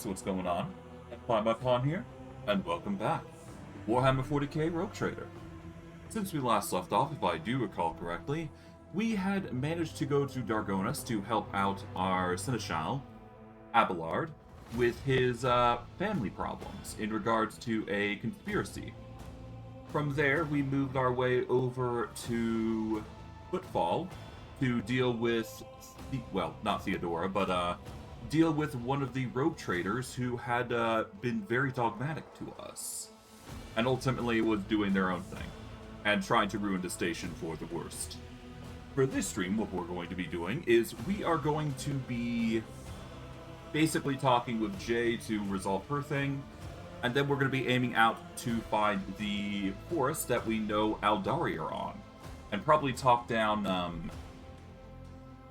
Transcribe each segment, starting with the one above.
guys, what's going on? Find my pawn here, and welcome back. Warhammer 40k Rogue Trader. Since we last left off, if I do recall correctly, we had managed to go to Dargonis to help out our Seneschal, Abelard, with his family problems in regards to a conspiracy. From there, we moved our way over to Footfall to deal with, well, not Theodora, but deal with one of the rogue traders who had been very dogmatic to us, and ultimately was doing their own thing, and trying to ruin the station for the worst. For this stream, what we're going to be doing is we are going to be basically talking with Jay to resolve her thing, and then we're going to be aiming out to find the forest that we know Aeldari are on, and probably talk down,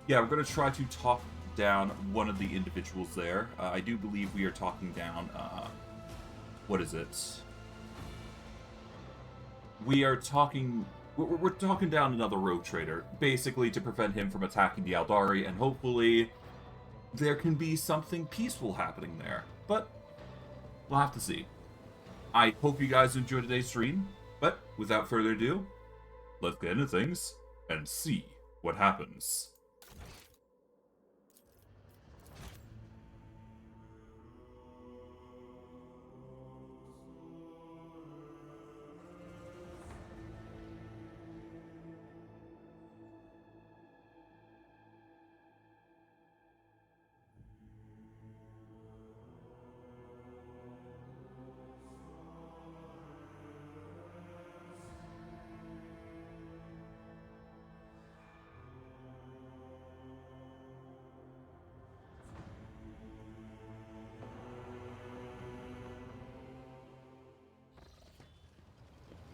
yeah, we're going to try to talk down one of the individuals there. I do believe we are talking down, what is it? We're talking down another rogue trader, basically to prevent him from attacking the Aeldari, and hopefully there can be something peaceful happening there. But we'll have to see. I hope you guys enjoyed today's stream, but without further ado, let's get into things and see what happens.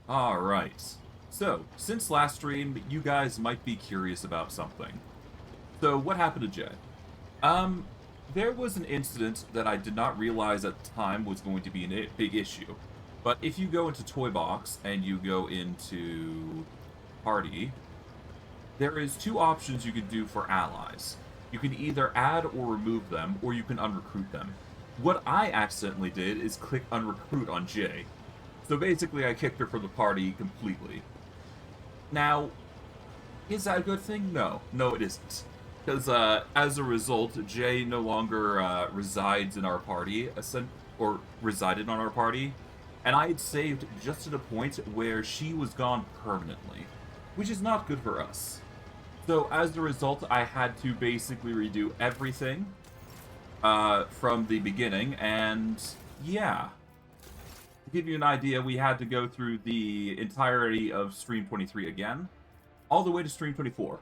Alright, so, since last stream, you guys might be curious about something. So, what happened to Jay? There was an incident that I did not realize at the time was going to be a big issue. But if you go into Toy Box and you go into Party, there is two options you can do for allies. You can either add or remove them, or you can unrecruit them. What I accidentally did is click unrecruit on Jay. So basically, I kicked her from the party completely. Now, is that a good thing? No. No, it isn't. Because as a result, Jay no longer resides in our party, or resided on our party, and I had saved just to the point where she was gone permanently, which is not good for us. So as a result, I had to basically redo everything from the beginning, and yeah. To give you an idea, we had to go through the entirety of Stream 23 again, all the way to Stream 24.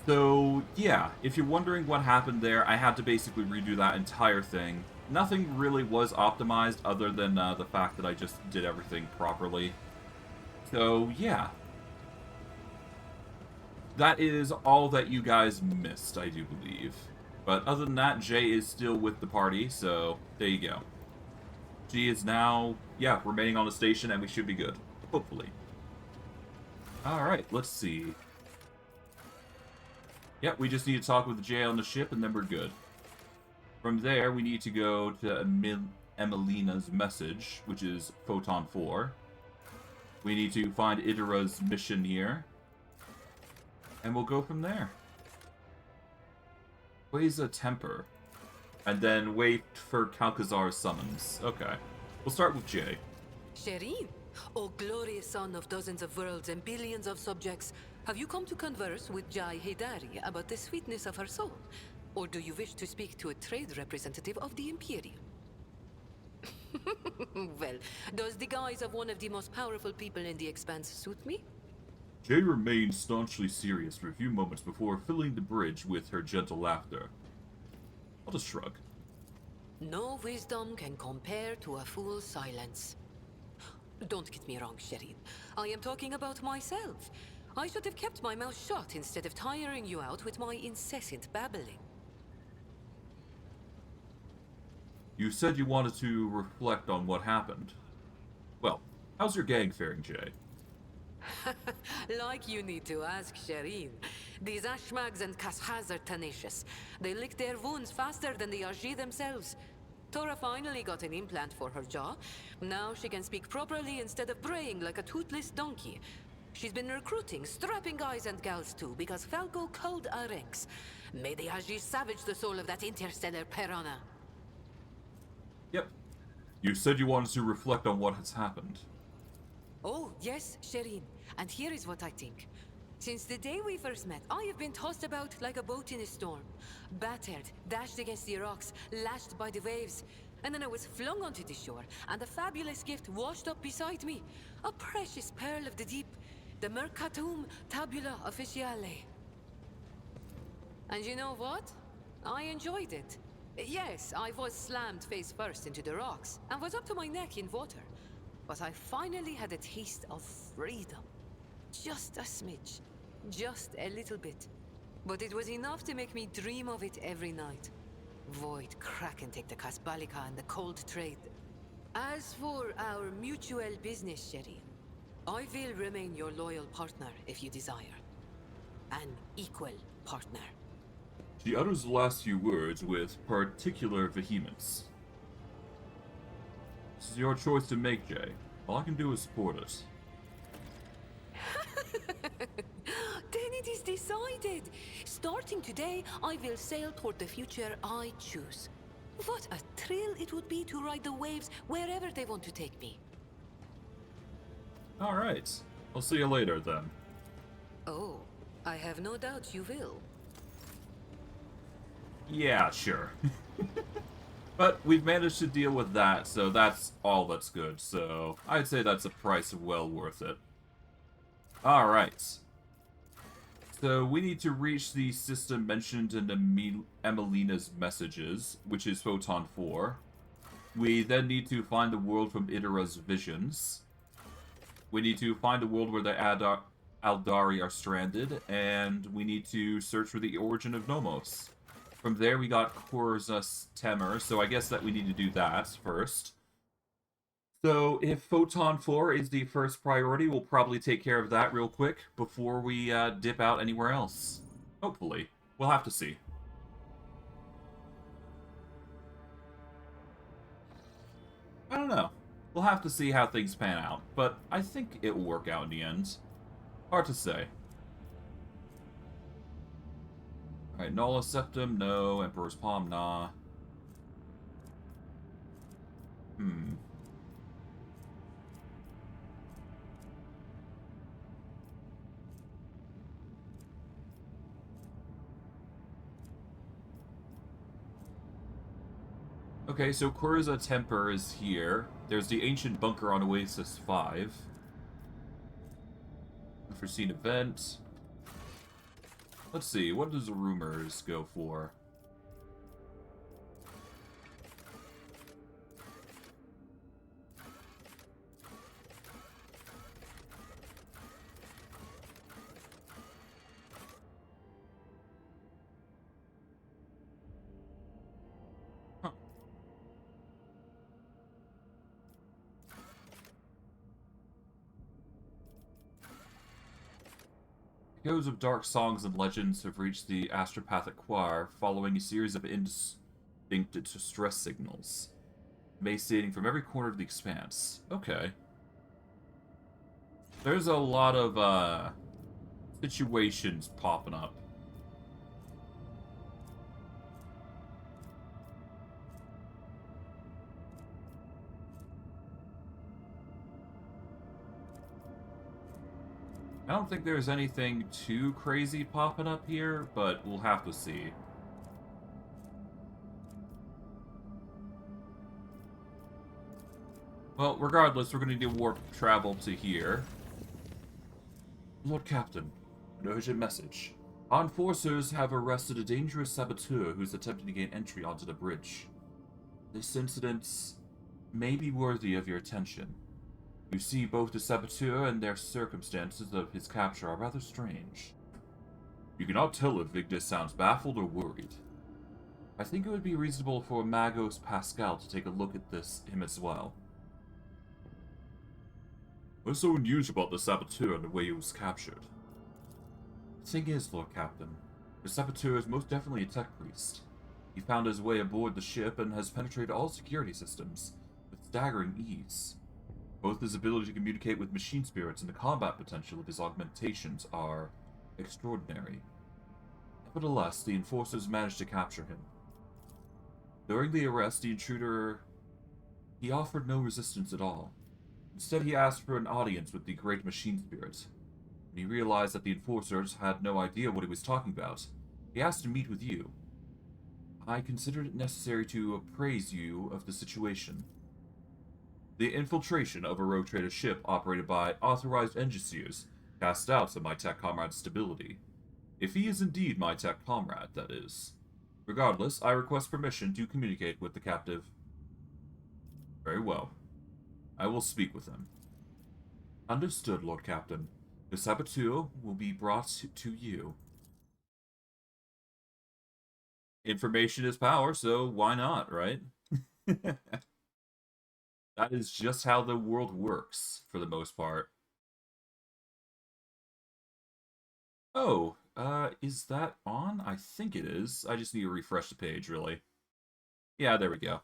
So, yeah, if you're wondering what happened there, I had to basically redo that entire thing. Nothing really was optimized other than the fact that I just did everything properly. So, yeah. That is all that you guys missed, I do believe. But other than that, Jay is still with the party, so there you go. She is now, yeah, remaining on the station, and we should be good. Hopefully. Alright, let's see. Yep, we just need to talk with Jay on the ship, and then we're good. From there, we need to go to Emelina's message, which is Photon 4. We need to find Idara's mission here. And we'll go from there. Weighs a temper. And then wait for Calcazar's summons. Okay. We'll start with Jay. Shireen, O glorious son of dozens of worlds and billions of subjects, have you come to converse with Jai Aeldari about the sweetness of her soul? Or do you wish to speak to a trade representative of the Imperium? Well, does the guise of one of the most powerful people in the expanse suit me? Jay remained staunchly serious for a few moments before filling the bridge with her gentle laughter. I'll just shrug. No wisdom can compare to a fool's silence. Don't get me wrong, Shireen. I am talking about myself. I should have kept my mouth shut instead of tiring you out with my incessant babbling. You said you wanted to reflect on what happened. Well, how's your gang faring, Jay? Like you need to ask Shireen. These Ashmags and Kashaz are tenacious. They lick their wounds faster than the Ajji themselves. Tora finally got an implant for her jaw. Now she can speak properly instead of braying like a toothless donkey. She's been recruiting, strapping guys and gals too, because Falco culled our ranks. May the Ajji savage the soul of that interstellar piranha. Yep. You said you wanted to reflect on what has happened. Oh, yes, Shireen. And here is what I think. Since the day we first met, I have been tossed about like a boat in a storm. Battered, dashed against the rocks, lashed by the waves. And then I was flung onto the shore, and a fabulous gift washed up beside me. A precious pearl of the deep. The Mercatum Tabula Officiale. And you know what? I enjoyed it. Yes, I was slammed face first into the rocks, and was up to my neck in water. But I finally had a taste of freedom. Just a smidge. Just a little bit. But it was enough to make me dream of it every night. Void, crack and take the Kasbalika and the cold trade. As for our mutual business, Sherry, I will remain your loyal partner if you desire. An equal partner. She utters the last few words with particular vehemence. This is your choice to make, Jay. All I can do is support it. Then it is decided. Starting today, I will sail toward the future I choose. What a thrill it would be to ride the waves wherever they want to take me. Alright. I'll see you later, then. Oh, I have no doubt you will. Yeah, sure. But we've managed to deal with that, so that's all that's good. So I'd say that's a price well worth it. Alright. So we need to reach the system mentioned in Emelina's messages, which is Photon 4. We then need to find the world from Idara's visions. We need to find a world where the Aeldari are stranded, and we need to search for the origin of Nomos. From there, we got Korza's Temur, so I guess that we need to do that first. So, if Photon 4 is the first priority, we'll probably take care of that real quick before we dip out anywhere else. Hopefully. We'll have to see. I don't know. We'll have to see how things pan out, but I think it will work out in the end. Hard to say. Alright, Nola Septum, no. Emperor's Palm, nah. Okay, so Korza Temper is here. There's the ancient bunker on Oasis 5. Unforeseen event. Let's see, what does the rumors go for? Huh. Echoes of dark songs and legends have reached the astropathic choir following a series of indistinct distress signals, emaciating from every corner of the expanse. Okay. There's a lot of, situations popping up. I don't think there's anything too crazy popping up here, but we'll have to see. Well, regardless, we're going to do warp travel to here. Lord Captain, an urgent message. Our enforcers have arrested a dangerous saboteur who's attempting to gain entry onto the bridge. This incident may be worthy of your attention. You see, both the saboteur and their circumstances of his capture are rather strange. You cannot tell if Vigdis sounds baffled or worried. I think it would be reasonable for Magos Pascal to take a look at him as well. What's so unusual about the saboteur and the way he was captured? The thing is, Lord Captain, the saboteur is most definitely a tech priest. He found his way aboard the ship and has penetrated all security systems with staggering ease. Both his ability to communicate with machine spirits and the combat potential of his augmentations are extraordinary. Nevertheless, the enforcers managed to capture him. During the arrest, the intruder... he offered no resistance at all. Instead, he asked for an audience with the great machine spirit. When he realized that the enforcers had no idea what he was talking about, he asked to meet with you. I considered it necessary to appraise you of the situation. The infiltration of a rogue trader ship operated by authorized engineers cast doubts on my tech comrade's stability. If he is indeed my tech comrade, that is. Regardless, I request permission to communicate with the captive. Very well. I will speak with him. Understood, Lord Captain. The saboteur will be brought to you. Information is power, so why not, right? That is just how the world works, for the most part. Oh, is that on? I think it is. I just need to refresh the page, really. Yeah, there we go.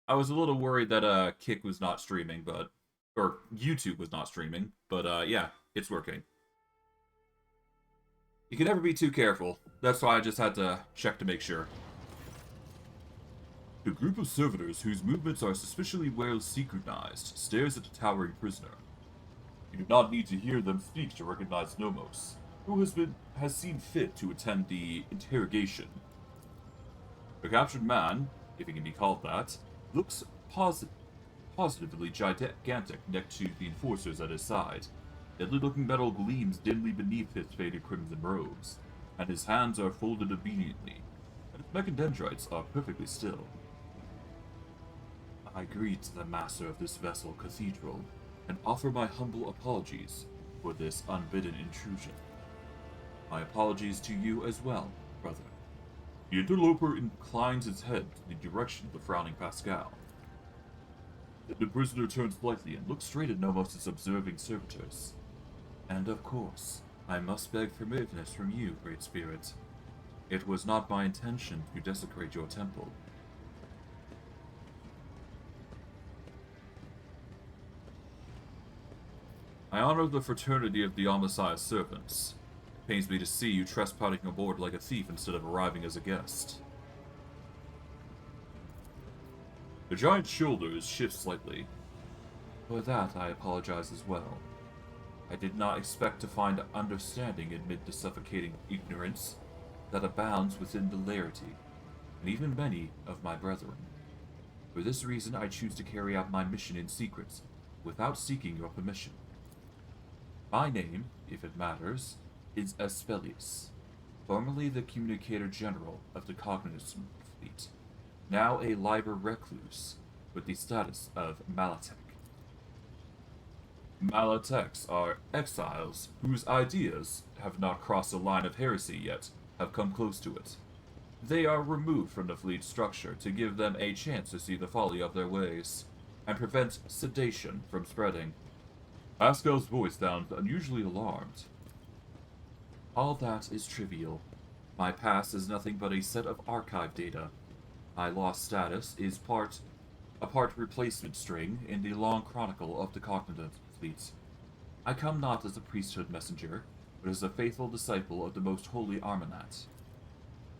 I was a little worried that, Kick was not streaming, but... or YouTube was not streaming, but, yeah, it's working. You can never be too careful. That's why I just had to check to make sure. The group of servitors whose movements are suspiciously well synchronized stares at the towering prisoner. You do not need to hear them speak to recognize Nomos, who has seen fit to attend the interrogation. The captured man, if he can be called that, looks positively gigantic next to the enforcers at his side. Deadly-looking metal gleams dimly beneath his faded crimson robes, and his hands are folded obediently, and his mechandendrites are perfectly still. I greet the master of this vessel cathedral, and offer my humble apologies for this unbidden intrusion. My apologies to you as well, brother. The interloper inclines his head to the direction of the frowning Pascal. The prisoner turns slightly and looks straight at Nomos' observing servitors. And of course, I must beg forgiveness from you, Great Spirit. It was not my intention to desecrate your temple. I honor the fraternity of the Omnissiah's servants. It pains me to see you trespassing aboard like a thief instead of arriving as a guest. The giant's shoulders shift slightly. For that, I apologize as well. I did not expect to find understanding amid the suffocating ignorance that abounds within the laity, and even many of my brethren. For this reason, I choose to carry out my mission in secret, without seeking your permission. My name, if it matters, is Aspelius, formerly the Communicator General of the Cognizant Fleet, now a Liber Recluse, with the status of Malatek. Malatecs are exiles whose ideas have not crossed the line of heresy yet have come close to it. They are removed from the fleet structure to give them a chance to see the folly of their ways, and prevent sedation from spreading. Pascal's voice sounds unusually alarmed. All that is trivial. My past is nothing but a set of archive data. My lost status is a part replacement string in the long chronicle of the Cognizant Fleet. I come not as a priesthood messenger, but as a faithful disciple of the most holy Armanat.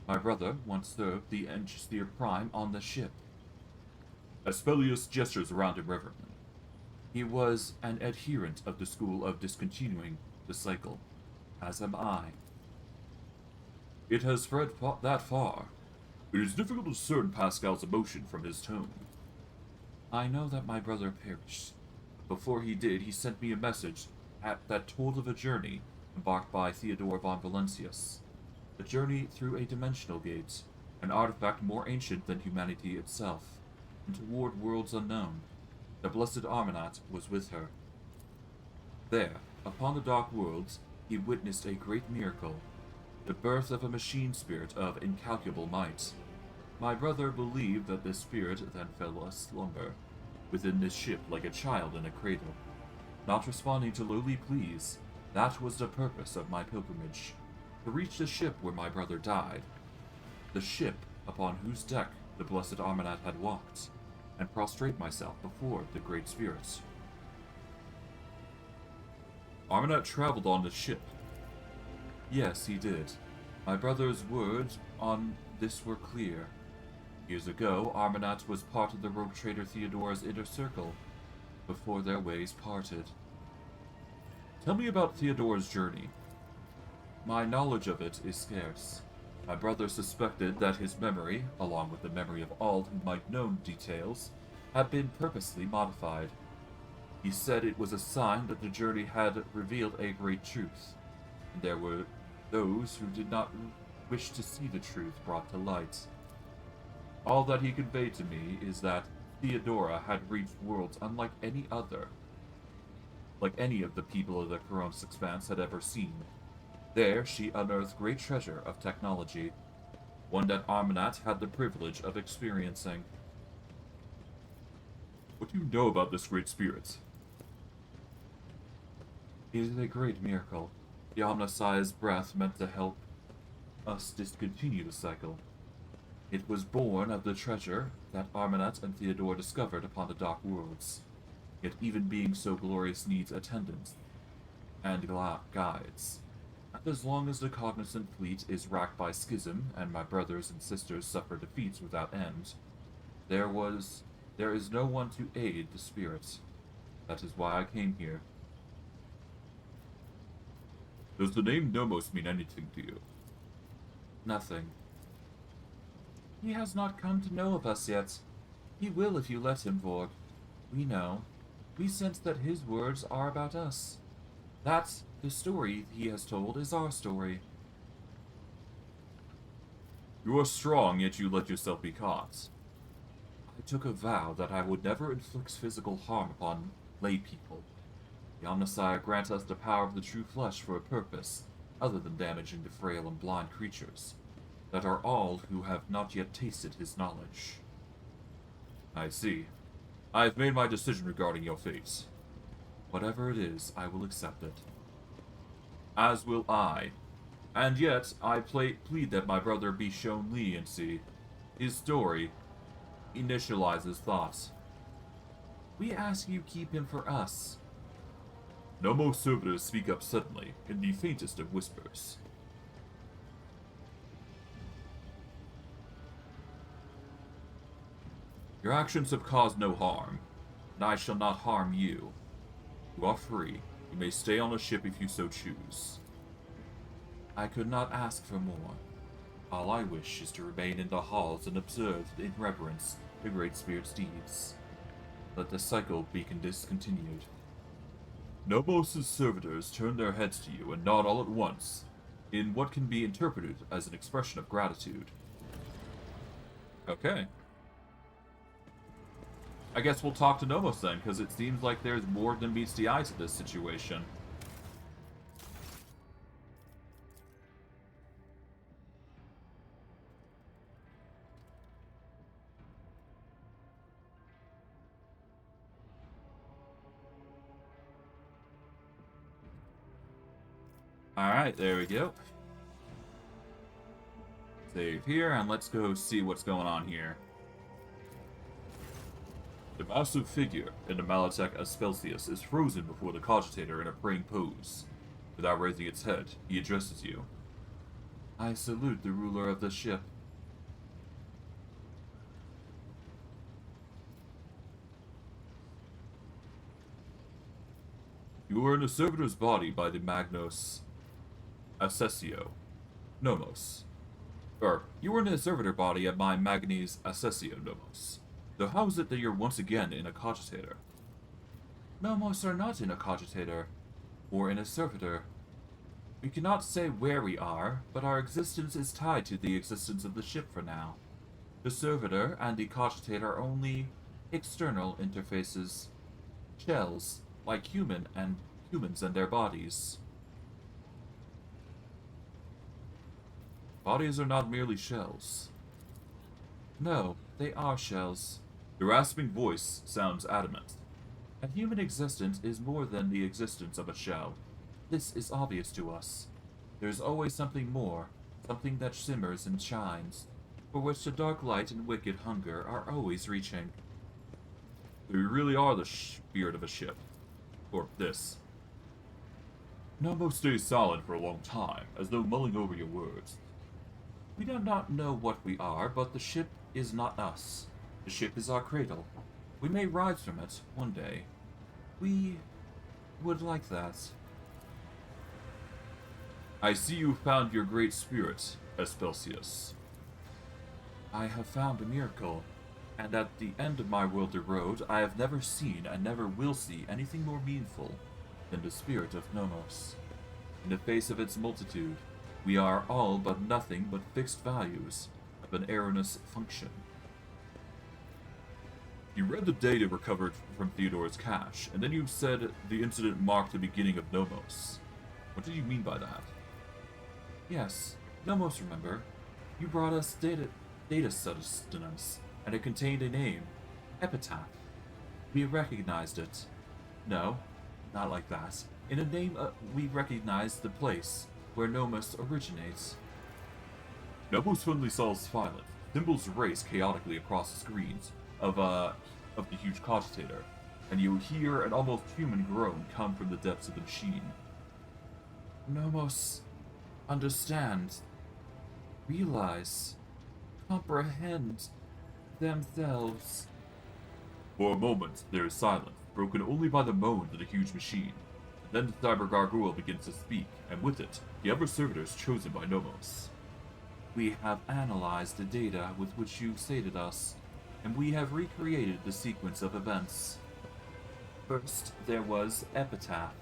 My brother once served the Engineer Prime on the ship. Aspelius gestures around him reverently. He was an adherent of the school of discontinuing the cycle, as am I. It has spread that far. It is difficult to discern Pascal's emotion from his tone. I know that my brother perished. Before he did, he sent me a message that told of a journey embarked by Theodore von Valentius. A journey through a dimensional gate, an artifact more ancient than humanity itself, and toward worlds unknown. The blessed Armanat was with her. There, upon the dark worlds, he witnessed a great miracle, the birth of a machine spirit of incalculable might. My brother believed that this spirit then fell asleep within this ship like a child in a cradle. not responding to lowly pleas. That was the purpose of my pilgrimage, to reach the ship where my brother died, the ship upon whose deck the blessed Armanat had walked, and prostrate myself before the Great Spirits. Armanat traveled on the ship. Yes, he did. My brother's words on this were clear. Years ago, Armanat was part of the rogue trader Theodora's inner circle, before their ways parted. Tell me about Theodora's journey. My knowledge of it is scarce. My brother suspected that his memory, along with the memory of all who might know details, had been purposely modified. He said it was a sign that the journey had revealed a great truth, and there were those who did not wish to see the truth brought to light. All that he conveyed to me is that Theodora had reached worlds unlike any other, like any of the people of the Coroni's expanse had ever seen. There she unearthed great treasure of technology, one that Armanat had the privilege of experiencing. What do you know about this great spirit? It is a great miracle. The Omnissiah's breath meant to help us discontinue the cycle. It was born of the treasure that Armanat and Theodore discovered upon the Dark Worlds. Yet even being so glorious needs attendants and guides. And as long as the cognizant fleet is racked by schism, and my brothers and sisters suffer defeats without end, there is no one to aid the spirits. That is why I came here. Does the name Nomos mean anything to you? Nothing. He has not come to know of us yet. He will if you let him, Vorg. We know. We sense that his words are about us. That the story he has told is our story. You are strong, yet you let yourself be caught. I took a vow that I would never inflict physical harm upon lay people. The Omnissiah grants us the power of the true flesh for a purpose, other than damaging the frail and blind creatures, that are all who have not yet tasted his knowledge. I see. I have made my decision regarding your fate. Whatever it is, I will accept it. As will I. And yet, I plead that my brother be shown leniency. His story initializes thoughts. We ask you keep him for us. No more servitors speak up suddenly, in the faintest of whispers. Your actions have caused no harm, and I shall not harm you. You are free. You may stay on the ship if you so choose. I could not ask for more. All I wish is to remain in the halls and observe in reverence the Great Spirit's deeds. Let the cycle be discontinued. Nomos' servitors turn their heads to you and nod all at once, in what can be interpreted as an expression of gratitude. Okay. I guess we'll talk to Nomos then, because it seems like there's more than meets the eye to this situation. Alright, there we go. Save here, and let's go see what's going on here. The massive figure in the Malatek Aspelsius is frozen before the cogitator in a praying pose. Without raising its head, he addresses you. I salute the ruler of the ship. You were in a servitor's body by the Magnos Assessio. Nomos. You were in a servitor body at my Magnes Assessio, Nomos. So how is it that you're once again in a cogitator? Nomos are not in a cogitator, or in a servitor. We cannot say where we are, but our existence is tied to the existence of the ship for now. The servitor and the cogitator are only external interfaces. Shells, like humans and their bodies. Bodies are not merely shells. No, they are shells. The rasping voice sounds adamant. A human existence is more than the existence of a shell. This is obvious to us. There's always something more, something that shimmers and shines, for which the dark light and wicked hunger are always reaching. We really are the spirit of a ship. Or this. Nomos stays silent for a long time, as though mulling over your words. We do not know what we are, but the ship is not us. The ship is our cradle. We may rise from it one day. We would like that. I see you found your great spirit, Espelsius. I have found a miracle, and at the end of my worldly road, I have never seen and never will see anything more meaningful than the spirit of Nomos. In the face of its multitude, we are all but nothing but fixed values of an erroneous function. You read the data recovered from Theodore's cache, and then you said the incident marked the beginning of Nomos. What did you mean by that? Yes, Nomos, remember? You brought us data sustenance, and it contained a name, Epitaph. We recognized it. No, not like that. In a name, we recognized the place where Nomos originates. Nomos suddenly saw silent. Symbols race chaotically across the screens of the huge cogitator, and you hear an almost human groan come from the depths of the machine. Nomos understand, realize, comprehend themselves. For a moment, there is silence, broken only by the moans of the huge machine. And then the cyber gargoyle begins to speak, and with it, the other servitors chosen by Nomos. We have analyzed the data with which you sated us, and we have recreated the sequence of events. First, there was Epitaph.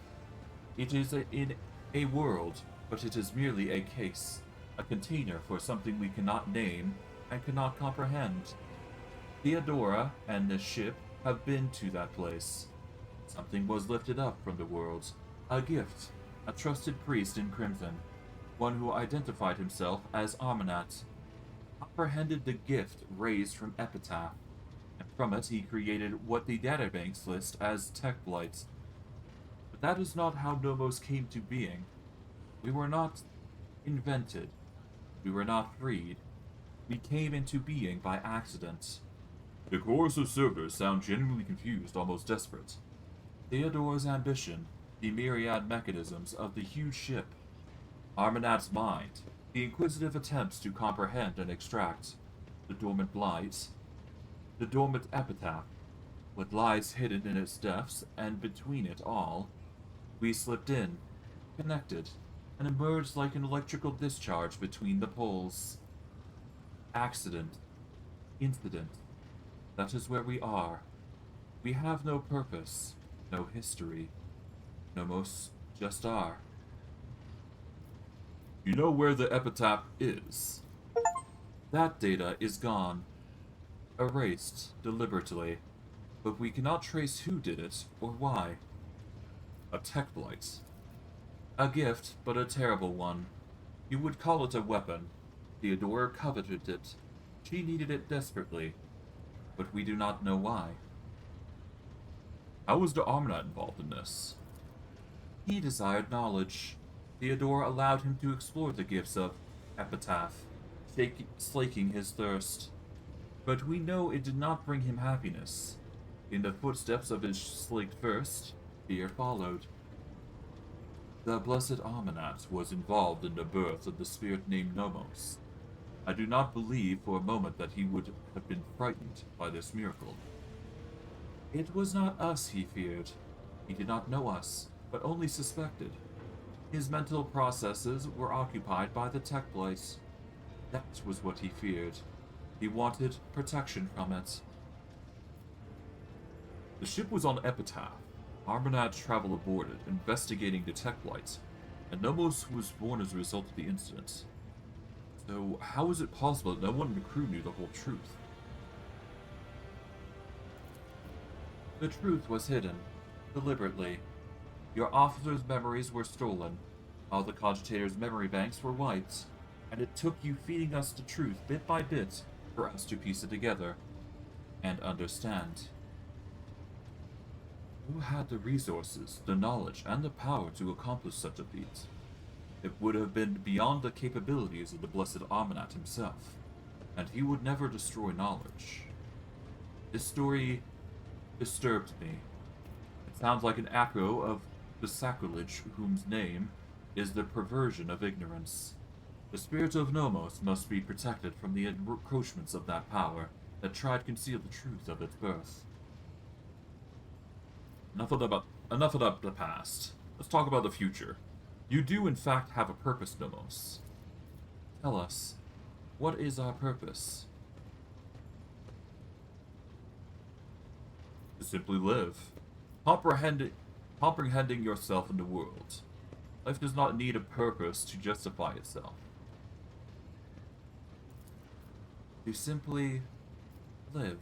It is in a world, but it is merely a case, a container for something we cannot name and cannot comprehend. Theodora and the ship have been to that place. Something was lifted up from the world, a gift, a trusted priest in crimson, one who identified himself as Armanat, comprehended the gift raised from Epitaph, and from it he created what the databanks list as tech blights. But that is not how Nomos came to being. We were not invented. We were not freed. We came into being by accident. The chorus of servitors sound genuinely confused, almost desperate. Theodore's ambition, the myriad mechanisms of the huge ship, Armanat's mind, the inquisitive attempts to comprehend and extract, the dormant blight, the dormant epitaph, what lies hidden in its depths, and between it all, we slipped in, connected, and emerged like an electrical discharge between the poles. Accident. Incident. That is where we are. We have no purpose, no history. Nomos just are. You know where the epitaph is? That data is gone. Erased, deliberately. But we cannot trace who did it, or why. A tech blight. A gift, but a terrible one. You would call it a weapon. Theodora coveted it. She needed it desperately. But we do not know why. How was the Armanat involved in this? He desired knowledge. Theodora allowed him to explore the gifts of Epitaph, slaking his thirst. But we know it did not bring him happiness. In the footsteps of his slaked thirst, fear followed. The blessed Armanat was involved in the birth of the spirit named Nomos. I do not believe for a moment that he would have been frightened by this miracle. It was not us he feared. He did not know us, but only suspected. His mental processes were occupied by the tech blight. That was what he feared. He wanted protection from it. The ship was on Epitaph. Armanat traveled aboard it, investigating the tech blight, and Nomos was born as a result of the incident. So, how is it possible that no one in the crew knew the whole truth? The truth was hidden, deliberately. Your officer's memories were stolen, all the cogitator's memory banks were wiped, and it took you feeding us the truth bit by bit for us to piece it together and understand. Who had the resources, the knowledge, and the power to accomplish such a feat? It would have been beyond the capabilities of the blessed Amanat himself, and he would never destroy knowledge. This story disturbed me. It sounds like an echo of the sacrilege whose name is the perversion of ignorance. The spirit of Nomos must be protected from the encroachments of that power that tried to conceal the truth of its birth. Enough about the past. Let's talk about the future. You do, in fact, have a purpose, Nomos. Tell us, what is our purpose? To simply live. Comprehending yourself in the world. Life does not need a purpose to justify itself. To simply live.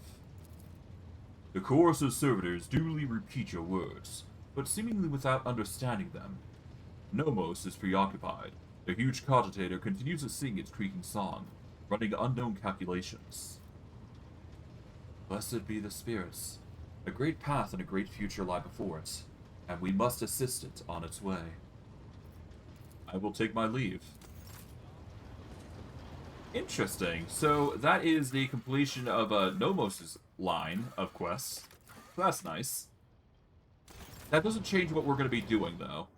The chorus of servitors duly repeat your words, but seemingly without understanding them. Nomos is preoccupied. The huge cogitator continues to sing its creaking song, running unknown calculations. Blessed be the spirits. A great path and a great future lie before it, and we must assist it on its way. I will take my leave. Interesting. So that is the completion of Nomos' line of quests. That's nice. That doesn't change what we're going to be doing, though.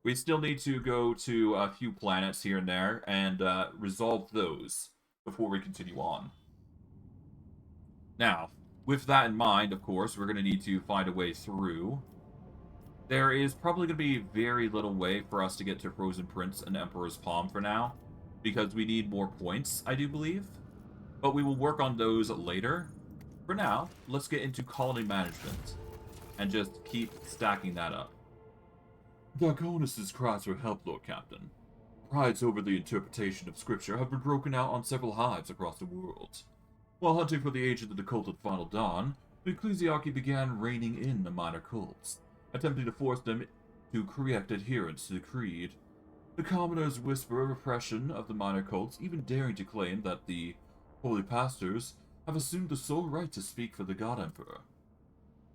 We still need to go to a few planets here and there and resolve those before we continue on. Now, with that in mind, of course, we're going to need to find a way through. There is probably going to be very little way for us to get to Frozen Prince and Emperor's Palm for now, because we need more points, I do believe. But we will work on those later. For now, let's get into colony management, and just keep stacking that up. Darkonis' cries for help, Lord Captain. Prides over the interpretation of scripture have been broken out on several hives across the world. While hunting for the agent of the cult of the Final Dawn, the ecclesiarchy began reining in the minor cults, attempting to force them to correct adherence to the creed. The commoners whisper a repression of the minor cults, even daring to claim that the holy pastors have assumed the sole right to speak for the God Emperor.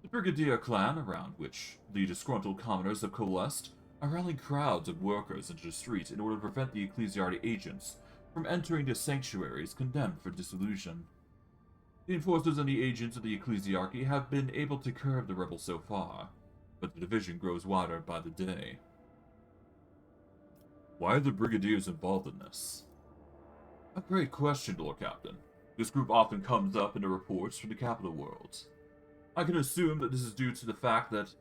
The Brigadier clan, around which the disgruntled commoners have coalesced, are rallying crowds of workers into the street in order to prevent the ecclesiarchy agents from entering the sanctuaries condemned for disillusion. The enforcers and the agents of the ecclesiarchy have been able to curb the rebels so far, but the division grows wider by the day. Why are the brigadiers involved in this? A great question, Lord Captain. This group often comes up in the reports from the capital world. I can assume that this is due to the fact that,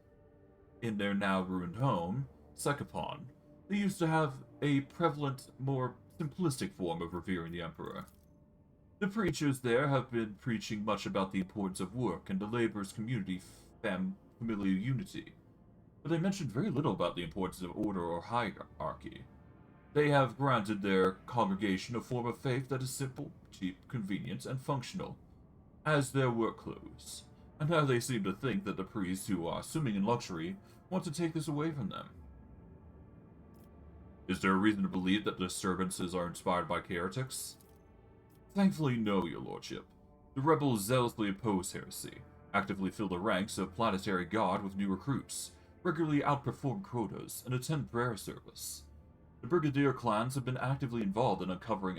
in their now ruined home, Sekapon, they used to have a prevalent, more simplistic form of revering the Emperor. The preachers there have been preaching much about the importance of work and the laborers' community familial unity, but they mentioned very little about the importance of order or hierarchy. They have granted their congregation a form of faith that is simple, cheap, convenient, and functional, as their work clothes, and now they seem to think that the priests who are swimming in luxury want to take this away from them. Is there a reason to believe that the disturbances are inspired by heretics? Thankfully, no, your lordship. The rebels zealously oppose heresy, actively fill the ranks of planetary guard with new recruits, regularly outperform quotas, and attend prayer service. The Brigadier clans have been actively involved in uncovering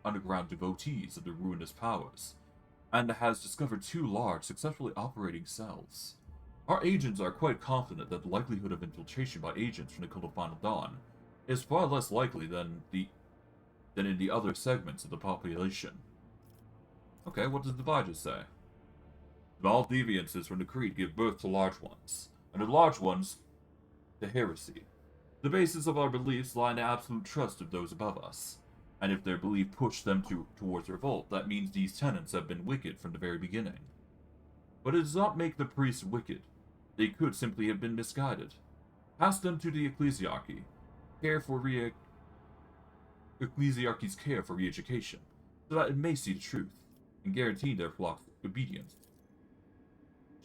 underground devotees of the ruinous powers, and has discovered 2 large, successfully operating cells. Our agents are quite confident that the likelihood of infiltration by agents from the Cult of Final Dawn is far less likely than in the other segments of the population. Okay, what does the Bijah say? Small deviances from the creed give birth to large ones, and the large ones to heresy. The basis of our beliefs lie in the absolute trust of those above us, and if their belief pushed them towards revolt, that means these tenets have been wicked from the very beginning. But it does not make the priests wicked. They could simply have been misguided. Pass them to the ecclesiarchy. Ecclesiarchy's care for re-education, so that it may see the truth, and guarantee their flock's obedience.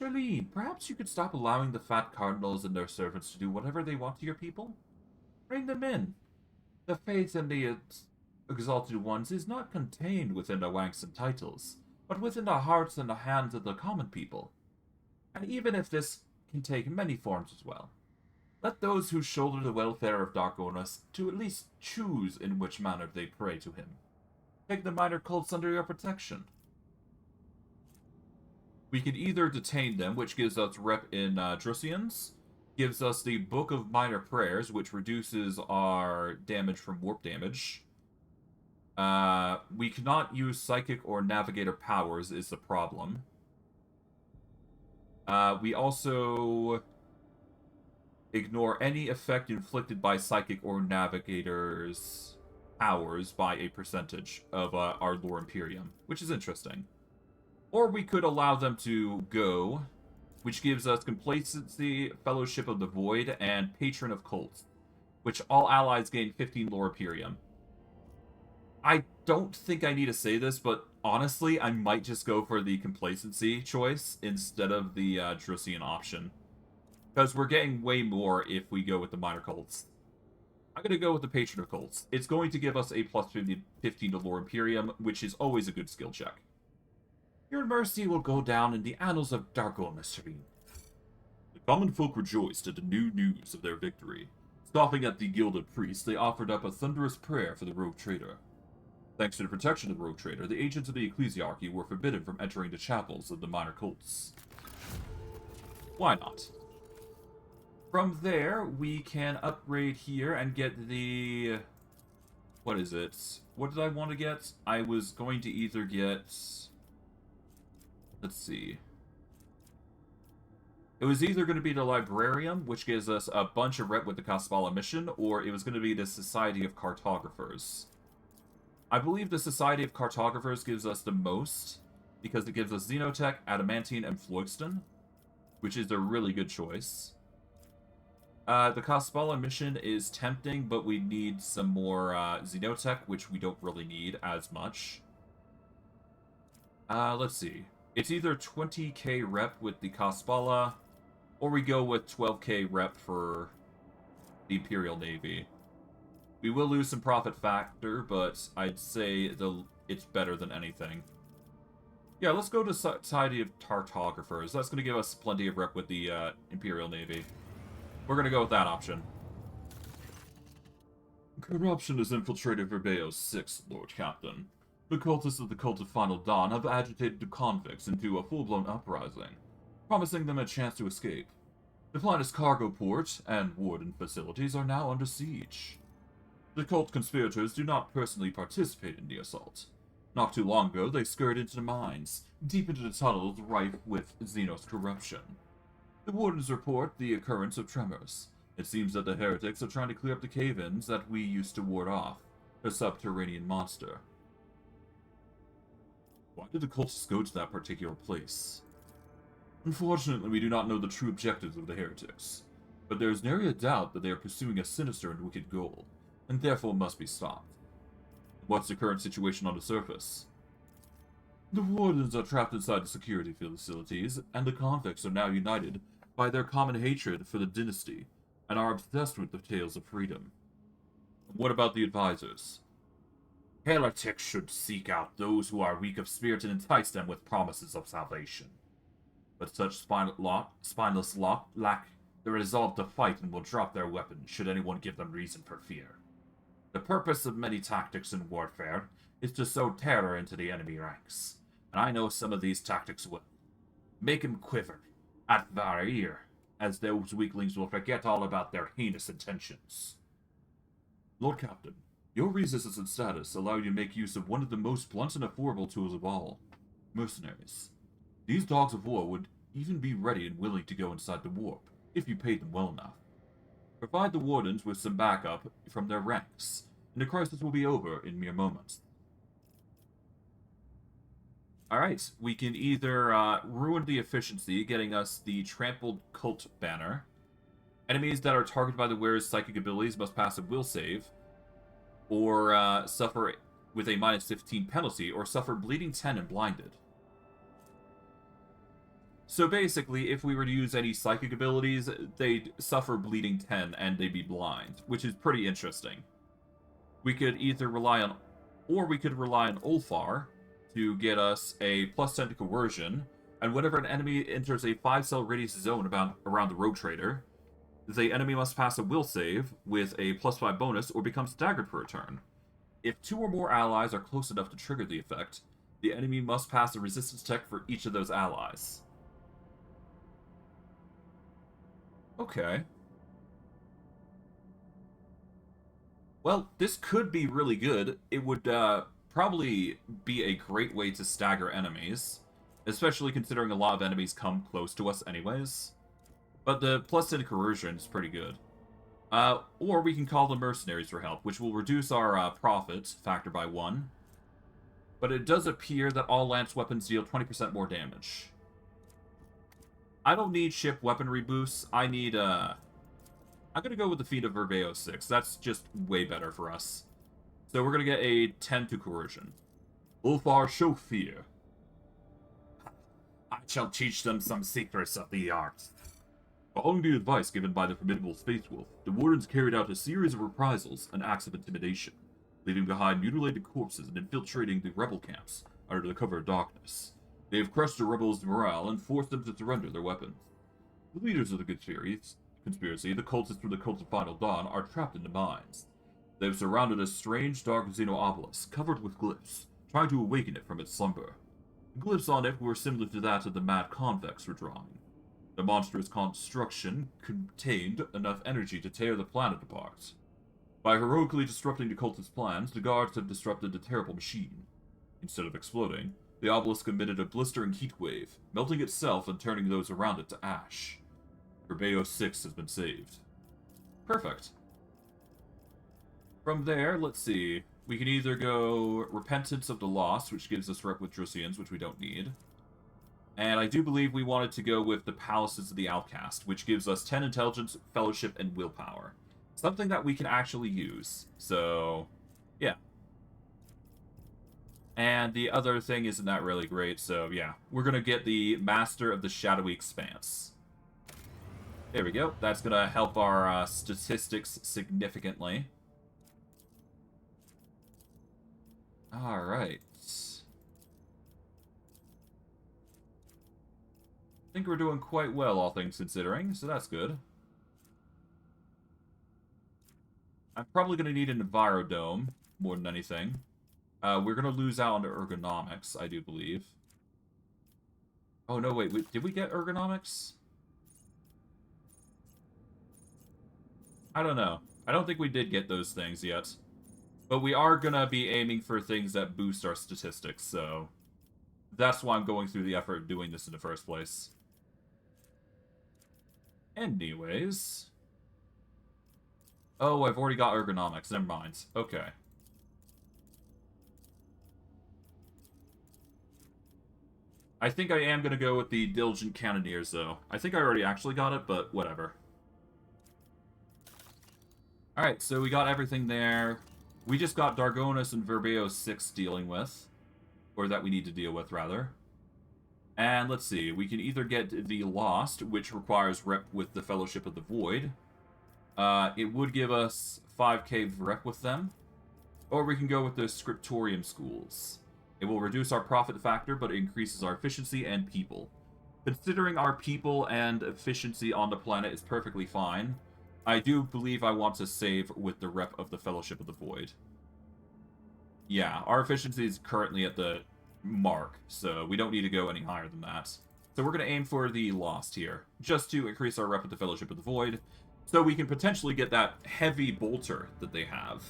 Charlene, perhaps you could stop allowing the fat cardinals and their servants to do whatever they want to your people? Bring them in. The faith in the exalted ones is not contained within the ranks and titles, but within the hearts and the hands of the common people. And even if this can take many forms as well. Let those who shoulder the welfare of Darkonis to at least choose in which manner they pray to him. Take the minor cults under your protection. We can either detain them, which gives us rep in Drusians, gives us the Book of Minor Prayers, which reduces our damage from warp damage. We cannot use Psychic or Navigator powers is the problem. We also ignore any effect inflicted by Psychic or Navigator's powers by a percentage of our Lore Imperium, which is interesting. Or we could allow them to go, which gives us Complacency, Fellowship of the Void, and Patron of Cults, which all allies gain 15 Lore Imperium. I don't think I need to say this, but honestly, I might just go for the Complacency choice instead of the Drusian option. Because we're getting way more if we go with the Minor Cults. I'm going to go with the Patron of Cults. It's going to give us a plus 15 to Lore Imperium, which is always a good skill check. Your mercy will go down in the annals of Darkonis. The common folk rejoiced at the new news of their victory. Scoffing at the gilded priest, they offered up a thunderous prayer for the rogue trader. Thanks to the protection of the rogue trader, the agents of the ecclesiarchy were forbidden from entering the chapels of the minor cults. Why not? From there, we can upgrade here and get the... What is it? What did I want to get? I was going to either get... Let's see. It was either going to be the Librarium, which gives us a bunch of rep with the Kaspala mission, or it was going to be the Society of Cartographers. I believe the Society of Cartographers gives us the most, because it gives us Xenotech, Adamantine, and Phlogiston, which is a really good choice. The Kaspala mission is tempting, but we need some more Xenotech, which we don't really need as much. Let's see. It's either 20k rep with the Kaspala, or we go with 12k rep for the Imperial Navy. We will lose some profit factor, but I'd say it's better than anything. Yeah, let's go to Society of Cartographers. That's going to give us plenty of rep with the Imperial Navy. We're going to go with that option. Corruption has infiltrated Verbeo's 6th Lord Captain. The cultists of the Cult of Final Dawn have agitated the convicts into a full-blown uprising, promising them a chance to escape. The planet's cargo port and warden facilities are now under siege. The cult conspirators do not personally participate in the assault. Not too long ago, they scurried into the mines, deep into the tunnels rife with Xenos corruption. The wardens report the occurrence of tremors. It seems that the heretics are trying to clear up the cave-ins that we used to ward off, a subterranean monster. Why did the cultists go to that particular place? Unfortunately, we do not know the true objectives of the heretics, but there is nary a doubt that they are pursuing a sinister and wicked goal, and therefore must be stopped. What's the current situation on the surface? The wardens are trapped inside the security facilities, and the convicts are now united by their common hatred for the dynasty, and are obsessed with the tales of freedom. What about the advisors? Heretics should seek out those who are weak of spirit and entice them with promises of salvation. But such spineless lot lack the resolve to fight and will drop their weapons should anyone give them reason for fear. The purpose of many tactics in warfare is to sow terror into the enemy ranks, and I know some of these tactics well. Make them quiver at their ear, as those weaklings will forget all about their heinous intentions. Lord Captain, your resistance status allow you to make use of one of the most blunt and affordable tools of all, mercenaries. These dogs of war would even be ready and willing to go inside the warp, if you paid them well enough. Provide the wardens with some backup from their ranks, and the crisis will be over in mere moments. Alright, we can either ruin the efficiency, getting us the Trampled Cult banner. Enemies that are targeted by the wearer's psychic abilities must pass a will save, or suffer with a minus 15 penalty, or suffer bleeding 10 and blinded. So basically, if we were to use any psychic abilities, they'd suffer bleeding 10 and they'd be blind, which is pretty interesting. We could either rely on, or we could rely on Ulfar to get us a plus 10 to coercion, And whenever an enemy enters a 5-cell radius zone around the rogue trader, the enemy must pass a will save with a +5 bonus or become staggered for a turn. If 2 or more allies are close enough to trigger the effect, the enemy must pass a resistance check for each of those allies. Okay. Well, this could be really good. It would probably be a great way to stagger enemies, especially considering a lot of enemies come close to us anyways. But the +10 coercion is pretty good. Or we can call the mercenaries for help, which will reduce our profit factor by 1. But it does appear that all lance weapons deal 20% more damage. I don't need ship weaponry boosts. I need, I'm gonna go with the Feat of Verveo 6. That's just way better for us. So we're gonna get a 10 to coercion. Ulfar, show fear. I shall teach them some secrets of the art. Following the advice given by the formidable Space Wolf, the Wardens carried out a series of reprisals and acts of intimidation, leaving behind mutilated corpses and infiltrating the rebel camps under the cover of darkness. They have crushed the rebels' morale and forced them to surrender their weapons. The leaders of the conspiracy, the cultists from the Cult of Final Dawn, are trapped in the mines. They have surrounded a strange dark Xeno obelisk covered with glyphs, trying to awaken it from its slumber. The glyphs on it were similar to that of the Mad Convex were drawing. The monstrous construction contained enough energy to tear the planet apart. By heroically disrupting the cultist plans, the guards have disrupted the terrible machine. Instead of exploding, the obelisk emitted a blistering heat wave, melting itself and turning those around it to ash. Verveo 6 has been saved. Perfect. From there, let's see. We can either go Repentance of the Lost, which gives us rep with Drusians, which we don't need. And I do believe we wanted to go with the Palaces of the Outcast, which gives us 10 intelligence, fellowship, and willpower. Something that we can actually use. So, yeah. And the other thing isn't that really great, so yeah. We're going to get the Master of the Shadowy Expanse. There we go. That's going to help our statistics significantly. Alright. I think we're doing quite well, all things considering, so that's good. I'm probably going to need an Envirodome more than anything. We're going to lose out on the ergonomics, I do believe. Oh, no, wait. Did we get ergonomics? I don't know. I don't think we did get those things yet. But we are going to be aiming for things that boost our statistics, so that's why I'm going through the effort of doing this in the first place. Anyways. Oh, I've already got ergonomics. Never mind. Okay. I think I am going to go with the Diligent Cannoneers, though. I think I already actually got it, but whatever. Alright, so we got everything there. We just got Dargonus and Verveo 6 dealing with. Or that we need to deal with, rather. And let's see, we can either get the Lost, which requires rep with the Fellowship of the Void. It would give us 5k rep with them. Or we can go with the Scriptorium Schools. It will reduce our profit factor, but it increases our efficiency and people. Considering our people and efficiency on the planet is perfectly fine, I do believe I want to save with the rep of the Fellowship of the Void. Yeah, our efficiency is currently at the mark, so we don't need to go any higher than that. So we're going to aim for the Lost here, just to increase our rep with the Fellowship of the Void, so we can potentially get that heavy bolter that they have.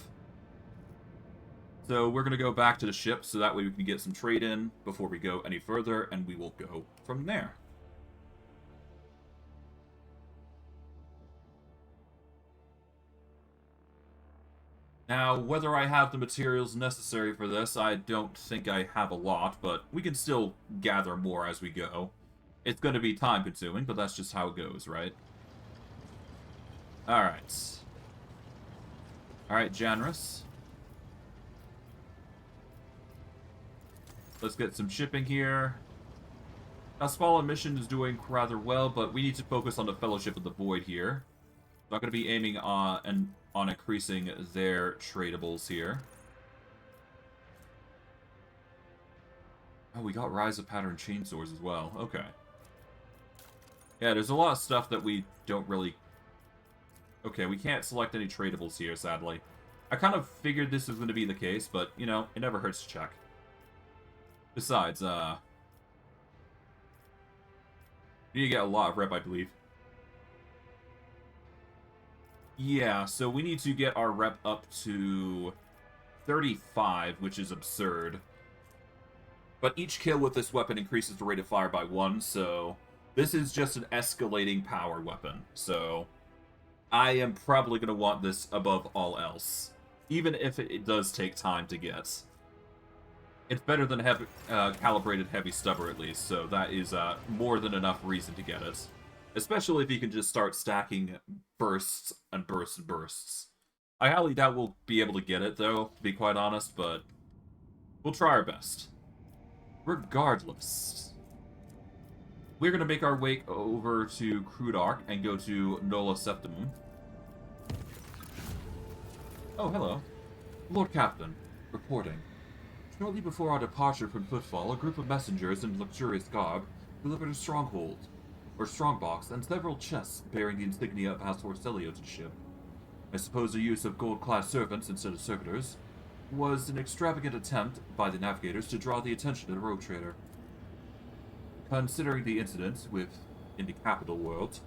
So we're going to go back to the ship, so that way we can get some trade in before we go any further, and we will go from there. Now, whether I have the materials necessary for this, I don't think I have a lot, but we can still gather more as we go. It's going to be time-consuming, but that's just how it goes, right? Alright. Alright, Janrus. Let's get some shipping here. Now, Spalin mission is doing rather well, but we need to focus on the Fellowship of the Void here. So I'm going to be aiming on increasing their tradables here. Oh, we got Rise of Pattern Chainsaws as well. Okay. Yeah, there's a lot of stuff that we don't really... Okay, we can't select any tradables here, sadly. I kind of figured this was going to be the case, but, you know, it never hurts to check. Besides, you need to get a lot of rep, I believe. Yeah, so we need to get our rep up to 35, which is absurd. But each kill with this weapon increases the rate of fire by 1, so this is just an escalating power weapon. So I am probably going to want this above all else, even if it does take time to get. It's better than calibrated heavy stubber at least, so that is more than enough reason to get it. Especially if you can just start stacking bursts and bursts and bursts. I highly doubt we'll be able to get it, though, to be quite honest, but we'll try our best. Regardless, we're going to make our way over to Crudark and go to Nola Septimum. Oh, hello. Lord Captain, reporting. Shortly before our departure from Footfall, a group of messengers in luxurious garb delivered a stronghold, or strongbox, and several chests bearing the insignia of House Orselio to the ship. I suppose the use of gold-clad servants instead of servitors was an extravagant attempt by the navigators to draw the attention of the rogue trader. Considering the incidents in the capital world,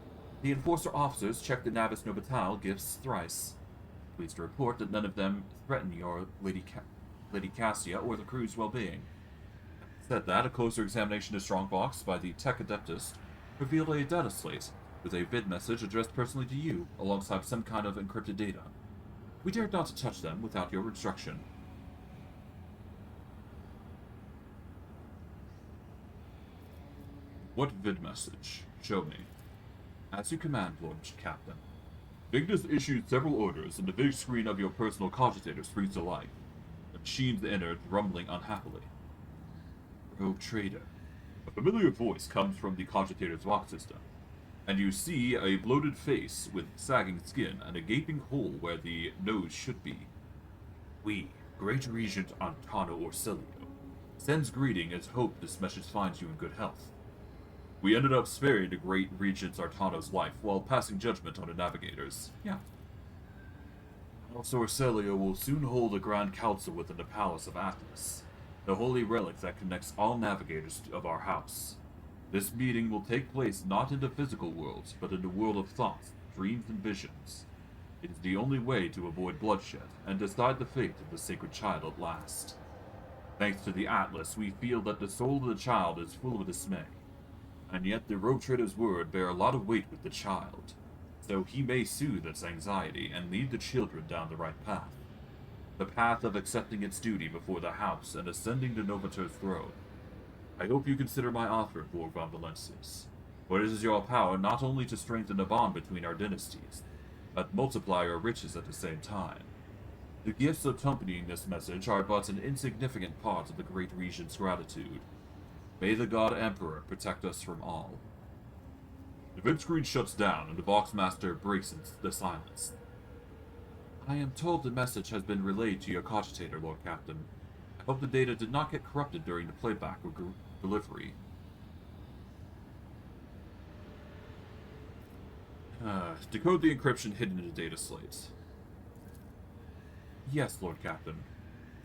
the enforcer officers checked the Navis Nobital gifts thrice. Pleased to report that none of them threaten your Lady Cassia or the crew's well-being. Said that, a closer examination of Strongbox by the Tech Adeptus revealed a data slate with a vid message addressed personally to you, alongside some kind of encrypted data. We dared not to touch them without your instruction. What vid message? Show me. As you command, Lord Captain. Vigdus issued several orders, and the big screen of your personal cogitator springs to life. The machine's entered, rumbling unhappily. Rogue Trader. A familiar voice comes from the cogitator's lock system, and you see a bloated face with sagging skin and a gaping hole where the nose should be. We, Great Regent Antano Orselio, sends greeting as hope this message finds you in good health. We ended up sparing the Great Regent Artano's life while passing judgment on the navigators. Yeah. House Orselio will soon hold a grand council within the Palace of Atlas, the holy relic that connects all navigators of our house. This meeting will take place not in the physical world, but in the world of thoughts, dreams, and visions. It is the only way to avoid bloodshed and decide the fate of the sacred child at last. Thanks to the Atlas, we feel that the soul of the child is full of dismay. And yet the rogue trader's word bear a lot of weight with the child, so he may soothe its anxiety and lead the children down the right path. The path of accepting its duty before the house and ascending the Novator's throne. I hope you consider my offer, Vorg von Valencius, for it is your power not only to strengthen the bond between our dynasties, but multiply our riches at the same time. The gifts accompanying this message are but an insignificant part of the Great Regent's gratitude. May the God Emperor protect us from all. The vid screen shuts down and the Voxmaster breaks the silence. I am told the message has been relayed to your cogitator, Lord Captain. I hope the data did not get corrupted during the playback or delivery. Decode the encryption hidden in the data slate. Yes, Lord Captain.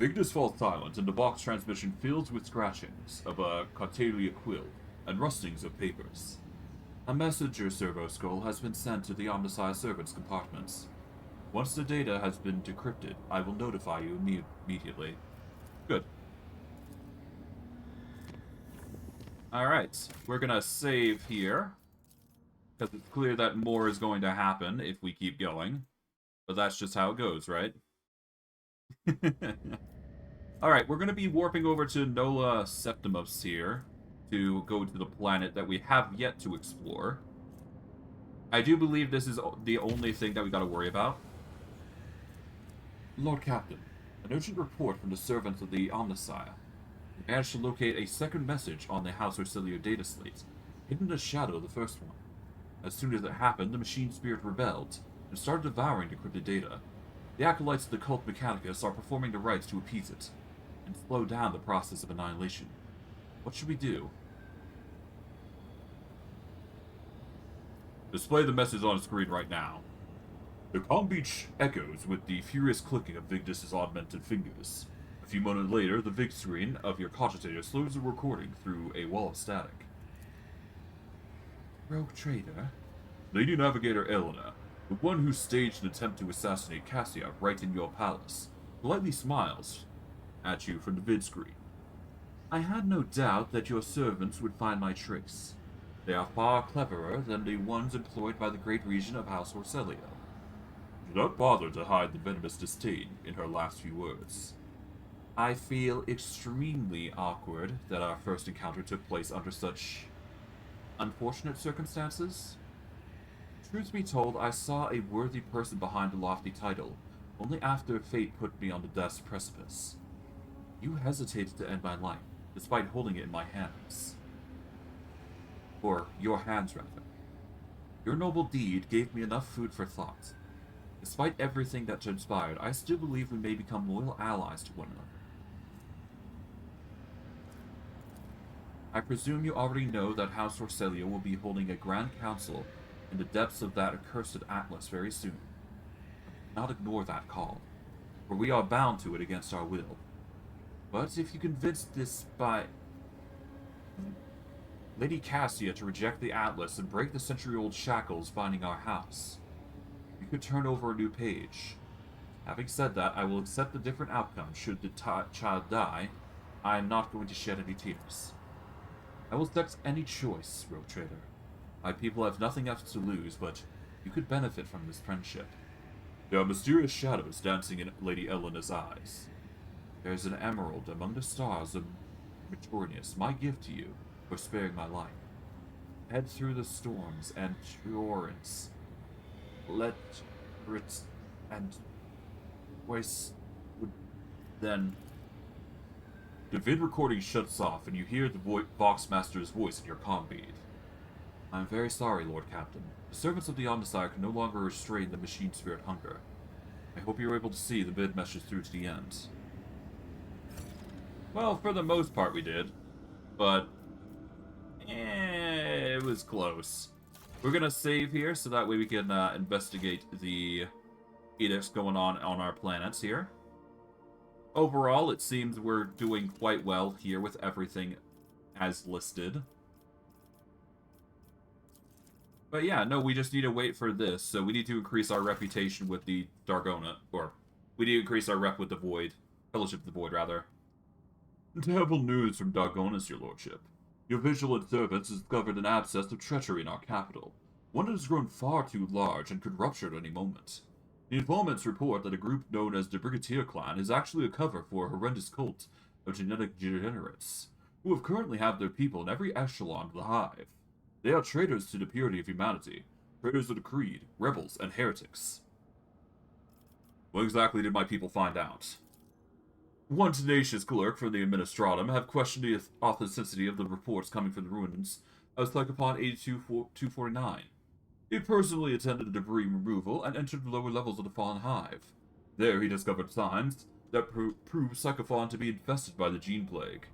Vigdus falls silent, and the box transmission fills with scratchings of a Cartelia quill and rustings of papers. A messenger servo scroll has been sent to the Omnicide servants' compartments. Once the data has been decrypted, I will notify you immediately. Good. Alright, we're gonna save here, because it's clear that more is going to happen if we keep going. But that's just how it goes, right? Alright, we're going to be warping over to Nola Septimus here to go to the planet that we have yet to explore. I do believe this is the only thing that we got to worry about. Lord Captain, an urgent report from the servants of the Omnissiah. We managed to locate a second message on the House Orselio data slate, hidden in the shadow of the first one. As soon as it happened, the machine spirit rebelled and started devouring decrypted data. The acolytes of the cult Mechanicus are performing the rites to appease it and slow down the process of annihilation. What should we do? Display the message on screen right now. The calm beach echoes with the furious clicking of Vigdis's augmented fingers. A few moments later, the Vig screen of your cogitator slows the recording through a wall of static. Rogue trader? Lady Navigator Eleanor, the one who staged an attempt to assassinate Cassia right in your palace, politely smiles at you from the vid screen. I had no doubt that your servants would find my tricks. They are far cleverer than the ones employed by the great regent of House Orselio. Do not bother to hide the venomous disdain in her last few words. I feel extremely awkward that our first encounter took place under such unfortunate circumstances. Truth be told, I saw a worthy person behind a lofty title, only after fate put me on the death's precipice. You hesitated to end my life, despite holding it in my hands. Or your hands, rather. Your noble deed gave me enough food for thought. Despite everything that transpired, I still believe we may become loyal allies to one another. I presume you already know that House Orselio will be holding a grand council in the depths of that accursed Atlas very soon. Do not ignore that call, for we are bound to it against our will. But if you convince this by Lady Cassia to reject the Atlas and break the century-old shackles binding our house, you could turn over a new page. Having said that, I will accept a different outcome should the child die. I am not going to shed any tears. I will accept any choice, Rogue Trader. My people have nothing else to lose, but you could benefit from this friendship. There are mysterious shadows dancing in Lady Eleanor's eyes. There is an emerald among the stars of Matornius, my gift to you for sparing my life. Head through the storms and torrents. Let it and voice would then. The vid recording shuts off, and you hear the Voxmaster's voice in your comm feed. I am very sorry, Lord Captain. The servants of the Omnissiah can no longer restrain the machine spirit hunger. I hope you were able to see the vid message through to the end. Well, for the most part we did, but it was close. We're gonna save here, so that way we can investigate the edicts going on our planets here. Overall, it seems we're doing quite well here with everything as listed. But yeah, no, we just need to wait for this. So we need to increase our reputation with the Dargona, or we need to increase our rep with the Void. Fellowship of the Void, rather. Terrible news from Dargonas, your lordship. Your vigilant servants has discovered an abscess of treachery in our capital. One that has grown far too large and could rupture at any moment. The informants report that a group known as the Brigadier Clan is actually a cover for a horrendous cult of genetic degenerates, who have currently have their people in every echelon of the hive. They are traitors to the purity of humanity, traitors of the creed, rebels, and heretics. What exactly did my people find out? One tenacious clerk from the Administratum have questioned the authenticity of the reports coming from the ruins of Psychopon 82249. He personally attended the debris removal and entered the lower levels of the fallen hive. There he discovered signs that prove Psychophon to be infested by the gene plague.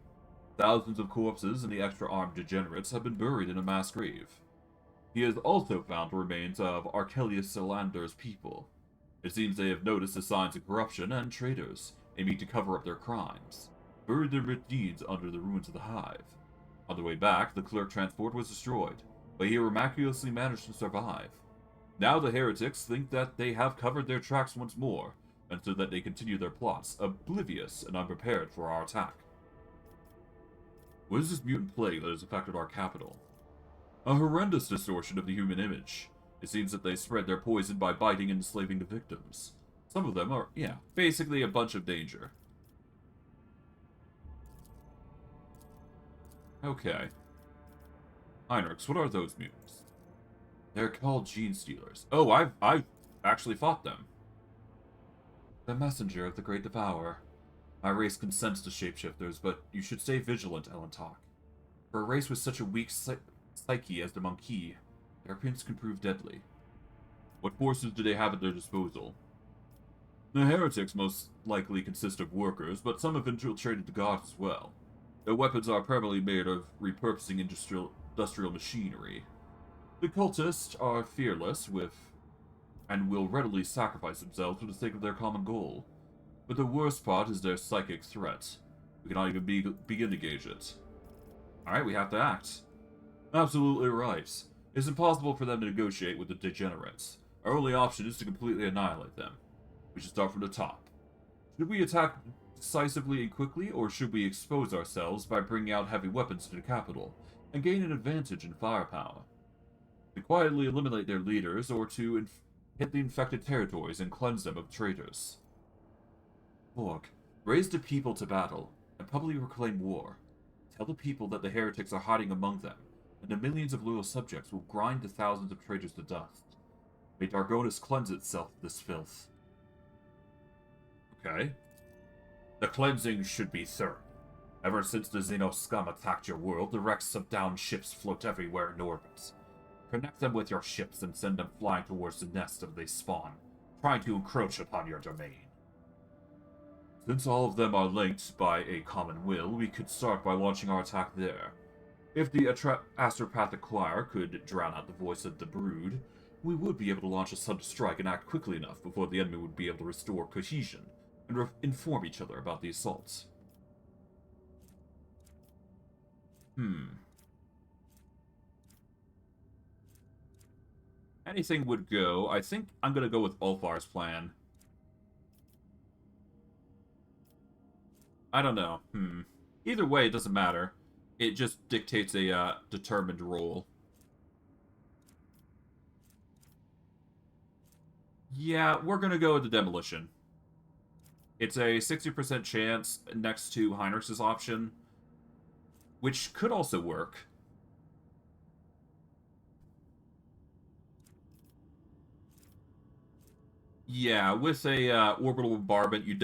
Thousands of corpses and the extra-armed degenerates have been buried in a mass grave. He has also found remains of Archelius Solander's people. It seems they have noticed the signs of corruption and traitors, aiming to cover up their crimes, buried their deeds under the ruins of the hive. On the way back, the clerk transport was destroyed, but he miraculously managed to survive. Now the heretics think that they have covered their tracks once more, and so that they continue their plots, oblivious and unprepared for our attack. What is this mutant plague that has affected our capital? A horrendous distortion of the human image. It seems that they spread their poison by biting and enslaving the victims. Some of them are, basically a bunch of danger. Okay. Heinrichs, what are those mutants? They're called Gene Stealers. Oh, I've actually fought them. The messenger of the Great Devourer. My race consents to shapeshifters, but you should stay vigilant, Elentok. For a race with such a weak psyche as the Monkey, their appearance can prove deadly. What forces do they have at their disposal? The heretics most likely consist of workers, but some have infiltrated the gods as well. Their weapons are primarily made of repurposing industrial machinery. The cultists are fearless and will readily sacrifice themselves for the sake of their common goal. But the worst part is their psychic threat. We cannot even begin to gauge it. Alright, we have to act. Absolutely right. It's impossible for them to negotiate with the degenerates. Our only option is to completely annihilate them. We should start from the top. Should we attack decisively and quickly, or should we expose ourselves by bringing out heavy weapons to the capital and gain an advantage in firepower? To quietly eliminate their leaders, or to hit the infected territories and cleanse them of traitors? Vorg, raise the people to battle and publicly proclaim war. Tell the people that the heretics are hiding among them, and the millions of loyal subjects will grind the thousands of traitors to dust. May Dargonis cleanse itself of this filth. Okay. The cleansing should be thorough. Ever since the Xeno scum attacked your world, the wrecks of downed ships float everywhere in orbit. Connect them with your ships and send them flying towards the nest of they spawn, trying to encroach upon your domain. Since all of them are linked by a common will, we could start by launching our attack there. If the astropathic choir could drown out the voice of the brood, we would be able to launch a sudden strike and act quickly enough before the enemy would be able to restore cohesion and inform each other about the assault. Anything would go. I think I'm going to go with Ulfar's plan. I don't know. Either way, it doesn't matter. It just dictates a determined role. Yeah, we're going to go with the demolition. It's a 60% chance next to Heinrich's option, which could also work. Yeah, with a orbital bombardment, you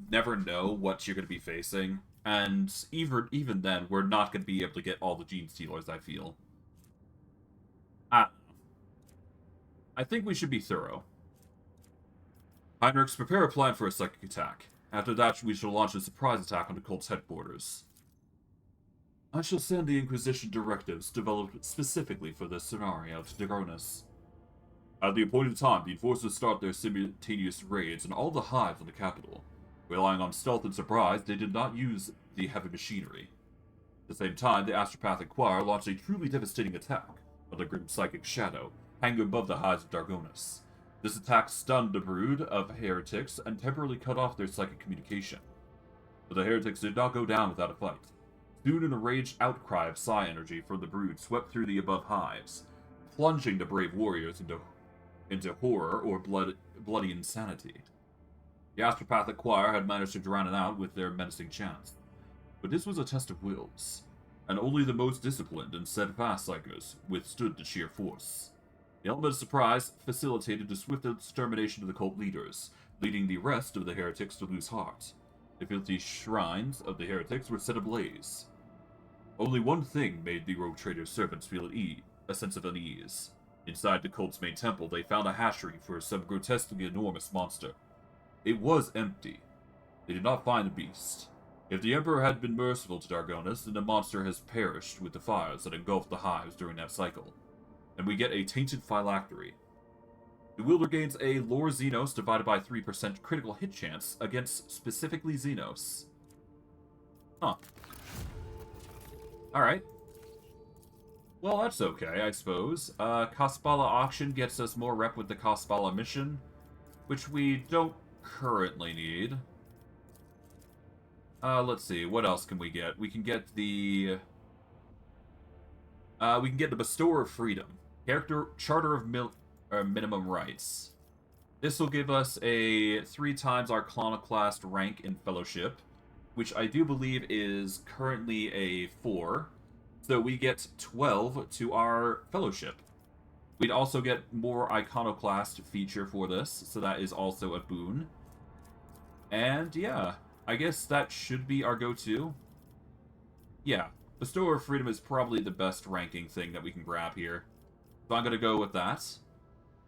never know what you're going to be facing. And even then, we're not going to be able to get all the gene stealers, I feel. I don't know. I think we should be thorough. Heinrichs, prepare a plan for a psychic attack. After that, we shall launch a surprise attack on the cult's headquarters. I shall send the Inquisition directives developed specifically for this scenario to Dargonis. At the appointed time, the enforcers start their simultaneous raids on all the hives in the capital. Relying on stealth and surprise, they did not use the heavy machinery. At the same time, the astropathic choir launched a truly devastating attack on the grim psychic shadow, hanging above the hives of Dargonis. This attack stunned the brood of heretics and temporarily cut off their psychic communication. But the heretics did not go down without a fight. Soon an enraged outcry of psi energy from the brood swept through the above hives, plunging the brave warriors into horror or bloody insanity. The astropathic choir had managed to drown it out with their menacing chants. But this was a test of wills, and only the most disciplined and steadfast psychers withstood the sheer force. The element of surprise facilitated the swift extermination of the cult leaders, leading the rest of the heretics to lose heart. The filthy shrines of the heretics were set ablaze. Only one thing made the rogue trader's servants feel a sense of unease. Inside the cult's main temple, they found a hatchery for some grotesquely enormous monster. It was empty. They did not find the beast. If the Emperor had been merciful to Dargonis, then the monster has perished with the fires that engulfed the hives during that cycle. And we get a tainted phylactery. The wielder gains a lore Xenos divided by 3% critical hit chance against specifically Xenos. Huh. Alright. Well, that's okay, I suppose. Kaspala Auction gets us more rep with the Kaspala mission, which we don't currently need. Let's see, what else can we get? We can get the Bestower of Freedom. Charter of Minimum Rights. This will give us a 3 times our Iconoclast rank in Fellowship, which I do believe is currently a 4. So we get 12 to our Fellowship. We'd also get more Iconoclast feature for this, so that is also a boon. And yeah, I guess that should be our go-to. Yeah, Bestower of Freedom is probably the best ranking thing that we can grab here. So I'm going to go with that.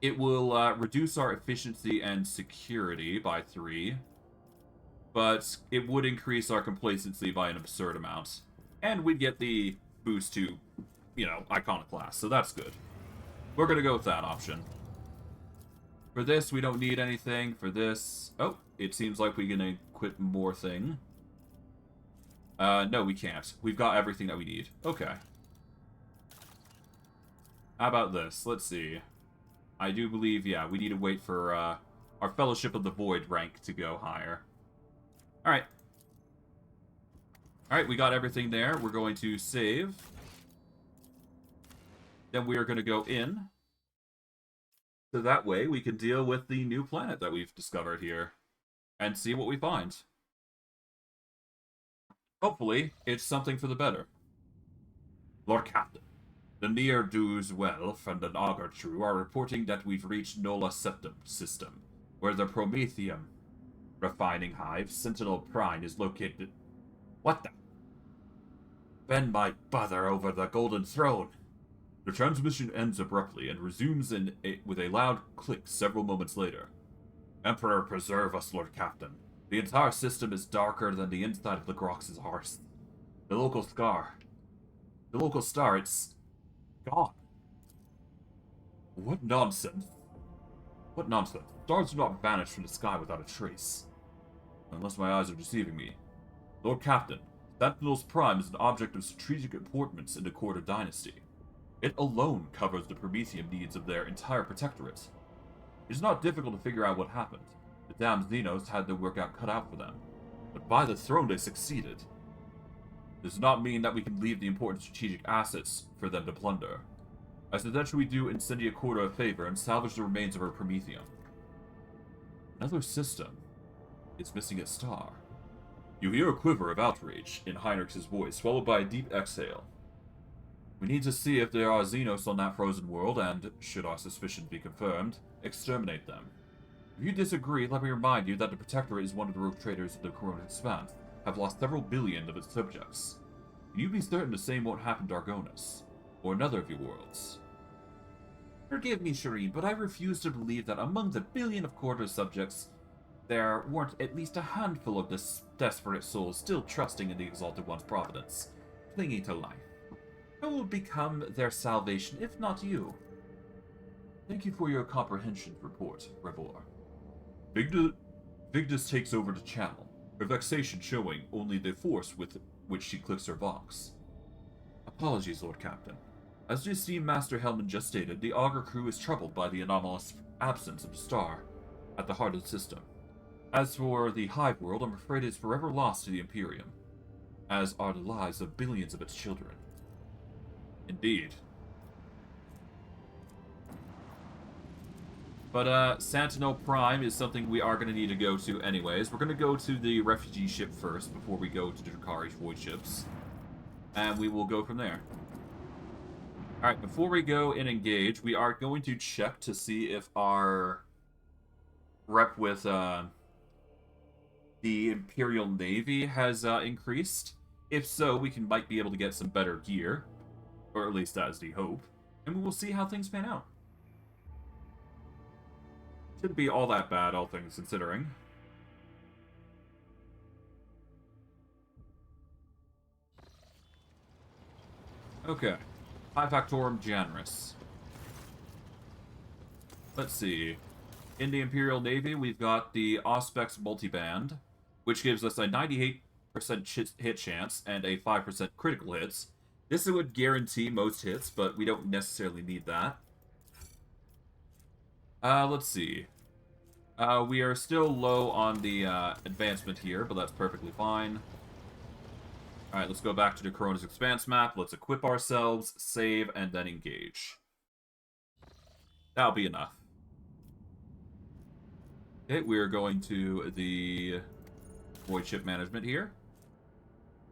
It will reduce our efficiency and security by 3. But it would increase our complacency by an absurd amount. And we'd get the boost to, you know, Iconoclast, so that's good. We're gonna go with that option. For this, we don't need anything. For this... Oh, it seems like we can equip more thing. No, we can't. We've got everything that we need. Okay. How about this? Let's see. I do believe, yeah, we need to wait for our Fellowship of the Void rank to go higher. Alright. Alright, we got everything there. We're going to save. Then we are going to go in. So that way we can deal with the new planet that we've discovered here. And see what we find. Hopefully, it's something for the better. Lord Captain, the ne'er-do's Welf and an Augur True are reporting that we've reached Nola Septum system, where the Promethium refining hive, Sentinel Prime, is located. What the? Bend my bother over the Golden Throne. The transmission ends abruptly and resumes with a loud click several moments later. Emperor preserve us, Lord Captain. The entire system is darker than the inside of the Grox's hearth. The local star, it's gone. What nonsense. What nonsense. Stars do not vanish from the sky without a trace. Unless my eyes are deceiving me. Lord Captain, Sentinel's Prime is an object of strategic importance in the Chorda dynasty. It alone covers the Promethium needs of their entire protectorate. It is not difficult to figure out what happened. The damned Xenos had their work cut out for them. But by the throne they succeeded. This does not mean that we can leave the important strategic assets for them to plunder. I suggest we do Incendia Chorda a favor and salvage the remains of her Promethium. Another system is missing its star. You hear a quiver of outrage in Heinrich's voice, followed by a deep exhale. We need to see if there are Xenos on that frozen world, and, should our suspicions be confirmed, exterminate them. If you disagree, let me remind you that the Protectorate is one of the rogue traders of the Corona Expanse, have lost several billion of its subjects. Can you be certain the same won't happen to Argonis, or another of your worlds? Forgive me, Shireen, but I refuse to believe that among the billion of Cordo's subjects, there weren't at least a handful of desperate souls still trusting in the Exalted One's providence, clinging to life. Who will become their salvation, if not you? Thank you for your comprehension report, Rebor. Vigdis takes over the channel, her vexation showing only the force with which she clicks her box. Apologies, Lord Captain. As the esteemed Master Hellman just stated, the Augur crew is troubled by the anomalous absence of the star at the heart of the system. As for the Hive World, I'm afraid it's forever lost to the Imperium, as are the lives of billions of its children. Indeed. But, Sentinel Prime is something we are going to need to go to anyways. We're going to go to the refugee ship first, before we go to Drukhari's void ships. And we will go from there. Alright, before we go and engage, we are going to check to see if our rep with, the Imperial Navy has, increased. If so, we might be able to get some better gear. Or at least that is the hope. And we will see how things pan out. Shouldn't be all that bad, all things considering. Okay. High Factorum Janris. Let's see. In the Imperial Navy, we've got the Auspex Multiband, which gives us a 98% hit chance and a 5% critical hits. This would guarantee most hits, but we don't necessarily need that. Let's see. We are still low on the advancement here, but that's perfectly fine. Alright, let's go back to the Corona's Expanse map. Let's equip ourselves, save, and then engage. That'll be enough. Okay, we're going to the Void Ship Management here.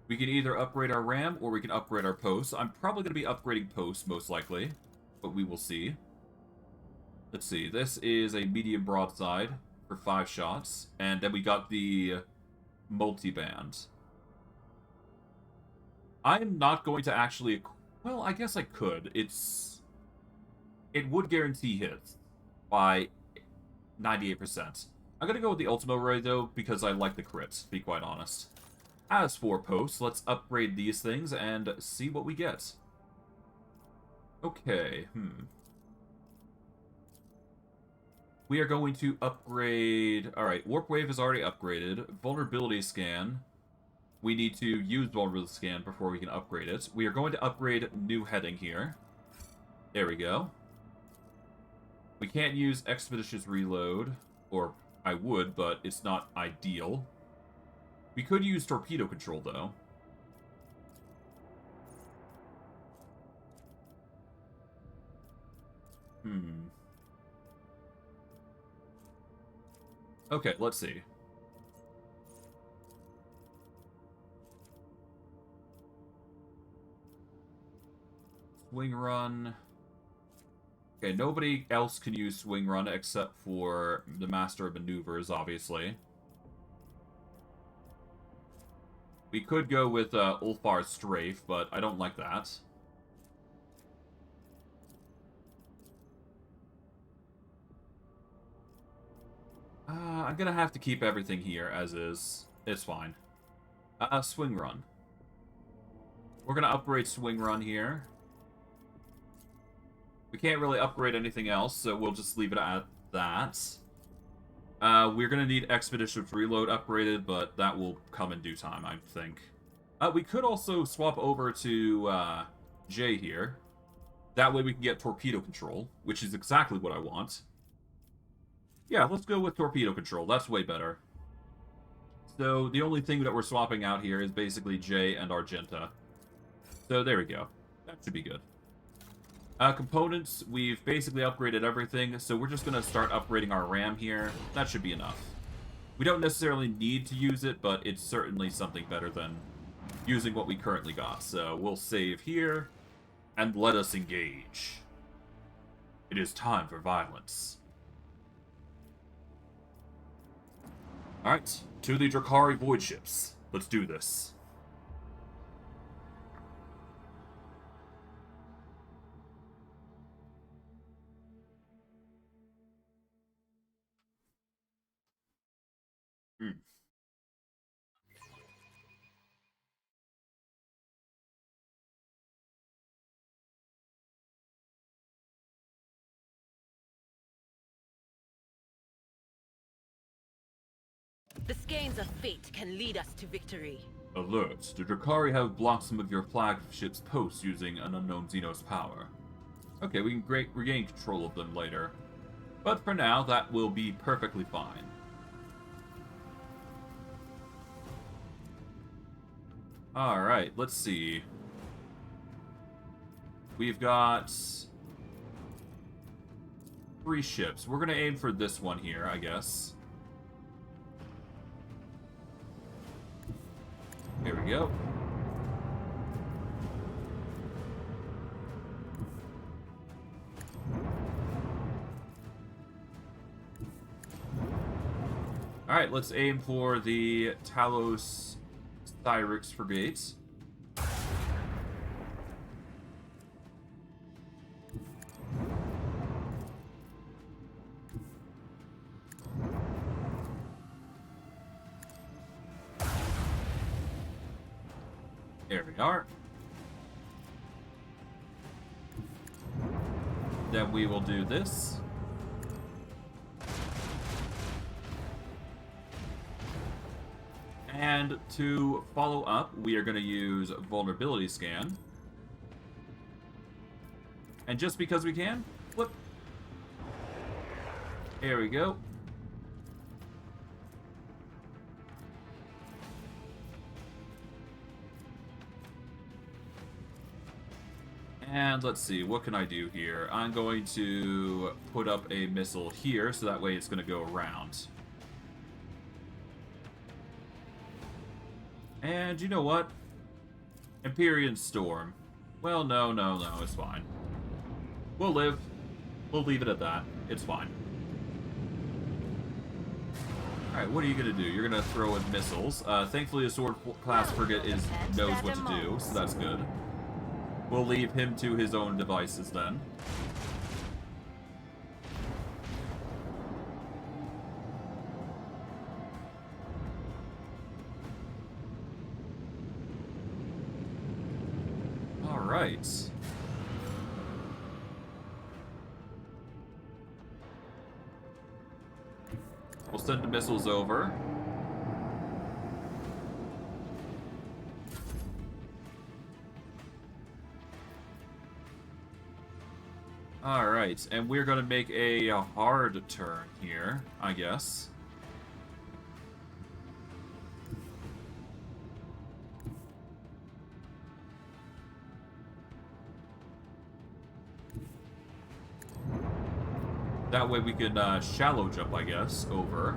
We can either upgrade our RAM, or we can upgrade our posts. I'm probably going to be upgrading posts, most likely. But we will see. Let's see, this is a medium broadside for 5 shots. And then we got the multi-band. I'm not going to actually... Well, I guess I could. It would guarantee hits by 98%. I'm going to go with the Ultimo Ray, though, because I like the crits, to be quite honest. As for posts, let's upgrade these things and see what we get. Okay, We are going to upgrade... Alright, Warp Wave is already upgraded. Vulnerability Scan. We need to use Vulnerability Scan before we can upgrade it. We are going to upgrade New Heading here. There we go. We can't use Expeditious Reload, or I would, but it's not ideal. We could use Torpedo Control, though. Okay, let's see. Swing Run. Okay, nobody else can use Swing Run except for the Master of Maneuvers, obviously. We could go with Ulfar's Strafe, but I don't like that. I'm gonna have to keep everything here as is. It's fine. Swing Run. We're gonna upgrade Swing Run here. We can't really upgrade anything else, so we'll just leave it at that. We're gonna need Expeditious Reload upgraded, but that will come in due time, I think. We could also swap over to J here. That way we can get Torpedo Control, which is exactly what I want. Yeah, let's go with Torpedo Control. That's way better. So the only thing that we're swapping out here is basically J and Argenta. So there we go. That should be good. Components, we've basically upgraded everything, so we're just going to start upgrading our RAM here. That should be enough. We don't necessarily need to use it, but it's certainly something better than using what we currently got. So we'll save here, and let us engage. It is time for violence. Alright, to the Drukhari void ships. Let's do this. The skeins of fate can lead us to victory. Alert. The Drukhari have blocked some of your flagship's posts using an unknown Xenos power. Okay, we can regain control of them later. But for now, that will be perfectly fine. Alright, let's see. We've got 3 ships. We're going to aim for this one here, I guess. Here we go. Alright, let's aim for the Talos Cyrix frigates. There we are. Then we will do this. And to follow up, we are going to use Vulnerability Scan. And just because we can, flip. There we go. And let's see, what can I do here? I'm going to put up a missile here, so that way it's going to go around. And you know what? Empyrean Storm. Well, no, it's fine. We'll live. We'll leave it at that. It's fine. Alright, what are you going to do? You're going to throw in missiles. Thankfully, a sword-class frigate knows what to do, so that's good. We'll leave him to his own devices then. right. We'll send the missiles over. Alright, and we're going to make a hard turn here, I guess. That way we can shallow jump, I guess, over.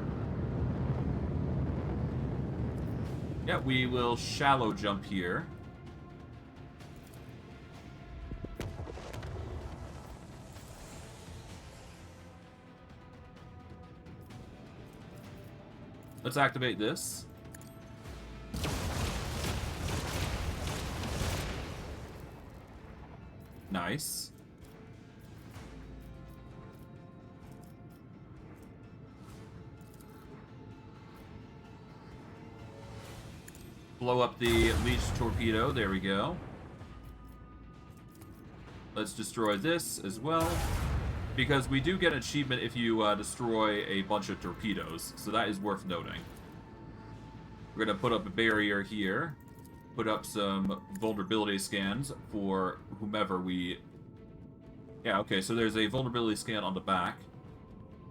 Yeah, we will shallow jump here. Let's activate this. Nice. Blow up the leech torpedo. There we go. Let's destroy this as well. Because we do get an achievement if you destroy a bunch of torpedoes. So that is worth noting. We're going to put up a barrier here. Put up some vulnerability scans for whomever we... Yeah, okay, so there's a vulnerability scan on the back.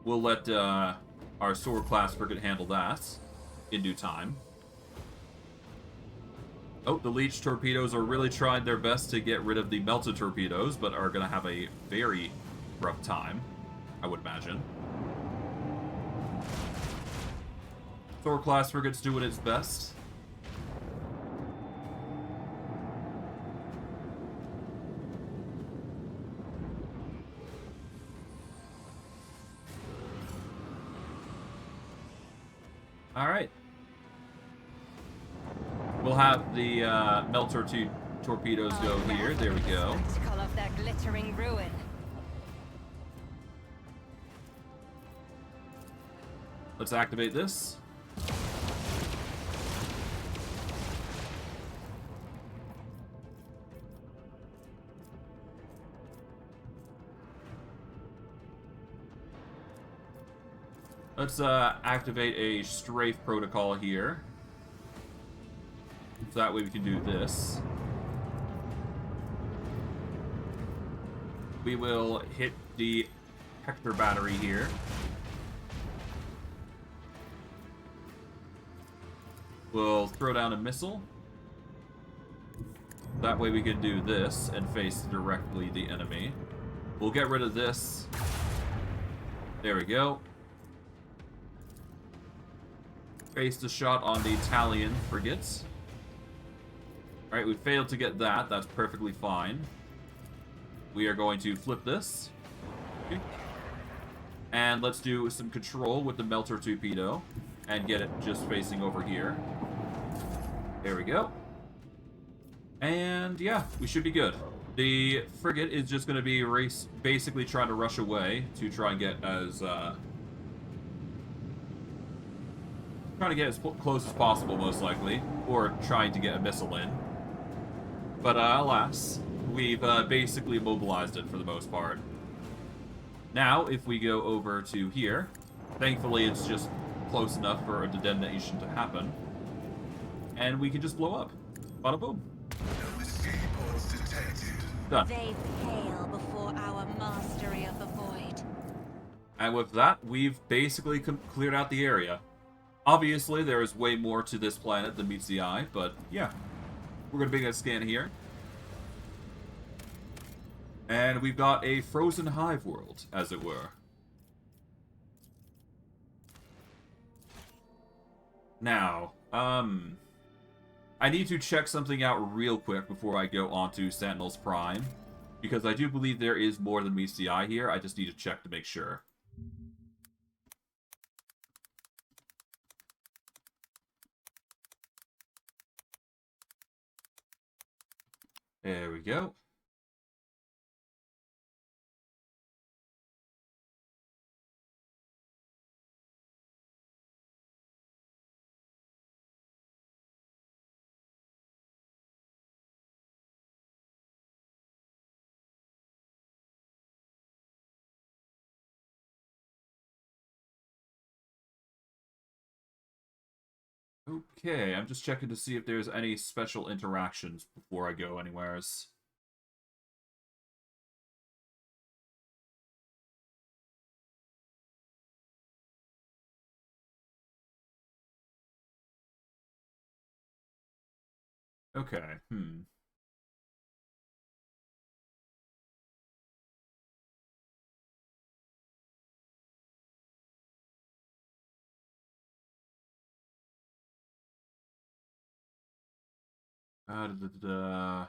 We'll let our sword class frigate handle that in due time. Oh, the leech torpedoes are really trying their best to get rid of the melted torpedoes, but are going to have a very rough time, I would imagine. Sword class frigate's doing its best. Alright. We'll have the melter torpedoes go here. There we go. Spectacle of their glittering ruin. Let's activate this. Let's activate a strafe protocol here. So that way we can do this. We will hit the Hector battery here. We'll throw down a missile. That way we can do this and face directly the enemy. We'll get rid of this. There we go. Face the shot on the Italian frigates. Alright, we failed to get that. That's perfectly fine. We are going to flip this. Okay. And let's do some control with the melter torpedo. And get it just facing over here. There we go. And yeah, we should be good. The frigate is just going to be basically trying to rush away to try and get as close as possible, most likely, or trying to get a missile in. But alas, we've basically mobilized it for the most part. Now, if we go over to here, thankfully it's just close enough for a detonation to happen, and we can just blow up. Bada boom. No escape pods detected. Done. They pale before our mastery of the void. And with that, we've basically cleared out the area. Obviously, there is way more to this planet than meets the eye, but yeah. We're going to begin a scan here. And we've got a frozen hive world, as it were. Now, I need to check something out real quick before I go on to Sentinels Prime. Because I do believe there is more than meets the eye here. I just need to check to make sure. There we go. Okay, I'm just checking to see if there's any special interactions before I go anywheres. Okay, Da, da, da, da.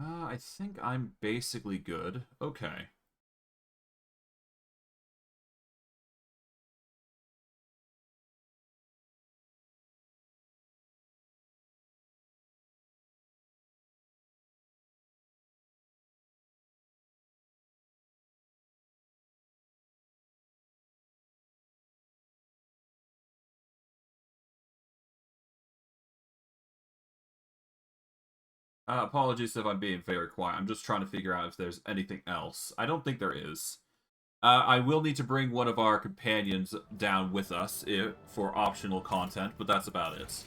I think I'm basically good. Okay. Apologies if I'm being very quiet. I'm just trying to figure out if there's anything else. I don't think there is. I will need to bring one of our companions down with us for optional content, but that's about it.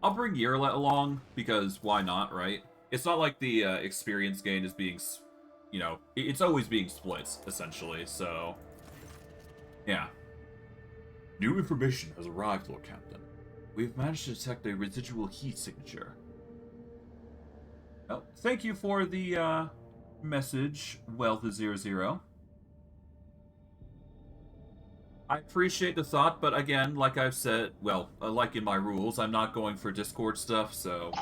I'll bring Yerlet along, because why not, right? It's not like the experience gain is being, it's always being split, essentially, so... Yeah. New information has arrived, Lord Captain. We've managed to detect a residual heat signature. Oh, thank you for the message, Wealth00. I appreciate the thought, but again, like I've said, well, like in my rules, I'm not going for Discord stuff, so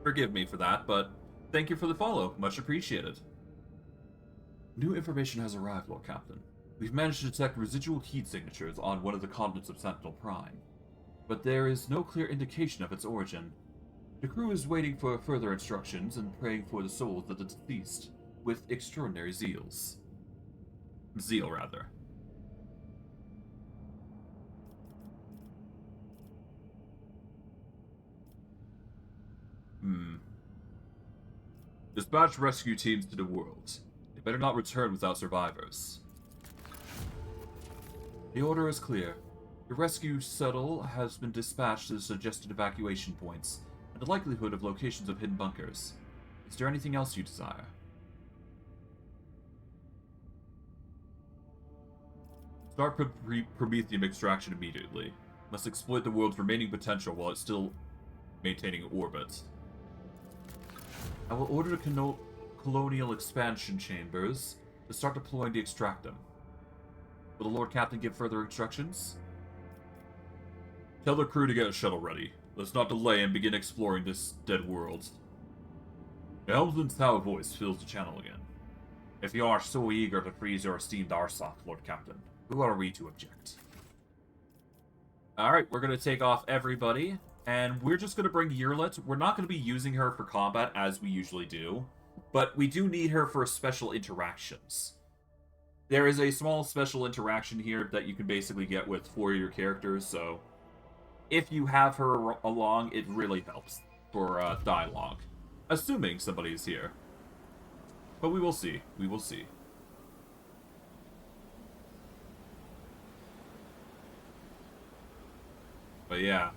forgive me for that, but thank you for the follow. Much appreciated. New information has arrived, Lord Captain. We've managed to detect residual heat signatures on one of the continents of Sentinel Prime, but there is no clear indication of its origin. The crew is waiting for further instructions and praying for the souls of the deceased, with extraordinary zeals. Zeal, rather. Dispatch rescue teams to the world. They better not return without survivors. The order is clear. The rescue shuttle has been dispatched to the suggested evacuation points, and the likelihood of locations of hidden bunkers. Is there anything else you desire? Start Promethium extraction immediately. Must exploit the world's remaining potential while it's still maintaining orbit. I will order the colonial expansion chambers to start deploying the extractum. Will the Lord Captain give further instructions? Tell the crew to get a shuttle ready. Let's not delay and begin exploring this dead world. The helmsman's tower voice fills the channel again. If you are so eager to freeze your esteemed Arsok, Lord Captain, who are we to object? Alright, we're going to take off everybody, and we're just going to bring Yerlet. We're not going to be using her for combat as we usually do, but we do need her for special interactions. There is a small special interaction here that you can basically get with 4 of your characters, so if you have her along, it really helps for dialogue. Assuming somebody is here. But we will see. We will see. But yeah.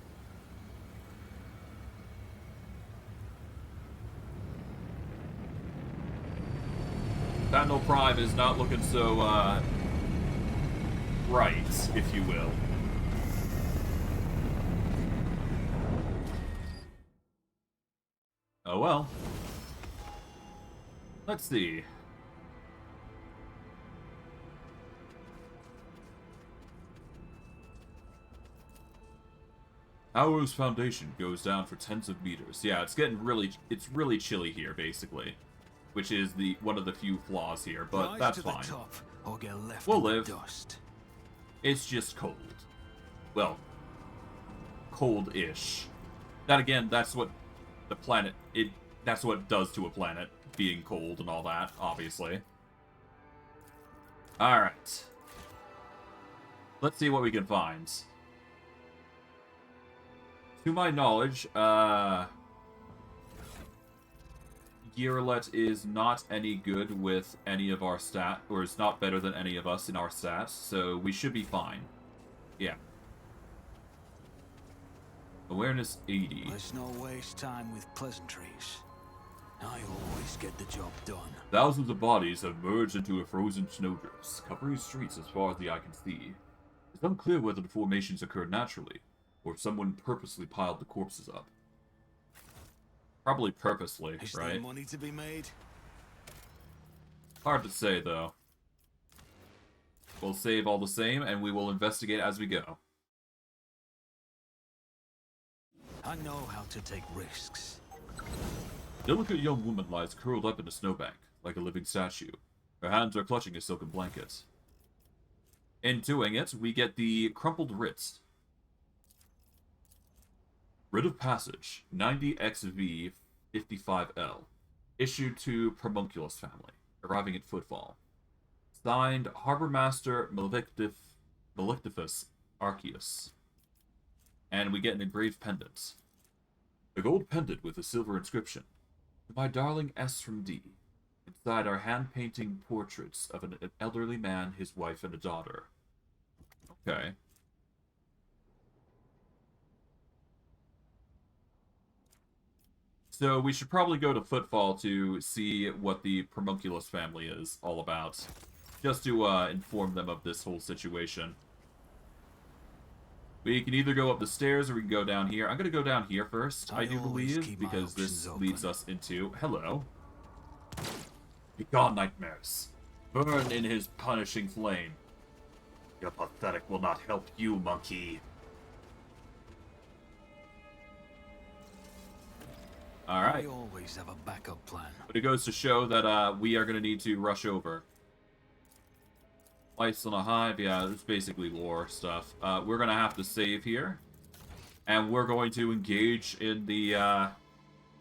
Sentinel Prime is not looking so, bright, if you will. Oh well. Let's see. Ao's foundation goes down for tens of meters. Yeah, it's really chilly here, basically. Which is one of the few flaws here, but Rise that's to the fine. top, or get left We'll in the live. dust. It's just cold. Well, cold-ish. That again, that's what the planet, that's what it does to a planet, being cold and all that, obviously. Alright. Let's see what we can find. To my knowledge, Gearlet is not any good with any of our stats, or is not better than any of us in our stats, so we should be fine. Yeah. Awareness 80. Let's not waste time with pleasantries. I always get the job done. Thousands of bodies have merged into a frozen snowdrifts, covering streets as far as the eye can see. It's unclear whether the formations occurred naturally, or if someone purposely piled the corpses up. Probably purposely, Is right? there money to be made? Hard to say, though. We'll save all the same, and we will investigate as we go. I know how to take risks. Delicate young woman lies curled up in a snowbank, like a living statue. Her hands are clutching a silken blanket. In doing it, we get the crumpled writ. Writ of Passage, 90XV 55L. Issued to Promethium family, arriving at Footfall. Signed, Harbor Master Malictifus Arceus. And we get an engraved pendant. A gold pendant with a silver inscription. To my darling S from D. Inside are hand-painting portraits of an elderly man, his wife, and a daughter. Okay. So we should probably go to Footfall to see what the Promethium family is all about. Just to inform them of this whole situation. We can either go up the stairs or we can go down here. I'm going to go down here first, I do believe, because this leads us into... Hello. Begone, nightmares. Burn in his punishing flame. Your pathetic will not help you, monkey. Alright. I always have a backup plan. But it goes to show that we are going to need to rush over. Life's on a hive, yeah, it's basically lore stuff. We're going to have to save here. And we're going to engage in the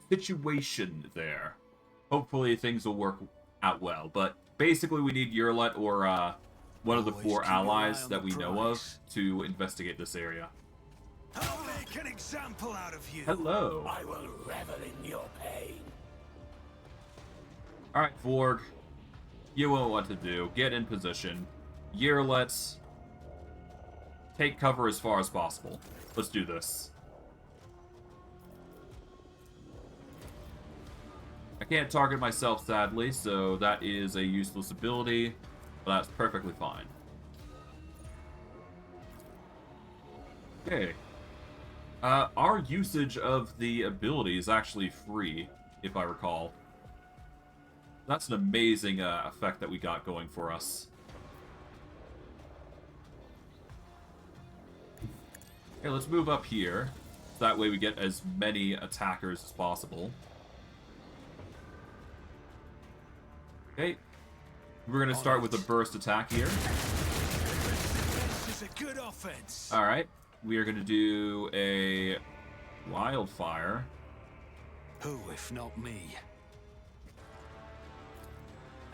situation there. Hopefully things will work out well. But basically we need Gearlet or one of the 4 allies that we know of to investigate this area. I'll make an example out of you. Hello. I will revel in your pain. Alright, Vorg. You know what to do. Get in position. Gearlet. Take cover as far as possible. Let's do this. I can't target myself, sadly, so that is a useless ability, but that's perfectly fine. Okay. Our usage of the ability is actually free, if I recall. That's an amazing effect that we got going for us. Okay, let's move up here. That way we get as many attackers as possible. Okay. We're going to start with a burst attack here. This is a good offense. Alright. We are going to do a wildfire. Who, if not me?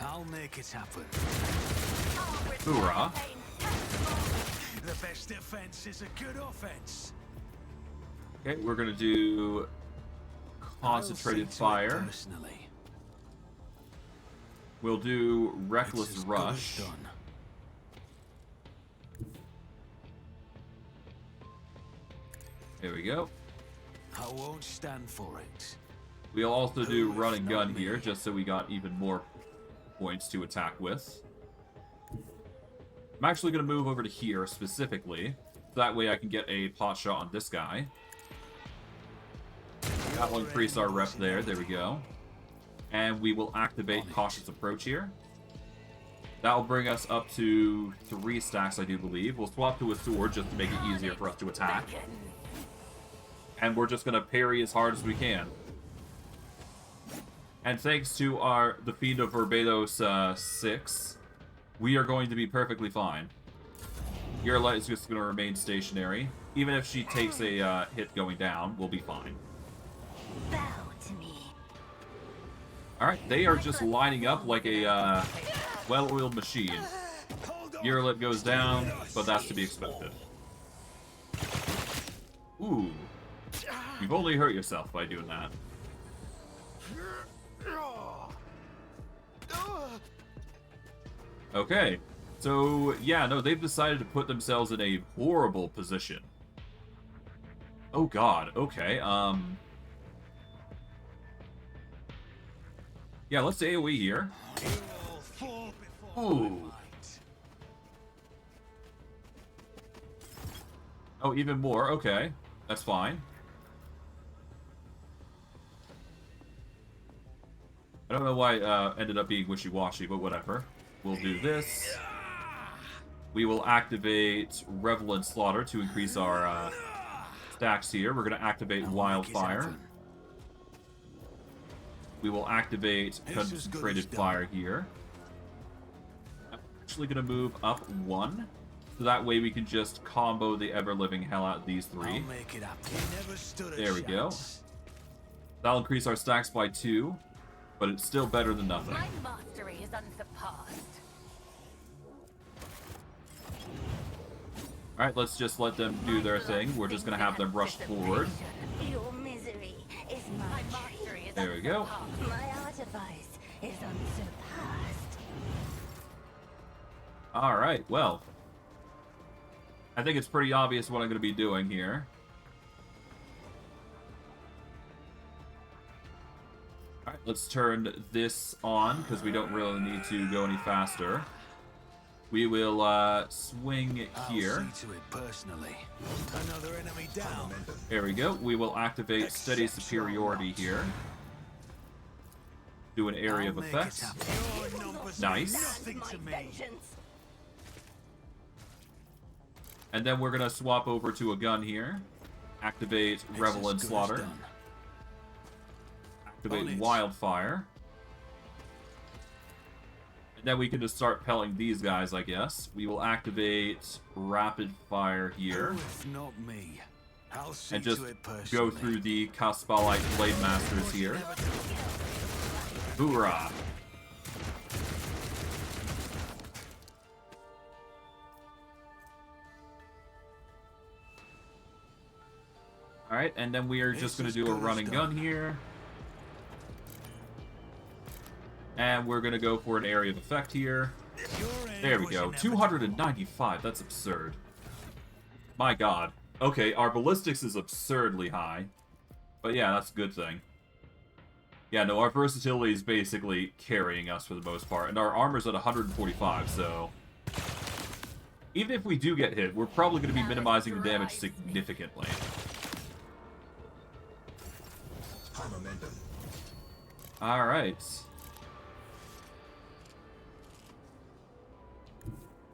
I'll make it happen. Hoorah. The best defense is a good offense. Okay, we're going to do concentrated fire. Personally. We'll do reckless It's as good as rush. done. There we go. I won't stand for it. We'll also do Who, run if and not gun me? here, just so we got even more points to attack with. I'm actually going to move over to here specifically. So that way I can get a pot shot on this guy. That will increase our rep there. There we go. And we will activate Cautious Approach here. That will bring us up to 3 stacks, I do believe. We'll swap to a sword just to make it easier for us to attack. And we're just going to parry as hard as we can. And thanks to the Fiend of Barbados 6, we are going to be perfectly fine. Gearlet is just going to remain stationary. Even if she takes a hit going down, we'll be fine. Bow to me. Alright, they are just lining up like a well-oiled machine. Gearlet goes down, but that's to be expected. Ooh. You've only hurt yourself by doing that. Okay. So, yeah, no, they've decided to put themselves in a horrible position. Oh god, okay, yeah, let's AoE here. Ooh. Oh, even more, okay. That's fine. I don't know why it ended up being wishy-washy, but whatever. We'll do this. We will activate Revel and Slaughter to increase our stacks here. We're going to activate Wildfire. We will activate Concentrated Fire here. I'm actually going to move up 1. So that way we can just combo the ever-living hell out of these 3. There we go. That'll increase our stacks by 2. But it's still better than nothing. My mastery is unsurpassed. Alright, let's just let them do their thing. We're just going to have them rush forward. Your misery is my mastery. There we go. My artifice is unsurpassed. Alright, well. I think it's pretty obvious what I'm going to be doing here. Alright, let's turn this on, because we don't really need to go any faster. We will swing here. Another enemy down. There we go. We will activate Steady Superiority here. Do an area of effect. Nice. And then we're going to swap over to a gun here. Activate Revel and Slaughter. Activate Wildfire. And then we can just start pelling these guys, I guess. We will activate Rapid Fire here. Not me. And just go through the Kaspalite Blade Masters here. Hoorah! Alright, and then we are just going to do a run and gun here. And we're going to go for an area of effect here. There we go. 295. That's absurd. My god. Okay, our ballistics is absurdly high. But yeah, that's a good thing. Yeah, no, our versatility is basically carrying us for the most part. And our armor's at 145, so... even if we do get hit, we're probably going to be minimizing the damage significantly. Alright.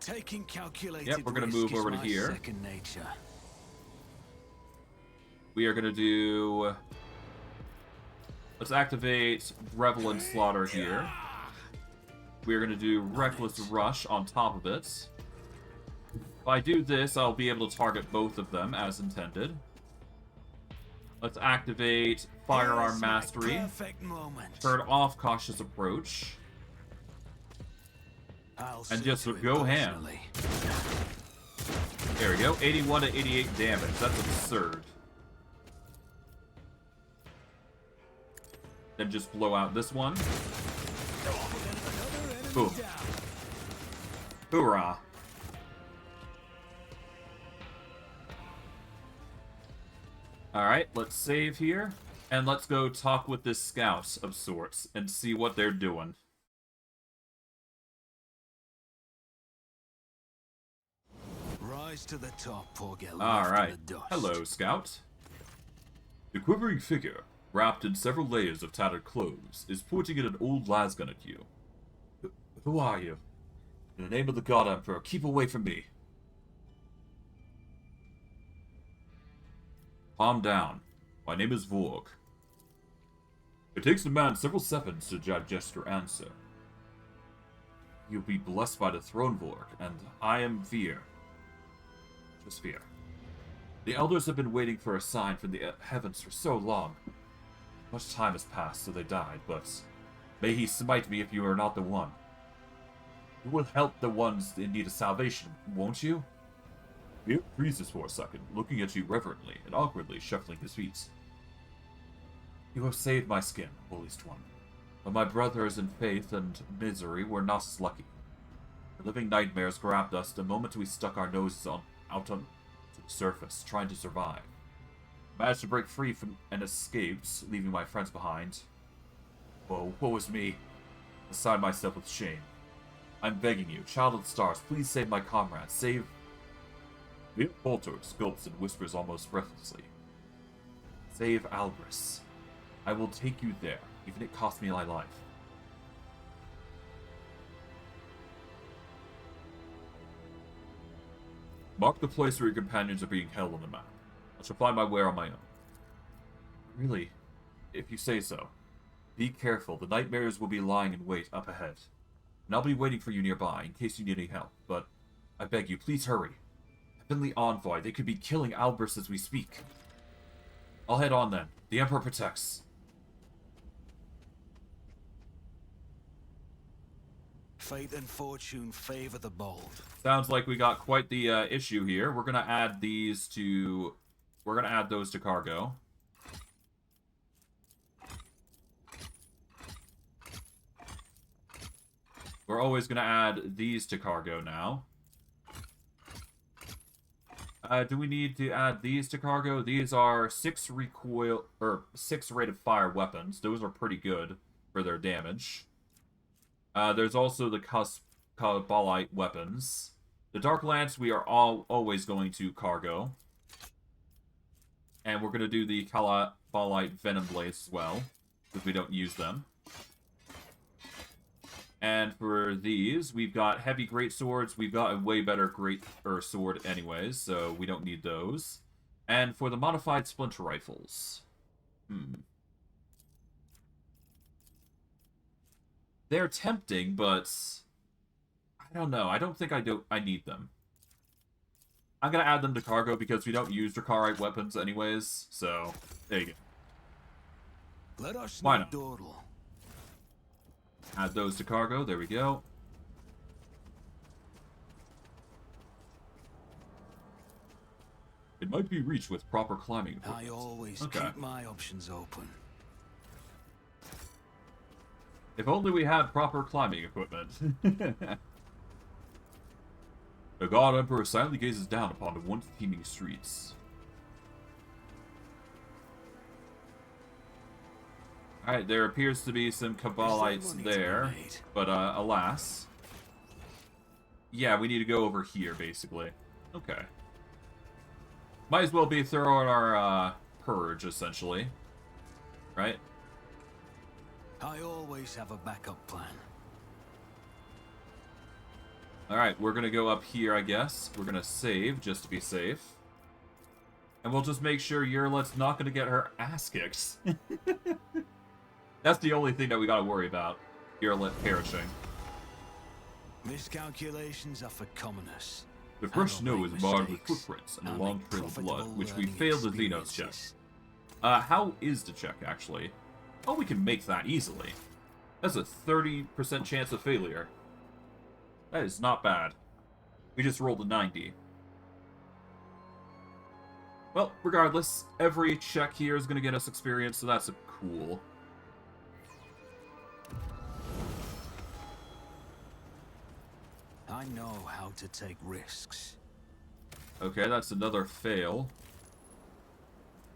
Taking calculated Yep, we're going to move over to here. Second nature. We are going to do... let's activate Revel and Slaughter here. We are going to do Reckless Rush on top of it. If I do this, I'll be able to target both of them as intended. Let's activate Firearm Mastery. Turn off Cautious Approach. And just go ham. There we go. 81 to 88 damage. That's absurd. Then just blow out this one. Boom. Hoorah. Alright, let's save here. And let's go talk with this scout of sorts and see what they're doing. Rise to the top, or get left Alright. in the dust. Hello, Scout. The quivering figure, wrapped in several layers of tattered clothes, is pointing at an old lasgun at you. Who are you? In the name of the God Emperor, keep away from me. Calm down. My name is Vorg. It takes a man several seconds to digest your answer. You'll be blessed by the throne, Vorg, and I am Fear. Just Fear. The elders have been waiting for a sign from the heavens for so long. Much time has passed, so they died, but may he smite me if you are not the one. You will help the ones in need of salvation, won't you? Fear freezes for a second, looking at you reverently and awkwardly shuffling his feet. You have saved my skin, holiest one. But my brothers in faith and misery were not as lucky. The living nightmares grabbed us the moment we stuck our noses out on to the surface, trying to survive. Managed to break free from and escaped, leaving my friends behind. Whoa, woe is me. Beside myself with shame. I'm begging you, child of the stars, please save my comrades. Save... It falters, gulps, and whispers almost breathlessly. Save Albris. I will take you there, even if it costs me my life. Mark the place where your companions are being held on the map. I shall find my way on my own. Really, if you say so. Be careful, the nightmares will be lying in wait up ahead. And I'll be waiting for you nearby, in case you need any help, but I beg you, please hurry. Heavenly Envoy, they could be killing Albris as we speak. I'll head on then. The Emperor protects. Fate and fortune favor the bold. Sounds like we got quite the issue here. We're gonna add these to... We're gonna add those to cargo. We're always gonna add these to cargo now. Do we need to add these to cargo? These are 6 recoil... or 6 rate of fire weapons. Those are pretty good for their damage. There's also the Kabbalite weapons. The Dark Lance we are always going to cargo. And we're going to do the Kabbalite Venom Blades as well, because we don't use them. And for these, we've got heavy great swords. We've got a way better sword anyways, so we don't need those. And for the modified splinter rifles. They're tempting, but I don't know. I don't think I need them. I'm gonna add them to cargo because we don't use Drukhari weapons anyways, so there you go. Let us Why not? dawdle. Add those to cargo, there we go. It might be reached with proper climbing equipment. I always Okay. keep my options open. If only we had proper climbing equipment. The God Emperor silently gazes down upon the once teeming streets. Alright, there appears to be some Kabbalites there, but alas. Yeah, we need to go over here, basically. Okay. Might as well be throwing our purge, essentially. Right? I always have a backup plan. Alright, we're gonna go up here, I guess. We're gonna save, just to be safe. And we'll just make sure Yurlet's not gonna get her ass kicked. That's the only thing that we gotta worry about. Yurlet perishing. Miscalculations are for commoners. The fresh I snow don't is make marred with mistakes. footprints and I a long make trail of blood, profitable which we learning failed the Xenos check. experiences. How is the check, actually? Oh, we can make that easily. That's a 30% chance of failure. That is not bad. We just rolled a 90. Well, regardless, every check here is going to get us experience, so that's cool. I know how to take risks. Okay, that's another fail.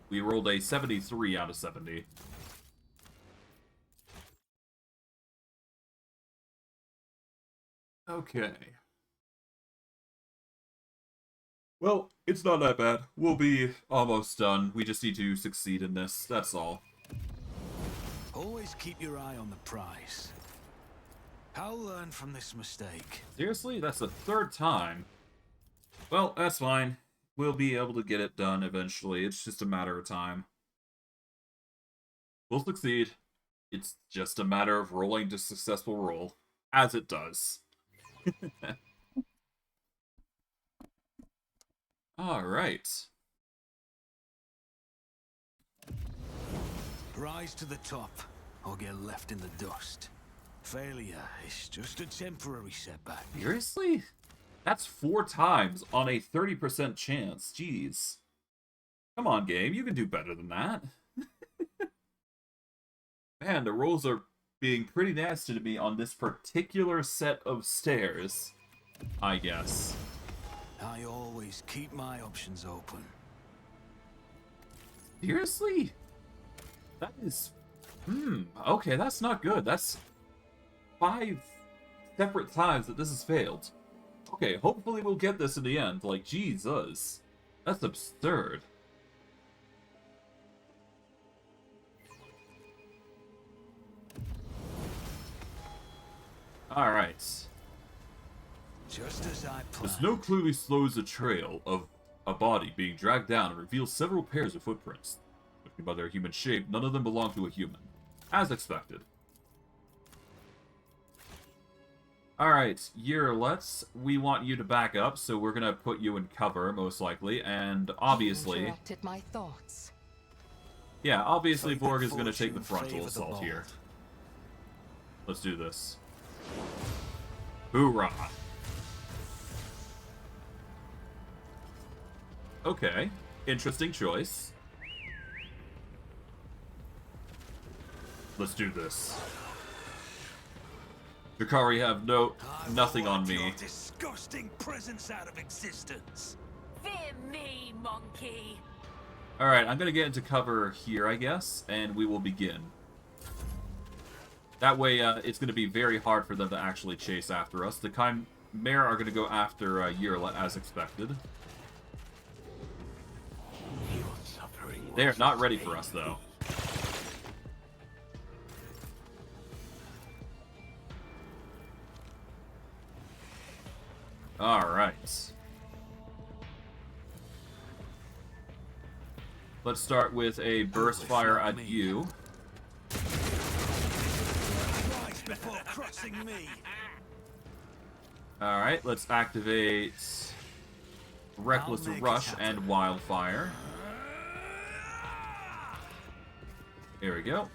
We rolled a 73 out of 70. Okay. Well, it's not that bad. We'll be almost done. We just need to succeed in this. That's all. Always keep your eye on the prize. I'll learn from this mistake. Seriously? That's the 3rd time. Well, that's fine. We'll be able to get it done eventually. It's just a matter of time. We'll succeed. It's just a matter of rolling to successful roll. As it does. Alright. Rise to the top, or get left in the dust. Failure is just a temporary setback. Seriously? That's 4 times on a 30% chance. Jeez. Come on, game. You can do better than that. Man, the rolls are being pretty nasty to me on this particular set of stairs, I guess. I always keep my options open. Seriously? That is... okay, that's not good. That's 5 separate times that this has failed. Okay, hopefully we'll get this in the end. Like, Jesus. That's absurd. Alright. Just as I The planned. snow clearly slows the trail of a body being dragged down and reveals several pairs of footprints. Looking by their human shape, none of them belong to a human. As expected. Alright, Yerletz, we want you to back up, so we're gonna put you in cover, most likely, and obviously... Interrupted my thoughts. Yeah, obviously Fight that Vorg is gonna take the fortune frontal favor the assault bold. here. Let's do this. Hoorah! Okay, interesting choice. Let's do this. Drukhari have nothing on me. Your disgusting presence out of existence. Fear me, monkey. Alright, I'm gonna get into cover here, I guess, and we will begin. That way, it's gonna be very hard for them to actually chase after us. The Chimera are gonna go after Yerlet, as expected. They are not ready for us, though. Alright. Let's start with a burst fire at you. Rise before crossing me. Alright, let's activate Reckless I'll make Rush it happen. and Wildfire. There we go.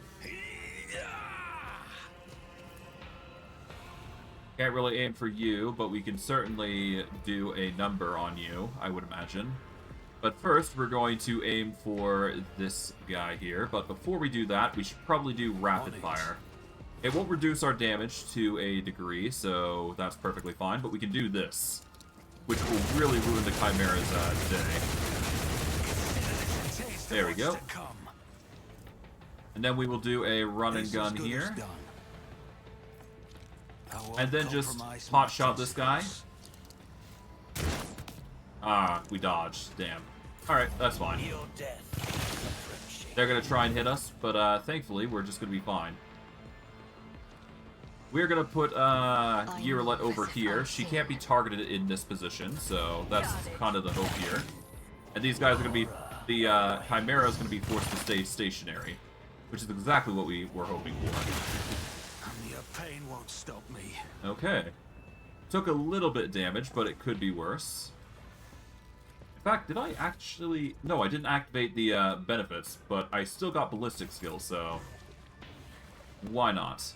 Can't really aim for you, but we can certainly do a number on you, I would imagine. But first, we're going to aim for this guy here. But before we do that, we should probably do Rapid Fire. It won't reduce our damage to a degree, so that's perfectly fine. But we can do this, which will really ruin the Chimera's day. There we go. And then we will do a run and gun here. And then just pot shot this guy. Ah, we dodged. Damn. Alright, that's fine. They're gonna try and hit us, but thankfully we're just gonna be fine. We're gonna put Yerlet over here. She can't be targeted in this position, so that's kind of the hope here. And these guys are gonna be... The Chimera is gonna be forced to stay stationary, which is exactly what we were hoping for. Your pain won't stop me. Okay. Took a little bit damage, but it could be worse. In fact, did I actually... No, I didn't activate the benefits, but I still got ballistic skills, so... Why not?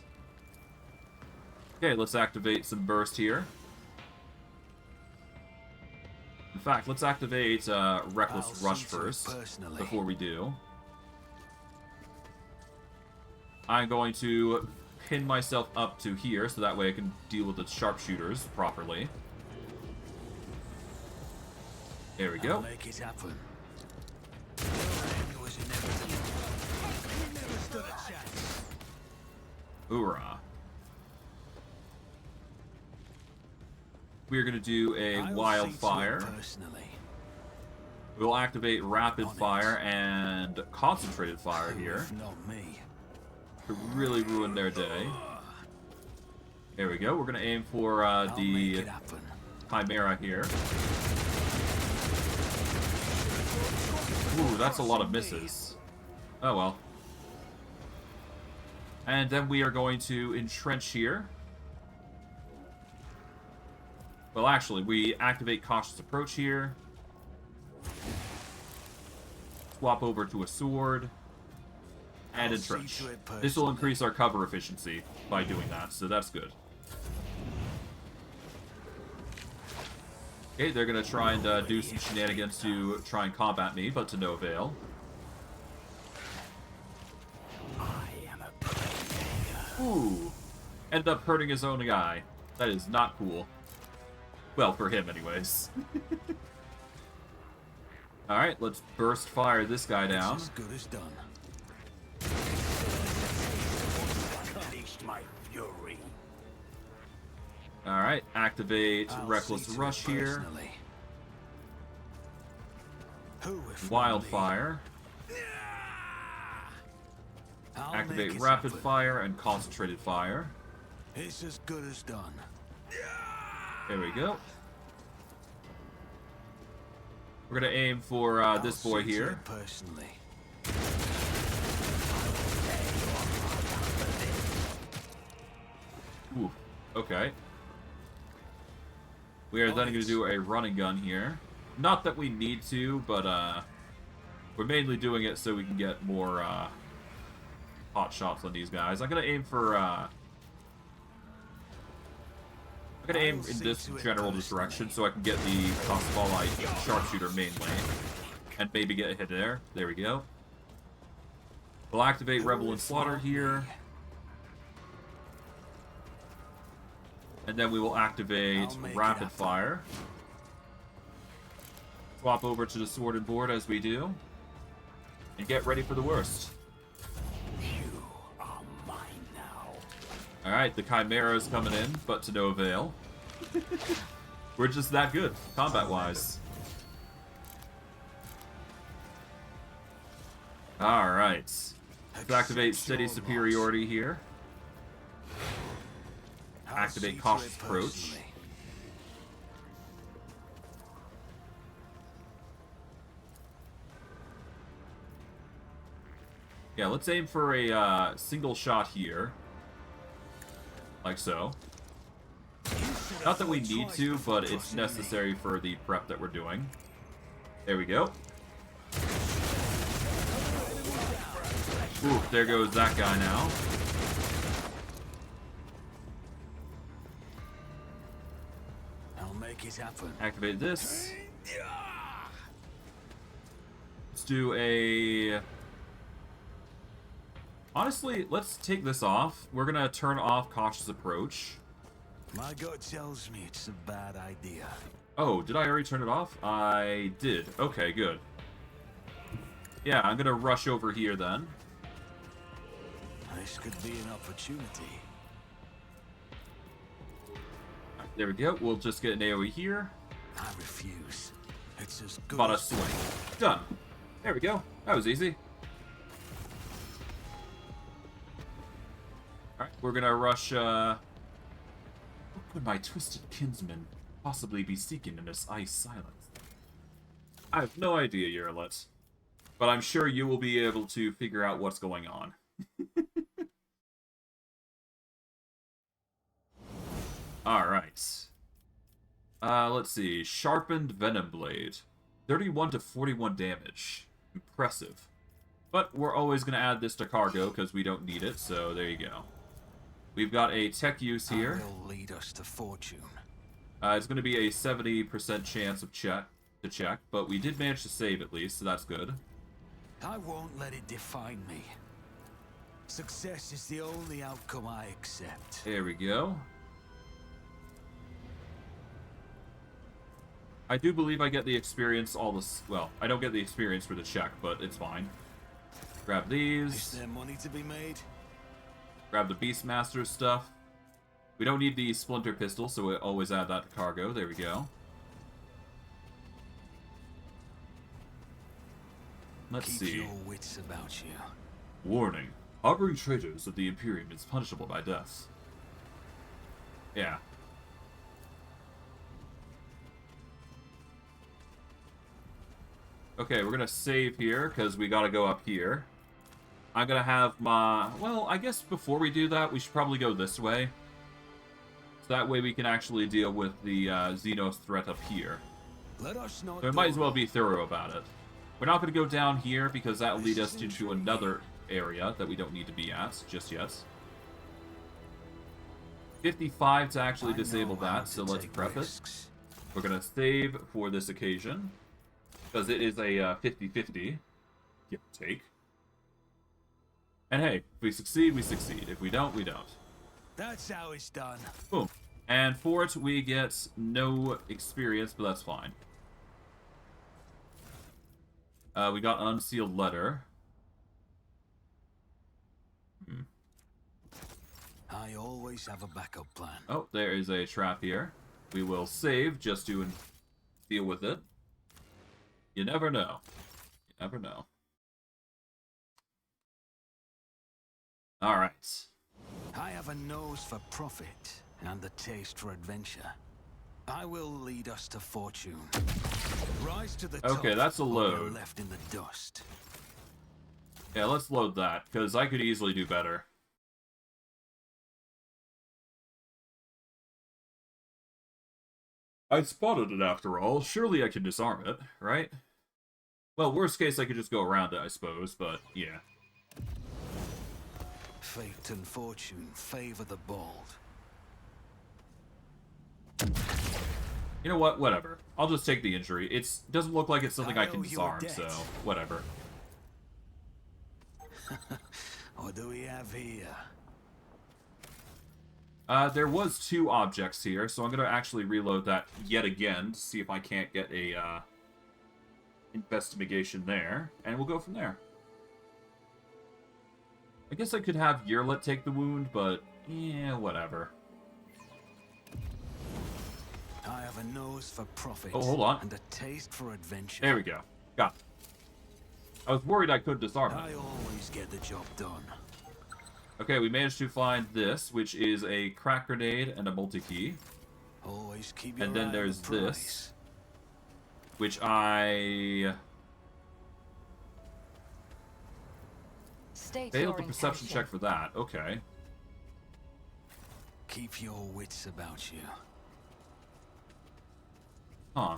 Okay, let's activate some burst here. In fact, let's activate Reckless Rush first, before we do. I'm going to pin myself up to here, so that way I can deal with the sharpshooters properly. There we go. I'll make it happen. Hoorah. We're going to do a Wildfire. We'll activate Rapid Fire and Concentrated Fire here to really ruin their day. There we go. We're going to aim for the Chimera here. Ooh, that's a lot of misses. Oh well. And then we are going to entrench here. Well, actually, we activate Cautious Approach here. Swap over to a sword. And entrench. This will increase our cover efficiency by doing that, so that's good. Okay, they're going to try and do some shenanigans to try and combat me, but to no avail. Ooh. Ended up hurting his own guy. That is not cool. Well, for him, anyways. Alright, let's burst fire this guy down. It's as good as done. Unleashed my fury. Alright, activate I'll Reckless see to Rush it here. personally. Who if not Wildfire. me? I'll Activate make it Rapid happen. Fire and Concentrated Fire. It's as good as done. There we go. We're gonna aim for this I'll boy see to here. it personally. Ooh, okay. We are then going to do a running gun here. Not that we need to, but we're mainly doing it so we can get more hot shots on these guys. I'm going to aim for... I'm going to aim in this general direction so I can get the Cosmolite sharpshooter mainly. And maybe get a hit there. There we go. We'll activate Rebel and Slaughter here. And then we will activate Rapid Fire. Swap over to the Sword and Board as we do. And get ready for the worst. You are mine now. Alright, the Chimera is coming in, but to no avail. We're just that good, combat-wise. Alright. Let's activate Steady Superiority here. Activate Cautious Approach. Yeah, let's aim for a single shot here. Like so. Not that we need to, but it's necessary for the prep that we're doing. There we go. Ooh, there goes that guy now. I'll make it happen. Activate this. Let's do a... Honestly, let's take this off. We're gonna turn off Cautious Approach. My gut tells me it's a bad idea. Oh, did I already turn it off? I did. Okay, good. Yeah, I'm gonna rush over here then. This could be an opportunity. There we go. We'll just get an AoE here. I refuse. It's as good Bought a as swing. Done. There we go. That was easy. Alright, we're gonna rush, What could my twisted kinsman possibly be seeking in this ice silence? I have no idea, Yerlet. But I'm sure you will be able to figure out what's going on. Alright. Let's see. Sharpened Venom Blade. 31 to 41 damage. Impressive. But we're always going to add this to cargo because we don't need it, so there you go. We've got a tech use here. Will lead us to fortune. It's going to be a 70% chance of check, but we did manage to save at least, so that's good. I won't let it define me. Success is the only outcome I accept. There we go. I do believe I get the experience all this... Well, I don't get the experience for the check, but it's fine. Grab Is these. there money to be made? Grab the Beastmaster stuff. We don't need the Splinter Pistol, so we always add that to cargo. There we go. Let's Keep see. your wits about you. Warning. Harboring traitors of the Imperium is punishable by death. Yeah. Okay, we're gonna save here, because we gotta go up here. I'm gonna have my... Well, I guess before we do that, we should probably go this way. So that way we can actually deal with the Xenos threat up here. Let us not So we might as well be thorough about it. We're not gonna go down here, because that will lead us into another area that we don't need to be at just yet. 55 to actually disable that, so let's prep it. We're gonna save for this occasion, because it is a 50-50, give or take. And hey, if we succeed, we succeed. If we don't, we don't. That's how it's done. Boom. And for it, we get no experience, but that's fine. We got an unsealed letter. I always have a backup plan. Oh, there is a trap here. We will save just to deal with it. You never know. You never know. Alright. I have a nose for profit and a taste for adventure. I will lead us to fortune. Rise to the top. Okay, that's a load. Or you're left in the dust. Yeah, let's load that, because I could easily do better. I spotted it after all. Surely I can disarm it, right? Well, worst case, I could just go around it, I suppose, but yeah. Fate and fortune favor the bold. You know what? Whatever. I'll just take the injury. It doesn't look like it's something I can disarm, so whatever. What do we have here? There was 2 objects here, so I'm going to actually reload that yet again to see if I can't get a investigation there, and we'll go from there. I guess I could have Yearlet take the wound, but yeah, whatever. I have a nose for profit. Oh, hold on. And a taste for adventure. There we go. Got it. I was worried I couldn't disarm it. I always get the job done. Okay, we managed to find this, which is a crack grenade and a multi-key. Always keep your And then eye there's on the prize. this, which I failed the perception check for that. Okay. Keep your wits about you. Huh.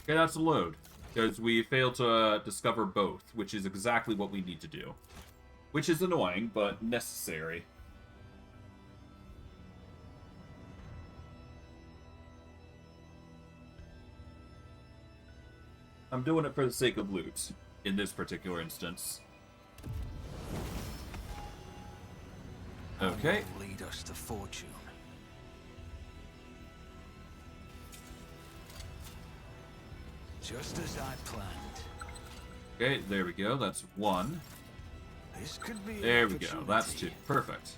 Okay, that's a load. Because we failed to discover both, which is exactly what we need to do. Which is annoying, but necessary. I'm doing it for the sake of loot, in this particular instance. Okay. I will lead us to fortune. Just as I planned. Okay, there we go. That's 1. This could be There we go. That's 2. Perfect.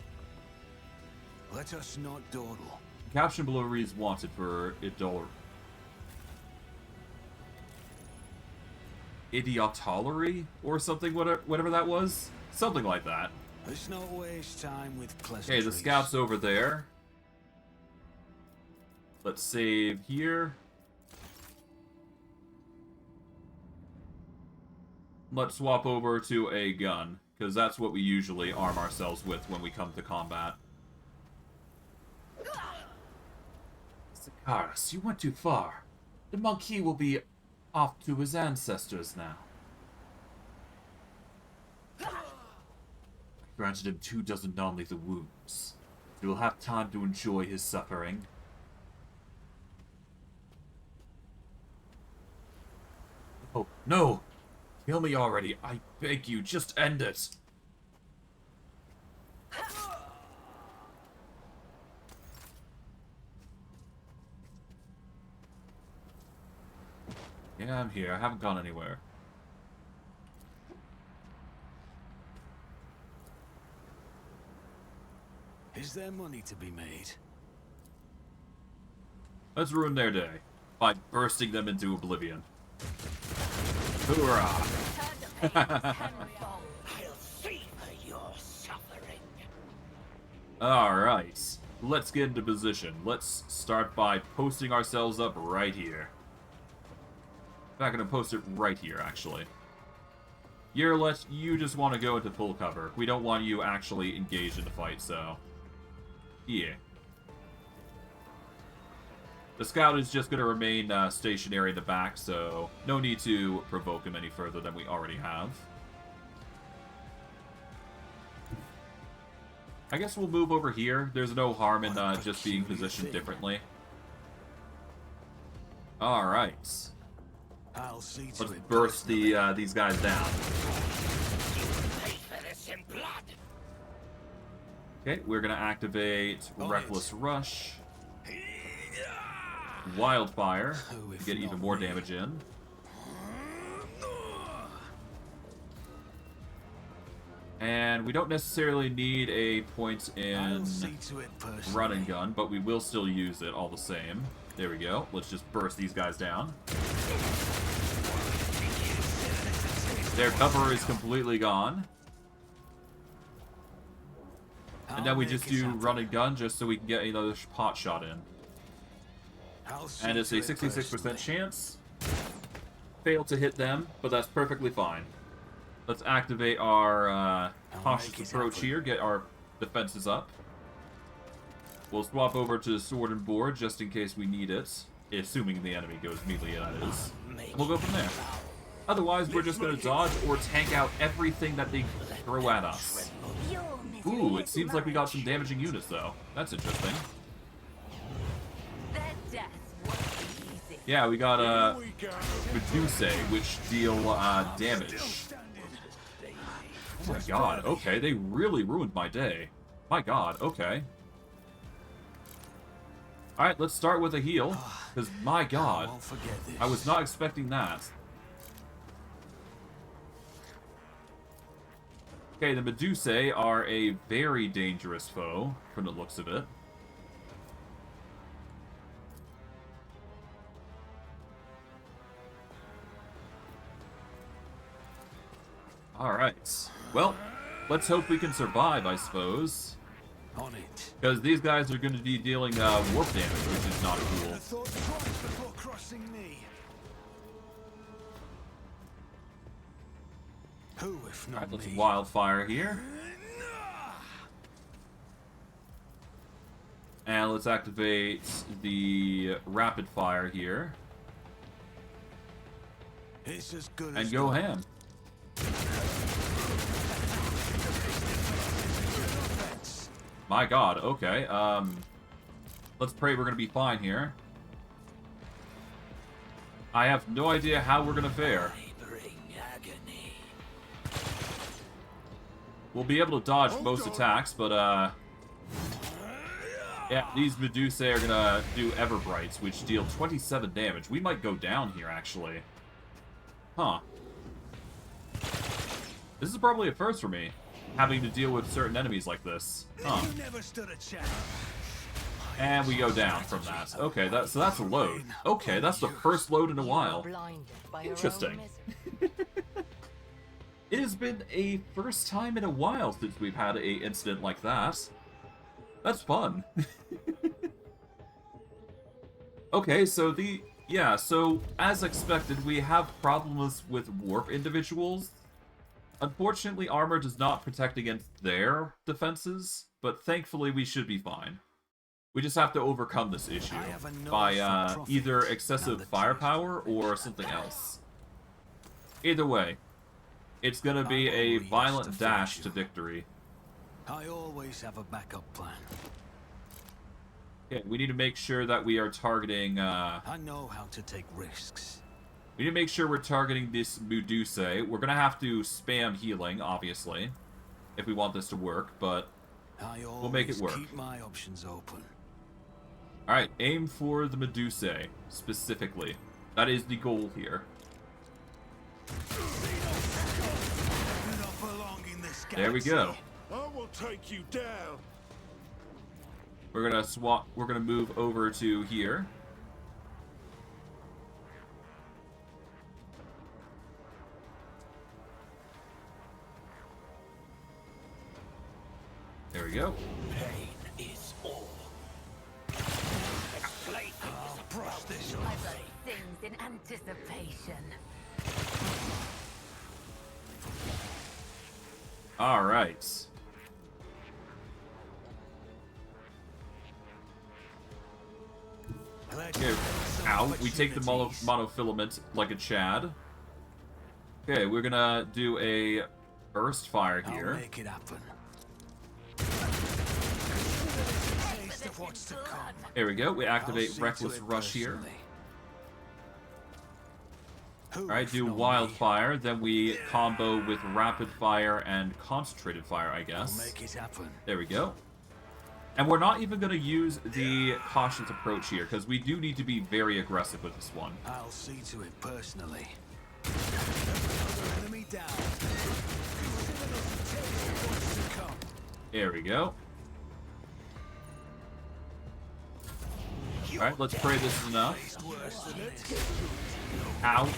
Let us not dawdle. Caption below reads wanted for Aeldari. Idiotollery? Or something, whatever that was? Something like that. Let's not waste time with Okay, pleasantries. the scout's over there. Let's save here. Let's swap over to a gun, because that's what we usually arm ourselves with when we come to combat. Sakaris, you went too far. The monkey will be off to his ancestors now. I granted him 24 non-lethal wounds. He will have time to enjoy his suffering. Oh, no! Kill me already. I beg you, just end it. Yeah, I'm here. I haven't gone anywhere. Is there money to be made? Let's ruin their day by bursting them into oblivion. Hoorah! I'll savor your suffering. Alright, let's get into position. Let's start by posting ourselves up right here. In fact, I'm gonna post it right here, actually. Yearlet, you just want to go into full cover. We don't want you actually engaged in the fight, so... yeah. The scout is just going to remain stationary in the back, so no need to provoke him any further than we already have. I guess we'll move over here. There's no harm in just being positioned differently. Alright. I'll see to Let's it burst personally. these guys down. Okay, we're gonna activate Reckless Rush, Wildfire, to get even more damage in. And we don't necessarily need a point in run and gun, but we will still use it all the same. There we go. Let's just burst these guys down. Their cover is completely gone. And then we just do run and gun just so we can get another pot shot in. And it's a 66% chance. Fail to hit them, but that's perfectly fine. Let's activate our cautious approach here, get our defenses up. We'll swap over to sword and board just in case we need it, assuming the enemy goes melee, that is. And we'll go from there. Otherwise, we're just going to dodge or tank out everything that they throw at us. Ooh, it seems like we got some damaging units, though. That's interesting. Yeah, we got Medusae, which deal damage. Oh my god, okay, they really ruined my day. My god, okay. Alright, let's start with a heal, because my god, I was not expecting that. Okay, the Medusae are a very dangerous foe, from the looks of it. Alright. Well, let's hope we can survive, I suppose. Because these guys are going to be dealing warp damage, which is not cool. Alright, let's wildfire here. And let's activate the rapid fire here. And go ham. My god, okay. Let's pray we're gonna be fine here. I have no idea how we're gonna fare. We'll be able to dodge most attacks, but yeah, these Medusae are gonna do Everbrights, which deal 27 damage. We might go down here, actually. Huh. This is probably a first for me, having to deal with certain enemies like this. Huh. And we go down from that. Okay, so that's a load. Okay, that's the first load in a while. Interesting. It has been a first time in a while since we've had a incident like that. That's fun. Okay, so so as expected, we have problems with warp individuals. Unfortunately, armor does not protect against their defenses, but thankfully we should be fine. We just have to overcome this issue by either excessive firepower or something else. Either way, it's gonna be a violent dash to victory. I always have a backup plan. Okay, we need to make sure that we are targeting, I know how to take risks. we need to make sure we're targeting this Medusae. We're gonna have to spam healing, obviously, if we want this to work, but we'll make it work. Keep my options open. Alright, aim for the Medusae, specifically. That is the goal here. There we go. I will take you down. We're gonna move over to here. There we go. Pain is all. I've got things in anticipation. All right. Okay. Ow. We take the monofilament like a Chad. Okay, we're gonna do a burst fire here. I'll make it happen. There we go. We activate Reckless Rush here. Alright, do Wildfire, then we combo with Rapid Fire and Concentrated Fire, I guess. I'll make it happen. There we go. And we're not even going to use the cautious approach here, because we do need to be very aggressive with this one. I'll see to it personally. Another enemy down. There we go. Alright, let's pray this is enough. Ow.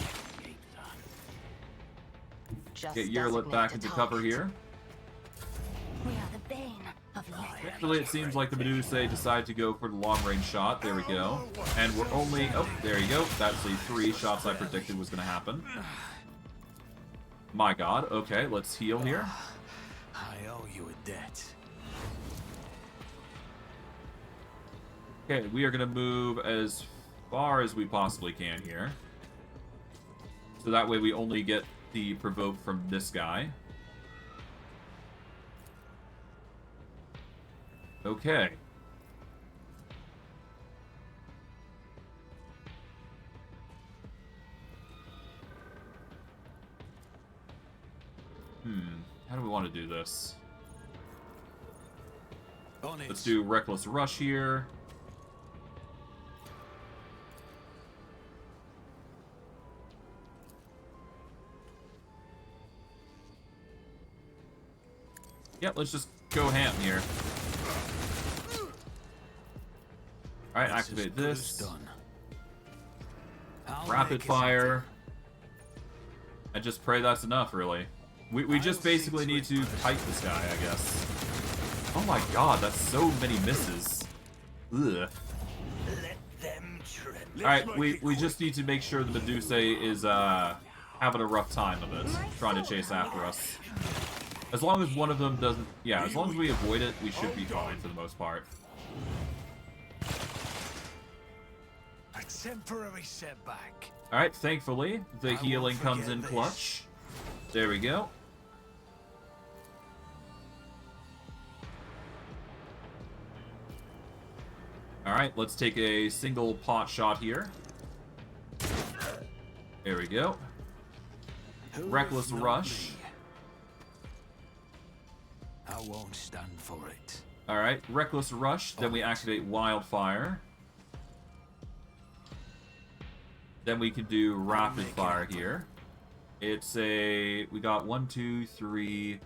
Get Yerlit back into cover here. We are the bane of life. Actually, it seems like the Medusae decided to go for the long-range shot. There we go. And we're only... Oh, there you go. That's the 3 shots I predicted was going to happen. My god. Okay, let's heal here. I owe you a debt. Okay, we are going to move as far as we possibly can here. So that way we only get the provoke from this guy. Okay. How do we want to do this? Let's do Reckless Rush here. Yeah, let's just go ham here. Alright, activate this. Rapid fire. And just pray that's enough, really. We just basically need to kite this guy, I guess. Oh my god, that's so many misses. Ugh. Alright, we just need to make sure the Medusae is having a rough time of it, trying to chase after us. As long as one of them doesn't... Yeah, as long as we avoid it, we should be fine for the most part. A temporary setback. Alright, thankfully, the healing comes in clutch. There we go. Alright, let's take a single pot shot here. There we go. Reckless Rush. I won't stand for it. Alright, Reckless Rush, then we activate Wildfire. Then we can do Rapid Fire here. It's a... We got 1, 2, 3,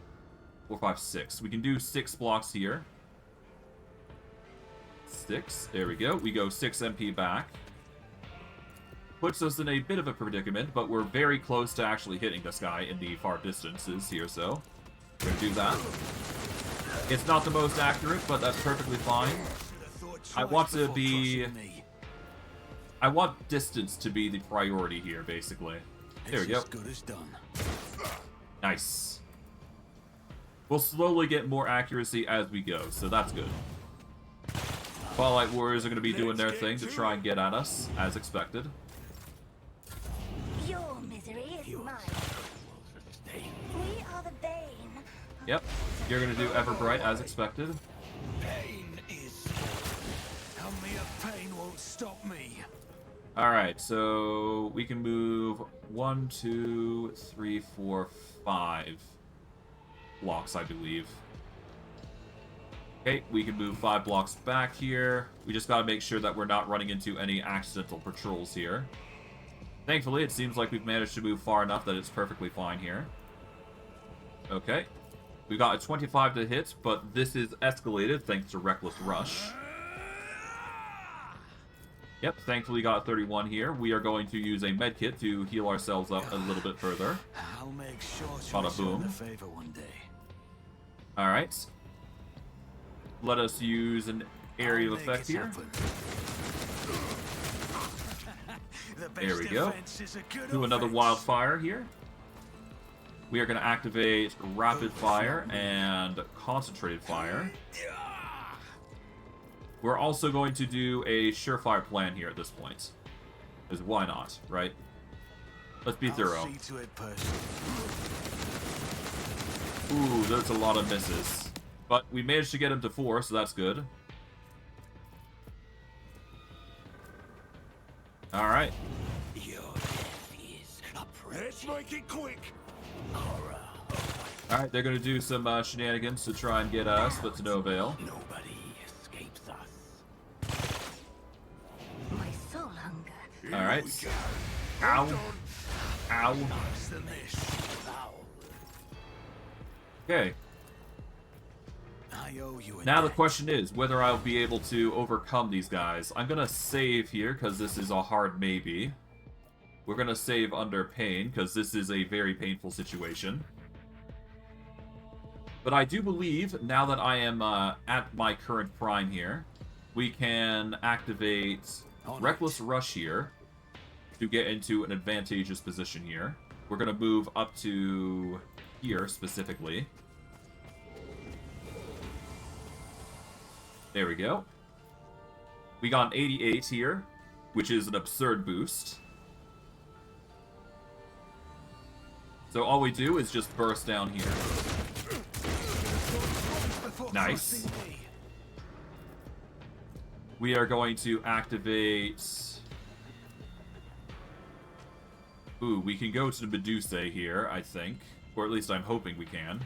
4, 5, 6. We can do 6 blocks here. 6. There we go. We go 6 MP back. Puts us in a bit of a predicament, but we're very close to actually hitting this guy in the far distances here, so... We're gonna do that. It's not the most accurate, but that's perfectly fine. I want to be... I want distance to be the priority here, basically. There we go. Good as done. Nice. We'll slowly get more accuracy as we go, so that's good. Twilight Warriors are going to be doing their thing to try and get at us, as expected. Your misery is mine. We are the bane. Yep, you're going to do Everbright as expected. Pain is... Army of pain won't stop me. Alright, so we can move 1, 2, 3, 4, 5 blocks, I believe. Okay, we can move 5 blocks back here. We just gotta make sure that we're not running into any accidental patrols here. Thankfully, it seems like we've managed to move far enough that it's perfectly fine here. Okay. We got a 25 to hit, but this is escalated thanks to Reckless Rush. Yep, thankfully got a 31 here. We are going to use a medkit to heal ourselves up a little bit further. I'll make sure to Bada boom. return the favor one day. Alright. Let us use an area of effect here. There we go. Do another wildfire here. We are going to activate rapid fire and concentrated fire. We're also going to do a surefire plan here at this point. Because why not, right? Let's be thorough. Ooh, there's a lot of misses. But we managed to get him to 4, so that's good. Alright. Let's make it quick. Alright, they're going to do some shenanigans to try and get us, but to no avail. Nobody is Alright. Ow. Ow. Okay. I owe you a Now the debt. question is whether I'll be able to overcome these guys. I'm gonna save here, because this is a hard maybe. We're gonna save under pain, because this is a very painful situation. But I do believe, now that I am at my current prime here, we can activate Reckless Rush here to get into an advantageous position here. We're gonna move up to here, specifically. There we go. We got an 88 here, which is an absurd boost. So all we do is just burst down here. Nice. We are going to activate... Ooh, we can go to the Medusa here, I think. Or at least I'm hoping we can.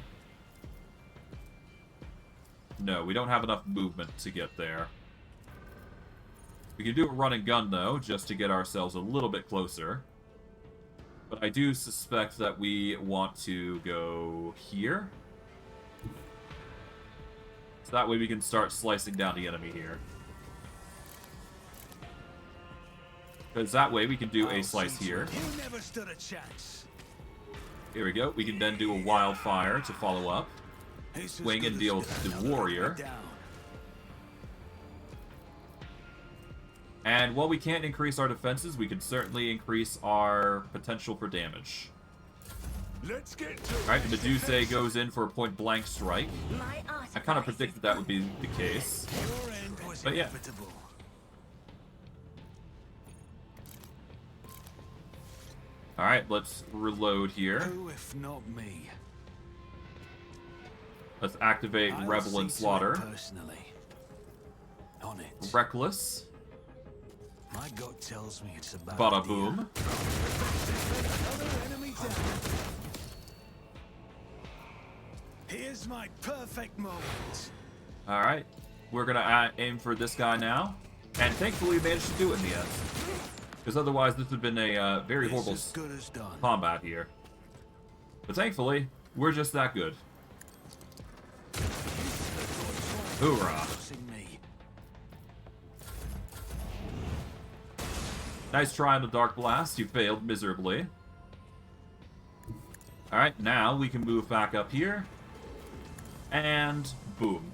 No, we don't have enough movement to get there. We can do a run and gun, though, just to get ourselves a little bit closer. But I do suspect that we want to go here. So that way we can start slicing down the enemy here. Because that way we can do a slice here. You never stood a chance. Here we go. We can then do a wildfire to follow up. Swing and deal to the warrior. And while we can't increase our defenses, we can certainly increase our potential for damage. Let's get to Alright, the Medusa goes in for a point-blank strike. My I kind of predicted that would be the case. Your end was But yeah. inevitable. Alright, let's reload here. Who if not me? Let's activate I'll Revel and see to it Slaughter. personally. On it. Reckless. My gut tells me it's about Bada the boom. Another enemy down. Here's my perfect moment. Alright, we're gonna aim for this guy now. And thankfully we managed to do it in the end. Because otherwise this would have been a very horrible It's as good as done. combat here. But thankfully, we're just that good. Hoorah. Sing me. Nice try on the Dark Blast. You failed miserably. Alright, now we can move back up here. And boom.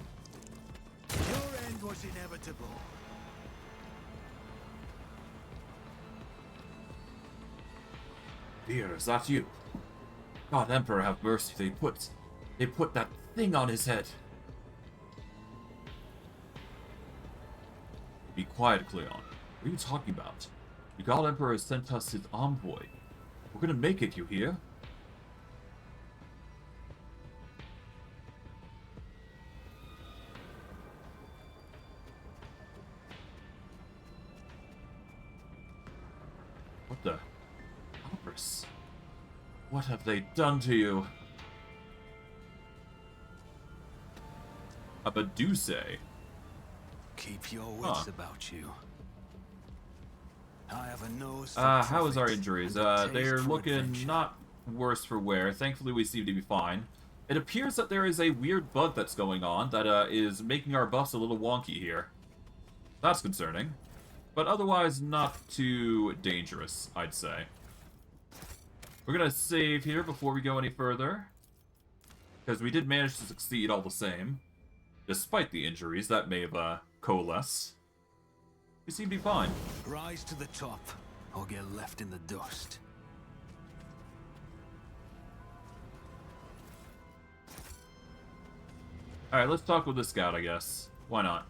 Your end was inevitable. Dear, is that you? God Emperor have mercy, they put that thing on his head. Be quiet, Cleon. What are you talking about? The God Emperor has sent us his envoy. We're gonna make it, you hear? What the? Alvarez? What have they done to you? A Medusa. Keep your wits about you. I have a nose for How is our profit injuries? and a taste They're for looking adventure. not worse for wear. Thankfully, we seem to be fine. It appears that there is a weird bug that's going on that is making our buffs a little wonky here. That's concerning. But otherwise, not too dangerous, I'd say. We're gonna save here before we go any further. Because we did manage to succeed all the same. Despite the injuries that may have coalesced. We seem to be fine. Rise to the top, or get left in the dust. Alright, let's talk with this scout, I guess. Why not?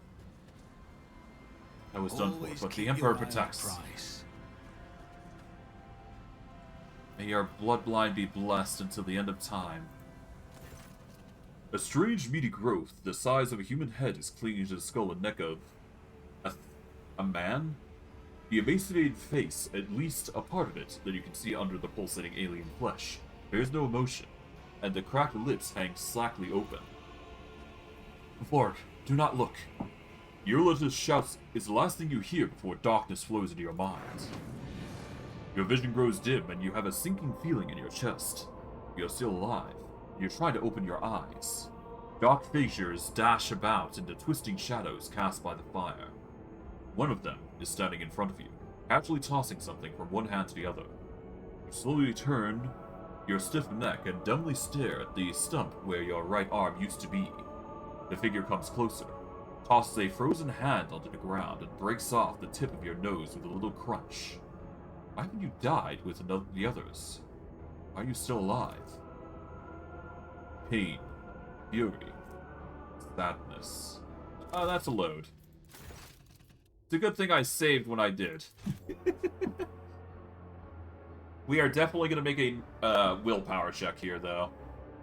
That was done Always for, but keep the Emperor your eye on protects. prize. May your bloodline be blessed until the end of time. A strange meaty growth the size of a human head is clinging to the skull and neck of... a man? The emaciated face, at least a part of it, that you can see under the pulsating alien flesh, bears no emotion, and the cracked lips hang slackly open. Vorg, do not look. Eurolatus shouts is the last thing you hear before darkness flows into your mind. Your vision grows dim and you have a sinking feeling in your chest. You're still alive. You're trying to open your eyes. Dark figures dash about in the twisting shadows cast by the fire. One of them is standing in front of you, casually tossing something from one hand to the other. You slowly turn your stiff neck and dumbly stare at the stump where your right arm used to be. The figure comes closer, tosses a frozen hand onto the ground, and breaks off the tip of your nose with a little crunch. Why haven't you died with the others? Why are you still alive? Pain, fury, sadness. Oh, that's a load. It's a good thing I saved when I did. We are definitely going to make a willpower check here, though.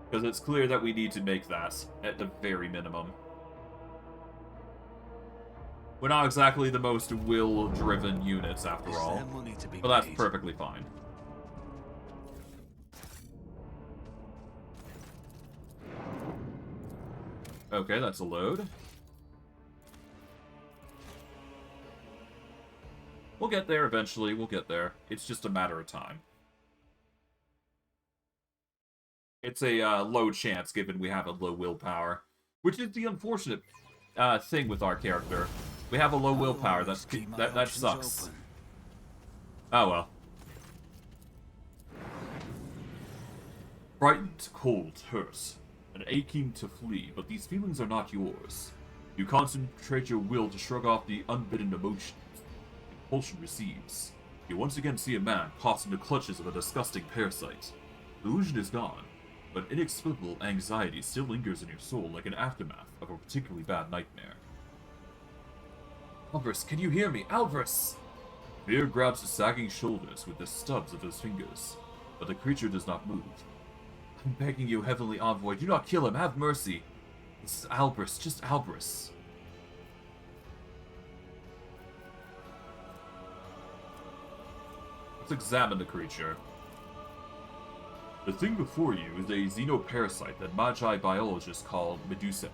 Because it's clear that we need to make that, at the very minimum. We're not exactly the most will-driven units, after all. But that's perfectly fine. Okay, that's a load. We'll get there eventually, we'll get there. It's just a matter of time. It's a low chance, given we have a low willpower. Which is the unfortunate thing with our character. We have a low willpower, that sucks. Open. Oh well. Frightened, cold, hurt, and aching to flee, but these feelings are not yours. You concentrate your will to shrug off the unbidden emotions. Impulsion receives. You once again see a man caught in the clutches of a disgusting parasite. The illusion is gone, but inexplicable anxiety still lingers in your soul like an aftermath of a particularly bad nightmare. Alvarez, can you hear me? Alvarez! Fear grabs his sagging shoulders with the stubs of his fingers, but the creature does not move. I'm begging you, Heavenly Envoy, do not kill him, have mercy. This is Alvarez, just Alvarez. Let's examine the creature. The thing before you is a xenoparasite that Magi biologists call Medusae.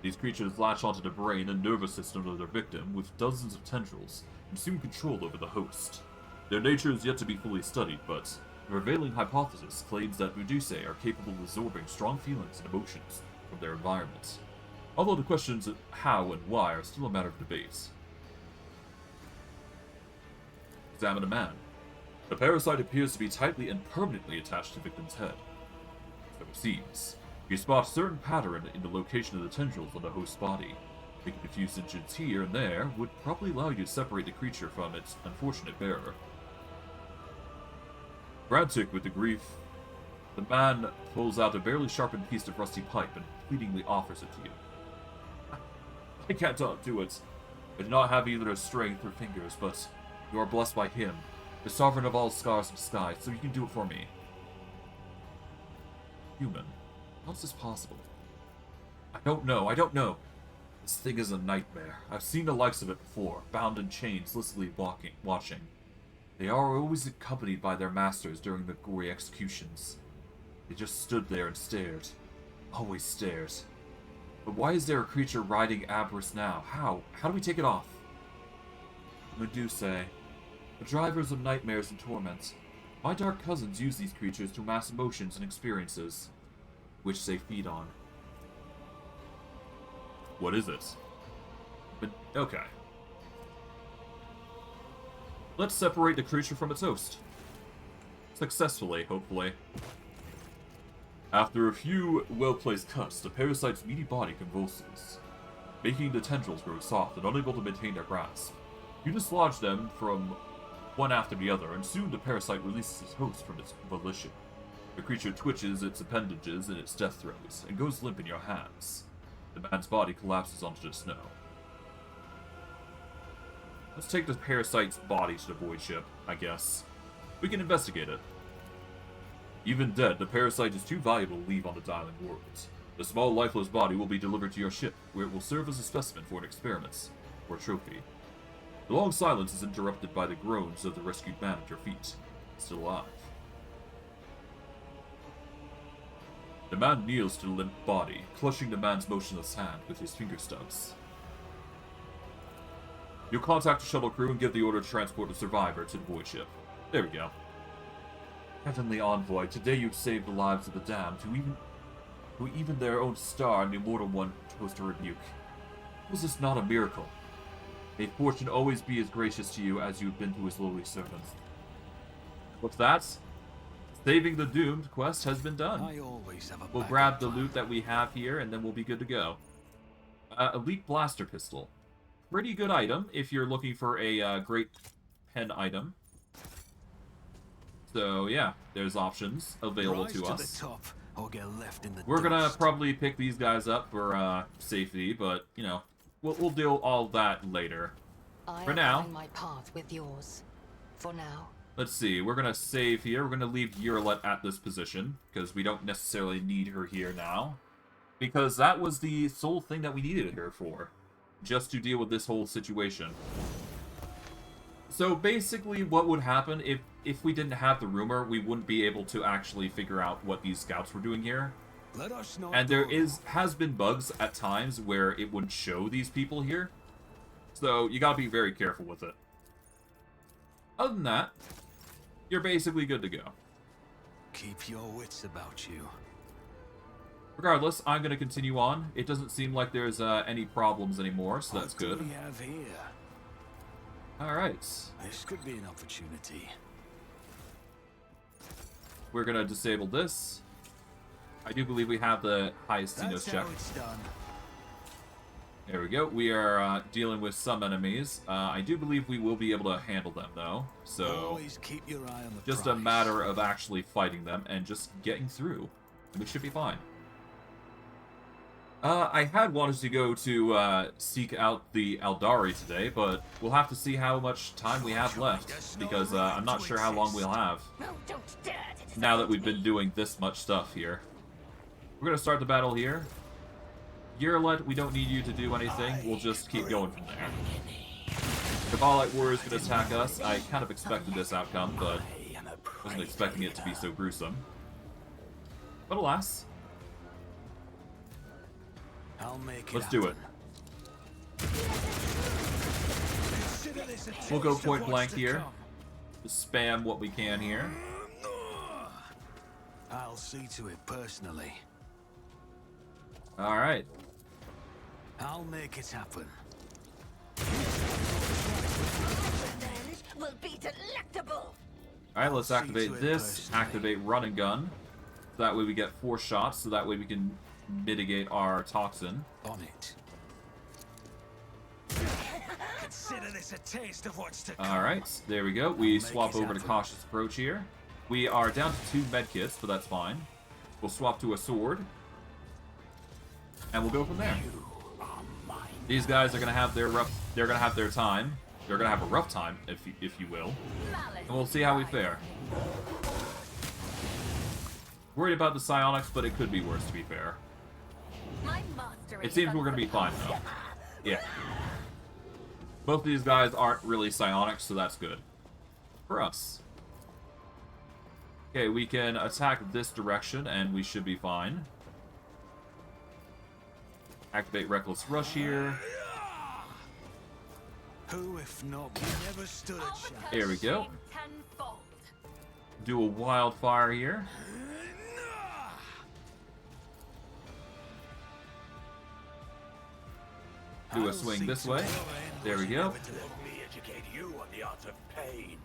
These creatures latch onto the brain and nervous system of their victim with dozens of tendrils and assume control over the host. Their nature is yet to be fully studied, but the prevailing hypothesis claims that Medusae are capable of absorbing strong feelings and emotions from their environment. Although the questions of how and why are still a matter of debate. Examine a man. The parasite appears to be tightly and permanently attached to the victim's head. So it seems. You spot a certain pattern in the location of the tendrils on the host's body. Making a few stitches here and there would probably allow you to separate the creature from its unfortunate bearer. Frantic with the grief, the man pulls out a barely sharpened piece of rusty pipe and pleadingly offers it to you. I can't do it. I do not have either strength or fingers, but you are blessed by him, the sovereign of all scars and skies, so you can do it for me. Human. How's this possible? I don't know. This thing is a nightmare. I've seen the likes of it before, bound in chains, listlessly watching. They are always accompanied by their masters during the gory executions. They just stood there and stared. Always stared. But why is there a creature riding Abris now? How? How do we take it off? Medusae. The drivers of nightmares and torment. My dark cousins use these creatures to mask emotions and experiences, which they feed on. What is it? But, okay. Let's separate the creature from its host. Successfully, hopefully. After a few well-placed cuts, the parasite's meaty body convulses, making the tendrils grow soft and unable to maintain their grasp. You dislodge them from one after the other, and soon the parasite releases its host from its volition. The creature twitches its appendages in its death throes, and goes limp in your hands. The man's body collapses onto the snow. Let's take the parasite's body to the void ship, I guess. We can investigate it. Even dead, the parasite is too valuable to leave on the dying world. The small, lifeless body will be delivered to your ship, where it will serve as a specimen for an experiment, or a trophy. The long silence is interrupted by the groans of the rescued man at your feet, still alive. The man kneels to the limp body, clutching the man's motionless hand with his finger stubs. You'll contact the shuttle crew and give the order to transport the survivor to the void ship. There we go. Heavenly Envoy, today you've saved the lives of the damned, who even their own star and the immortal one chose to rebuke. Was this not a miracle? May fortune always be as gracious to you as you've been to his lowly servants. What's that? Saving the doomed quest has been done. I always have a We'll backup grab the plan. loot that we have here, and then we'll be good to go. Elite Blaster Pistol. Pretty good item if you're looking for a great pen item. So yeah, there's options available Rise to the us. top or get left in the We're gonna dust. probably pick these guys up for safety, but you know, we'll deal all that later. For now, align my path with yours. For now. let's see. We're gonna save here. We're gonna leave Eurolet at this position because we don't necessarily need her here now, because that was the sole thing that we needed her for, just to deal with this whole situation. So basically, what would happen if we didn't have the rumor, we wouldn't be able to actually figure out what these scouts were doing here. Let us know. And there has been bugs at times where it wouldn't show these people here. So you gotta be very careful with it. Other than that, you're basically good to go. Keep your wits about you. Regardless, I'm gonna continue on. It doesn't seem like there's any problems anymore, so that's What do good. we have here? Alright. This could be an opportunity. We're gonna disable this. I do believe we have the highest That's Xenos check. how it's done. There we go. We are dealing with some enemies. I do believe we will be able to handle them, though. So, Always keep your eye on the just a prize. matter of actually fighting them and just getting through. We should be fine. I had wanted to go to seek out the Aeldari today, but we'll have to see how much time we have left, because I'm not sure how long we'll have No, don't dare to now that disappoint we've been me. doing this much stuff here. We're going to start the battle here. Eurolet, we don't need you to do anything. We'll just keep going from there. If Allight Warriors could attack us, I kind of expected this outcome, but wasn't expecting it to be so gruesome. But alas, I'll make it let's do it. Consider this a We'll go taste of point what's blank to here. come. Just spam what we can here. I'll see to it personally. Alright. I'll make it happen. Revenge will be delectable. Alright, let's See to activate it this. personally. Activate run and gun. So that way we get 4 shots, so that way we can mitigate our toxin. On it. Consider this a taste of what's to come. Alright, there we go. We swap over to cautious approach here. We are down to 2 medkits, but that's fine. We'll swap to a sword. And we'll go from there. These guys are gonna have their time. They're gonna have a rough time, if you will. And we'll see how we fare. Worried about the psionics, but it could be worse, to be fair. My mastery It seems is we're gonna be fine, though. unforgettable. Yeah. Both of these guys aren't really psionics, so that's good. For us. Okay, we can attack this direction, and we should be fine. Activate Reckless Rush here. Who, if not, we never stood a chance. There we go. Tenfold. Do a wildfire here. Do a I'll swing see this to way. your end There we was go. inevitable. Let me educate you on the art of pain.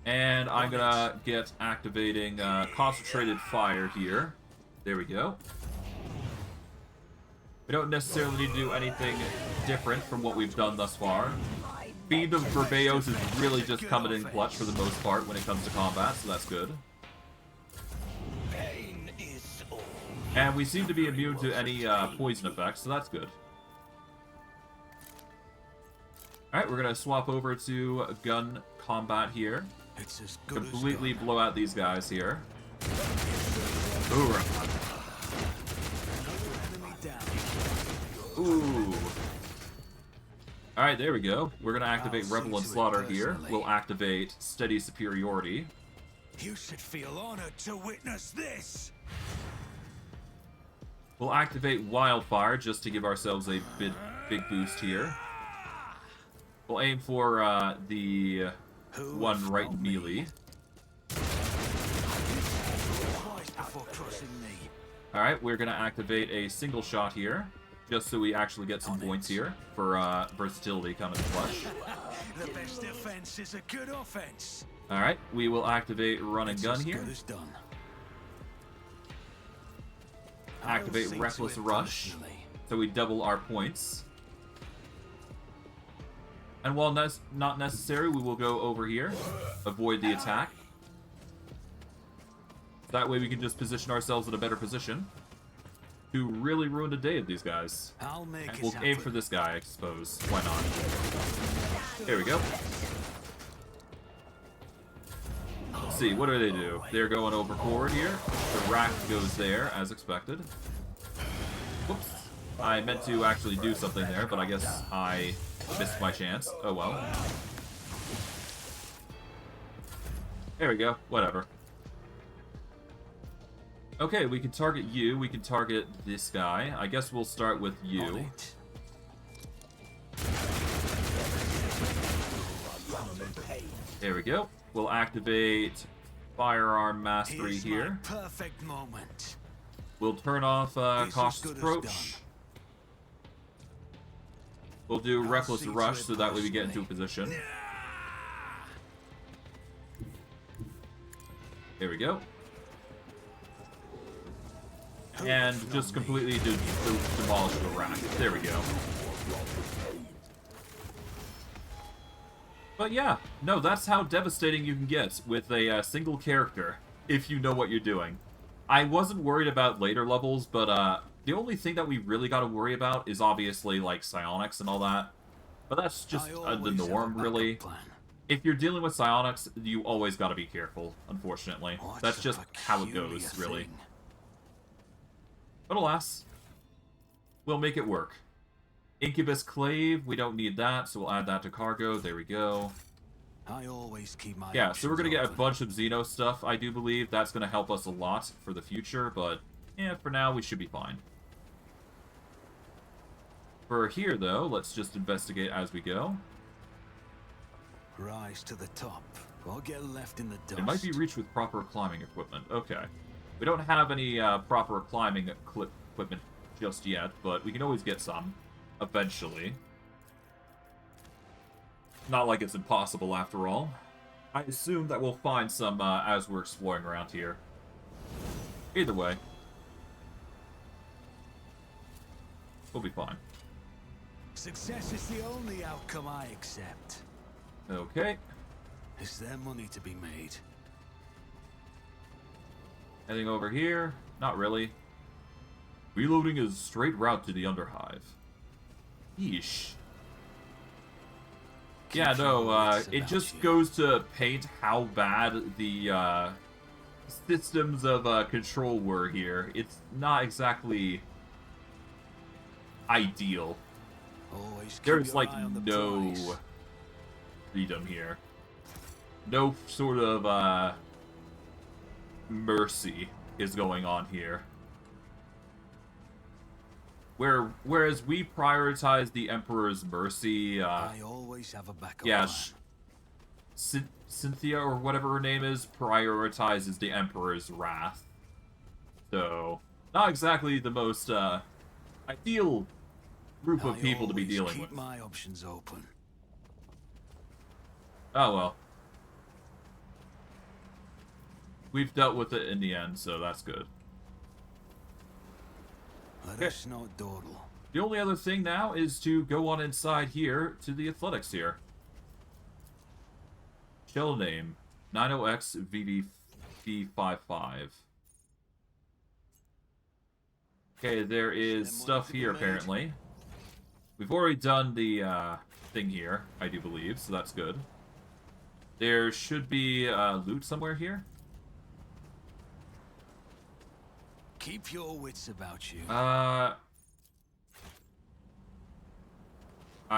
And I'm gonna get activating concentrated fire here. There we go. We don't necessarily need to do anything different from what we've done thus far. Fiend of Verbeos is really just coming in clutch for the most part when it comes to combat, so that's good. Pain is all. And we seem to be immune to any poison effects, so that's good. Alright, we're gonna swap over to gun combat here. It's as good Completely as done. blow out these guys here. Ooh. Enemy down. Ooh. Alright, there we go. We're gonna activate I'll Revel and see to it Slaughter here. personally. We'll activate Steady Superiority. You should feel honored to witness this. We'll activate Wildfire just to give ourselves a big boost here. We'll aim for the one right in melee. Alright, we're going to activate a single shot here, just so we actually get some points here for versatility coming to clutch. The best defense is a good offense. Alright, we will activate run and gun here. Activate Reckless Rush, so we double our points. And while not necessary, we will go over here, avoid the attack. That way we can just position ourselves in a better position to really ruin the day of these guys. And we'll aim for this guy, I suppose. Why not? There we go. Let's see, what do they do? They're going over forward here. The rack goes there, as expected. Whoops. I meant to actually do something there, but I guess I missed my chance. Oh well. There we go. Whatever. Okay, we can target you. We can target this guy. I guess we'll start with you. There we go. We'll activate Firearm Mastery here. Perfect moment. We'll turn off Cautious Approach. We'll do Reckless Rush so that way we get into a position. There we go. And just completely demolish the rack. There we go. But yeah, no, that's how devastating you can get with a single character, if you know what you're doing. I wasn't worried about later levels, but the only thing that we really got to worry about is obviously, like, psionics and all that. But that's just the norm, really. If you're dealing with psionics, you always got to be careful, unfortunately. That's just how it goes, really. But alas, we'll make it work. Incubus Clave, we don't need that, so we'll add that to cargo. There we go. I always keep my so we're going to get a bunch of Xeno stuff, I do believe. That's going to help us a lot for the future, but yeah, for now we should be fine. For here, though, let's just investigate as we go. Rise to the top, or get left in the dust. It might be reached with proper climbing equipment. Okay. We don't have any proper climbing equipment just yet, but we can always get some eventually. Not like it's impossible, after all. I assume that we'll find some as we're exploring around here. Either way, we'll be fine. Success is the only outcome I accept. Okay. Is there money to be made? Anything over here? Not really. Reloading is a straight route to the Underhive. Yeesh. Yeah, no, it just goes to paint how bad the systems of control were here. It's not exactly ideal. There's like no freedom here. No sort of mercy is going on here. Whereas we prioritize the Emperor's mercy, I always have a backup plan. Cynthia, or whatever her name is, prioritizes the Emperor's wrath. So, not exactly the most ideal group of people to be dealing with. My options open. Oh well. We've dealt with it in the end, so that's good. Let us not dawdle. The only other thing now is to go on inside here to the athletics here. Shell name 90X VV55. Okay, there is stuff here apparently. We've already done the thing here, I do believe, so that's good. There should be loot somewhere here. Keep your wits about you. I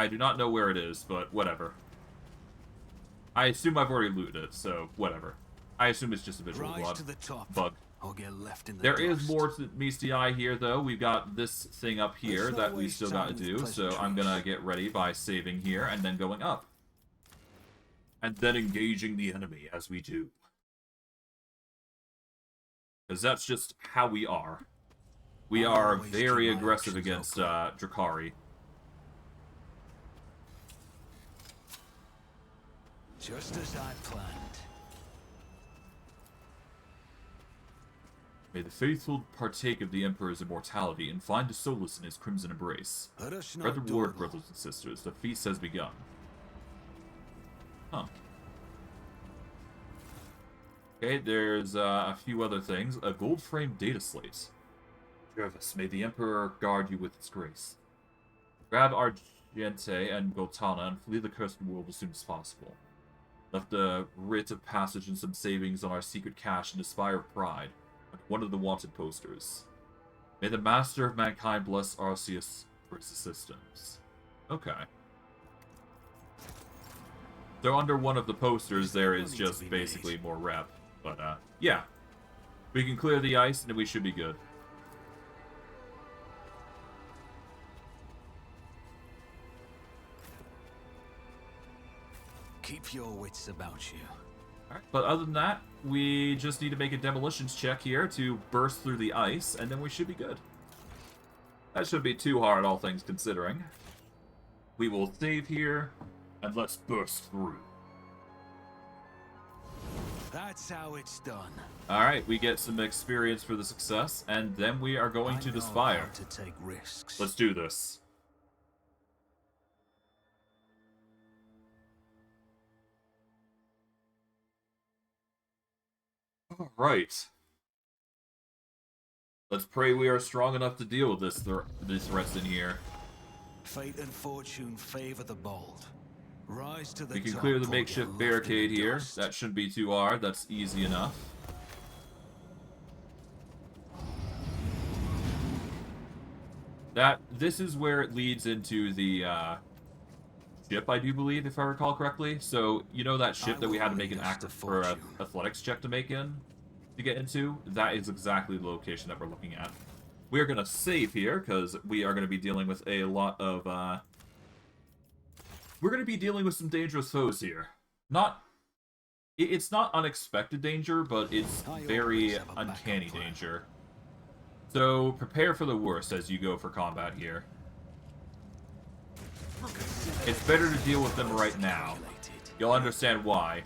do not know where it is, but whatever. I assume I've already looted it, so whatever. I assume it's just a visual bug. Or get left in the There is more to meets the eye here, though. We've got this thing up here that we still got to do, so I'm gonna get ready by saving here and then going up. and then engaging the enemy as we do. Because that's just how we are. We are very aggressive against Drukhari. Just as I planned. May the faithful partake of the Emperor's immortality and find a solace in his crimson embrace. Let us Spread not the word, dawdle. brothers and sisters. The feast has begun. Huh. Okay, there's a few other things. A gold-framed data slate. Jervis, may the Emperor guard you with his grace. Grab Argente and Goltana and flee the cursed world as soon as possible. Left a writ of passage and some savings on our secret cache in the Spire of Pride, and one of the wanted posters. May the Master of Mankind bless Arceus for his assistance. Okay. So under one of the posters there is just basically more rep. But, yeah. We can clear the ice and we should be good. Keep your wits about you. Alright, but other than that, we just need to make a demolitions check here to burst through the ice, and then we should be good. That shouldn't be too hard, all things considering. We will save here, and let's burst through. That's how it's done. Alright, we get some experience for the success, and then we are going to the Spire. To take risks. Let's do this. Alright. Let's pray we are strong enough to deal with these threats in here. Fate and fortune favor the bold. Rise to the We can top clear the or makeshift you're left in barricade the here. dust. That shouldn't be too hard. That's easy enough. This is where it leads into the ship, I do believe, if I recall correctly. So, you know that ship that we had to make an athletics check to get into? That is exactly the location that we're looking at. We are going to save here, because we are going to be dealing with a lot of, we're going to be dealing with some dangerous foes here. It's not unexpected danger, but it's very uncanny danger. So, prepare for the worst as you go for combat here. It's better to deal with them right now. You'll understand why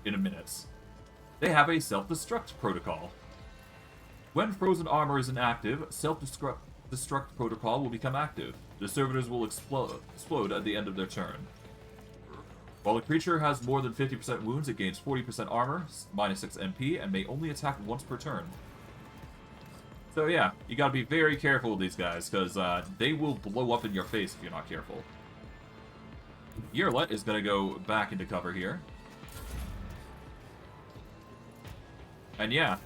in a minute. They have a self-destruct protocol. When frozen armor is inactive, self-destruct protocol will become active. The servitors will explode at the end of their turn. While a creature has more than 50% wounds, it gains 40% armor, -6 MP, and may only attack once per turn. So yeah, you gotta be very careful with these guys, because they will blow up in your face if you're not careful. Yearlet is gonna go back into cover here. And yeah,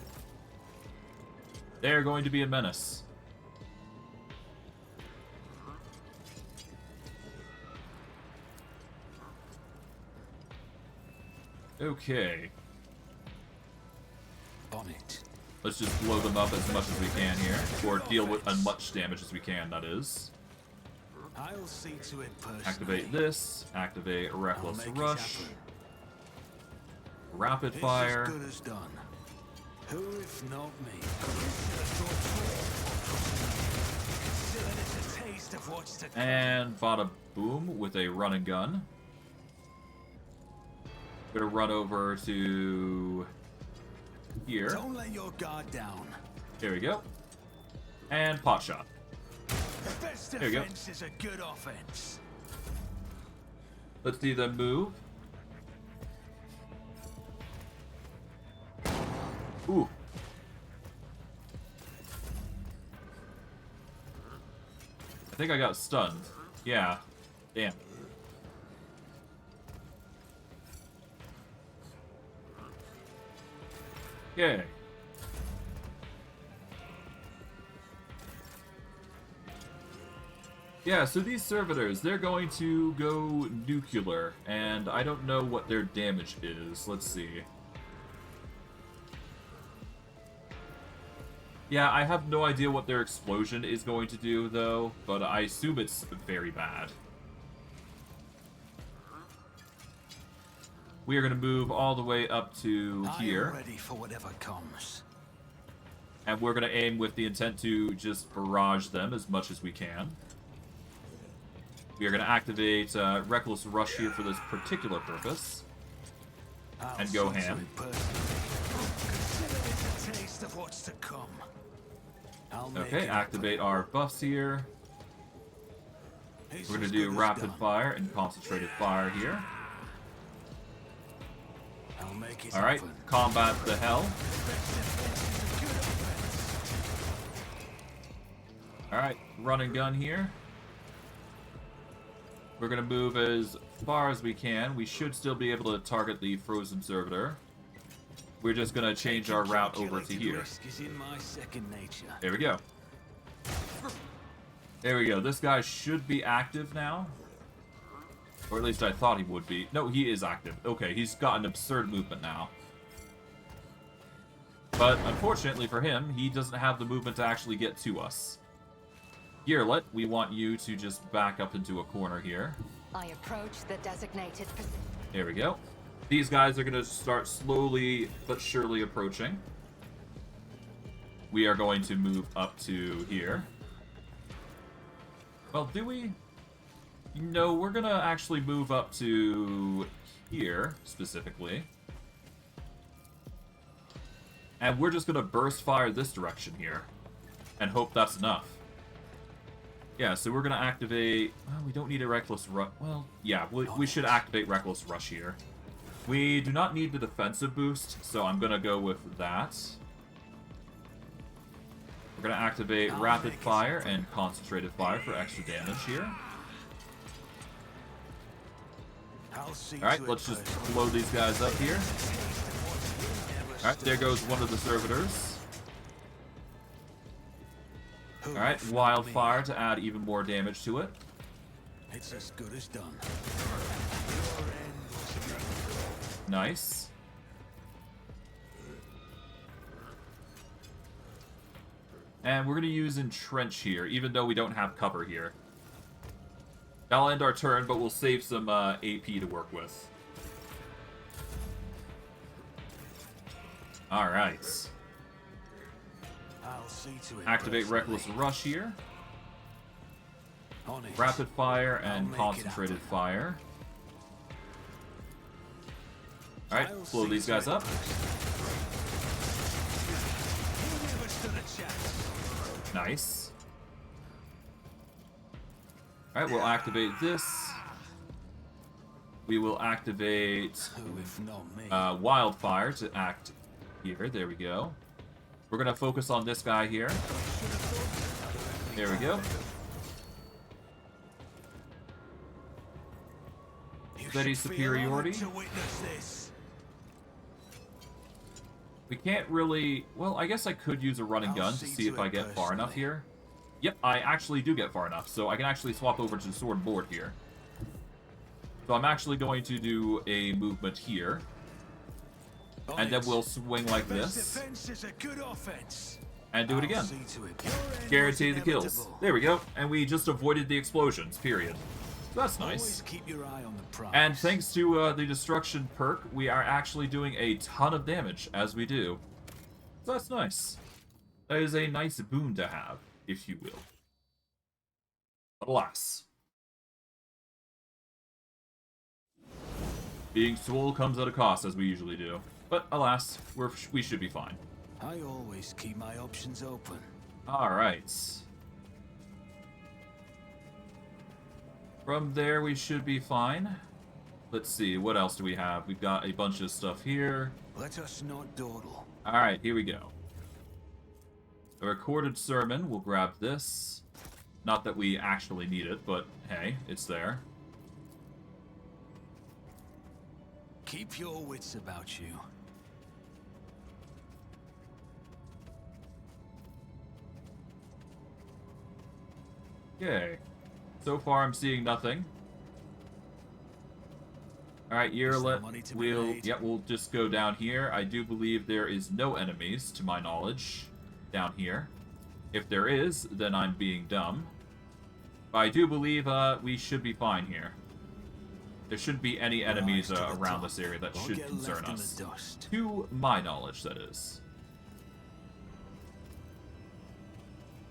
they're going to be a menace. Okay. On it. Let's just blow them up as much as we can here. Or deal with as much damage as we can, that is. I'll see to it personally. Activate this. Activate Reckless I'll make it Rush. happen. Rapid It's Fire. as good as done. Who if not me? Consider this a taste of what's to come. And bada boom with a run and gun. Gonna run over to here. Don't let your guard down. There we go. And pot shot. The best There you go. defense is a good offense. Let's see them move. Ooh. I think I got stunned. Yeah. Damn. Okay. Yeah, so these servitors, they're going to go nuclear, and I don't know what their damage is. Let's see. Yeah, I have no idea what their explosion is going to do, though, but I assume it's very bad. we are going to move all the way up to here. I'm ready for whatever comes. And we're going to aim with the intent to just barrage them as much as we can. We are going to activate Reckless Rush here for this particular purpose. And go ham. Consider it a taste of what's to come. Okay, activate our buffs here. We're going to do Rapid Fire and Concentrated Fire here. Alright, combat the hell. Alright, run and gun here. We're going to move as far as we can. We should still be able to target the Frozen Servitor. We're just going to change our route over to here. There we go. There we go. This guy should be active now. Or at least I thought he would be. No, he is active. Okay, he's got an absurd movement now. But unfortunately for him, he doesn't have the movement to actually get to us. Gearlet, we want you to just back up into a corner here. I approach the designated position. There we go. These guys are going to start slowly but surely approaching. We are going to move up to here. Well, do we? No, we're going to actually move up to here, specifically. And we're just going to burst fire this direction here. And hope that's enough. Yeah, so we're going to activate... Well, we don't need a Reckless Rush. Well, yeah, we should activate Reckless Rush here. We do not need the defensive boost, so I'm going to go with that. We're going to activate Rapid Fire and Concentrated Fire for extra damage here. Alright, let's just blow these guys up here. Alright, there goes one of the servitors. Alright, Wildfire to add even more damage to it. It's as good as done. Nice. And we're going to use Entrench here, even though we don't have cover here. That'll end our turn, but we'll save some AP to work with. Alright. Activate Reckless Rush here. Rapid Fire and Concentrated Fire. Alright, blow these guys up. Nice. Alright, we'll activate this. We will activate Wildfire to act here. There we go. We're going to focus on this guy here. There we go. Steady superiority. We can't really... Well, I guess I could use a run and gun to see if I get far enough here. Yep, I actually do get far enough, so I can actually swap over to sword and board here. So I'm actually going to do a movement here. And then we'll swing like this. And do it again. Guarantee the kills. There we go. And we just avoided the explosions, period. So that's nice. And thanks to the destruction perk, we are actually doing a ton of damage as we do. So that's nice. That is a nice boon to have, if you will. But alas. Being swole comes at a cost, as we usually do. But alas, we should be fine. I always keep my options open. Alright. From there, we should be fine. Let's see, what else do we have? We've got a bunch of stuff here. Let us not dawdle. Alright, here we go. A recorded sermon, we'll grab this. Not that we actually need it, but hey, it's there. Keep your wits about you. Okay. So far, I'm seeing nothing. Alright, Yearlet, we'll just go down here. I do believe there is no enemies, to my knowledge, down here. If there is, then I'm being dumb. But I do believe we should be fine here. There shouldn't be any enemies around this area that should concern us. To my knowledge, that is.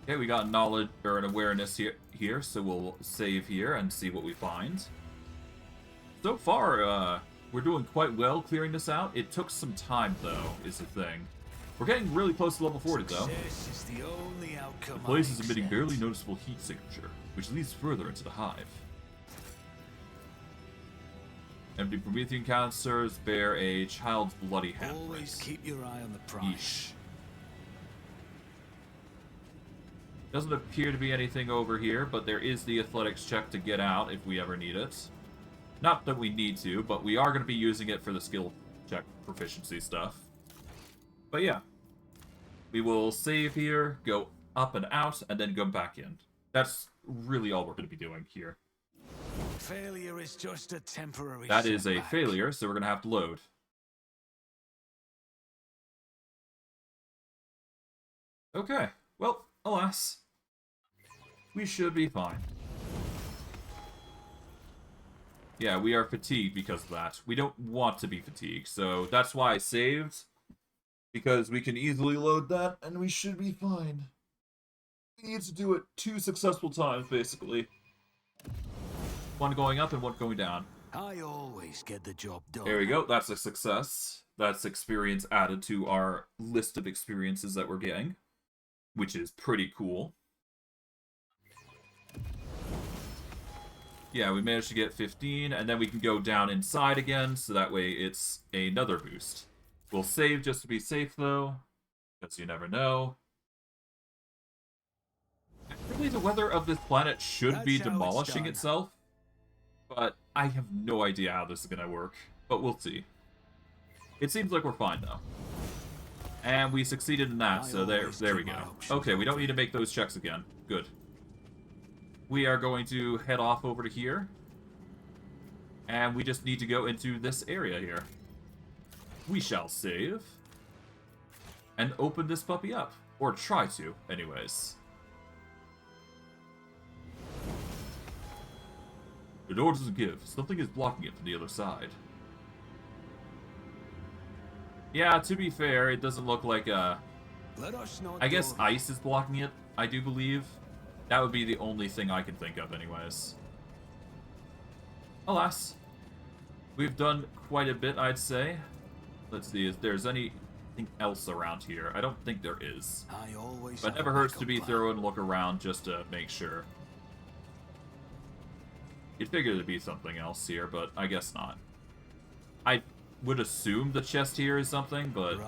Okay, we got knowledge or an awareness here, so we'll save here and see what we find. So far, we're doing quite well clearing this out. It took some time, though, is the thing. We're getting really close to level 40, though. The place is emitting barely noticeable heat signature, which leads further into the hive. Empty Promethium canisters bear a child's bloody handprint. Always keep your eye on the prize. Yeesh. Doesn't appear to be anything over here, but there is the athletics check to get out if we ever need it. Not that we need to, but we are going to be using it for the skill check proficiency stuff. But yeah. We will save here, go up and out, and then go back in. That's really all we're going to be doing here. Failure is just a temporary That is a setback. failure, so we're going to have to load. Okay. Well, alas. We should be fine. Yeah, we are fatigued because of that. We don't want to be fatigued, so that's why I saved. Because we can easily load that, and we should be fine. We need to do it 2 successful times, basically. One going up and one going down. I always get the job done. There we go, that's a success. That's experience added to our list of experiences that we're getting. Which is pretty cool. Yeah, we managed to get 15, and then we can go down inside again, so that way it's another boost. We'll save just to be safe, though, because you never know. Really, the weather of this planet should be demolishing itself, but I have no idea how this is going to work, but we'll see. It seems like we're fine, though. And we succeeded in that, so there we go. Okay, we don't need to make those checks again. Good. We are going to head off over to here. And we just need to go into this area here. We shall save. And open this puppy up. Or try to, anyways. The door doesn't give. Something is blocking it from the other side. Yeah, to be fair, it doesn't look like I guess ice is blocking it, I do believe. That would be the only thing I can think of, anyways. Alas. We've done quite a bit, I'd say. Let's see if there's anything else around here. I don't think there is. But it never hurts to be thorough and look around just to make sure. You'd figure there'd be something else here, but I guess not. I would assume the chest here is something, but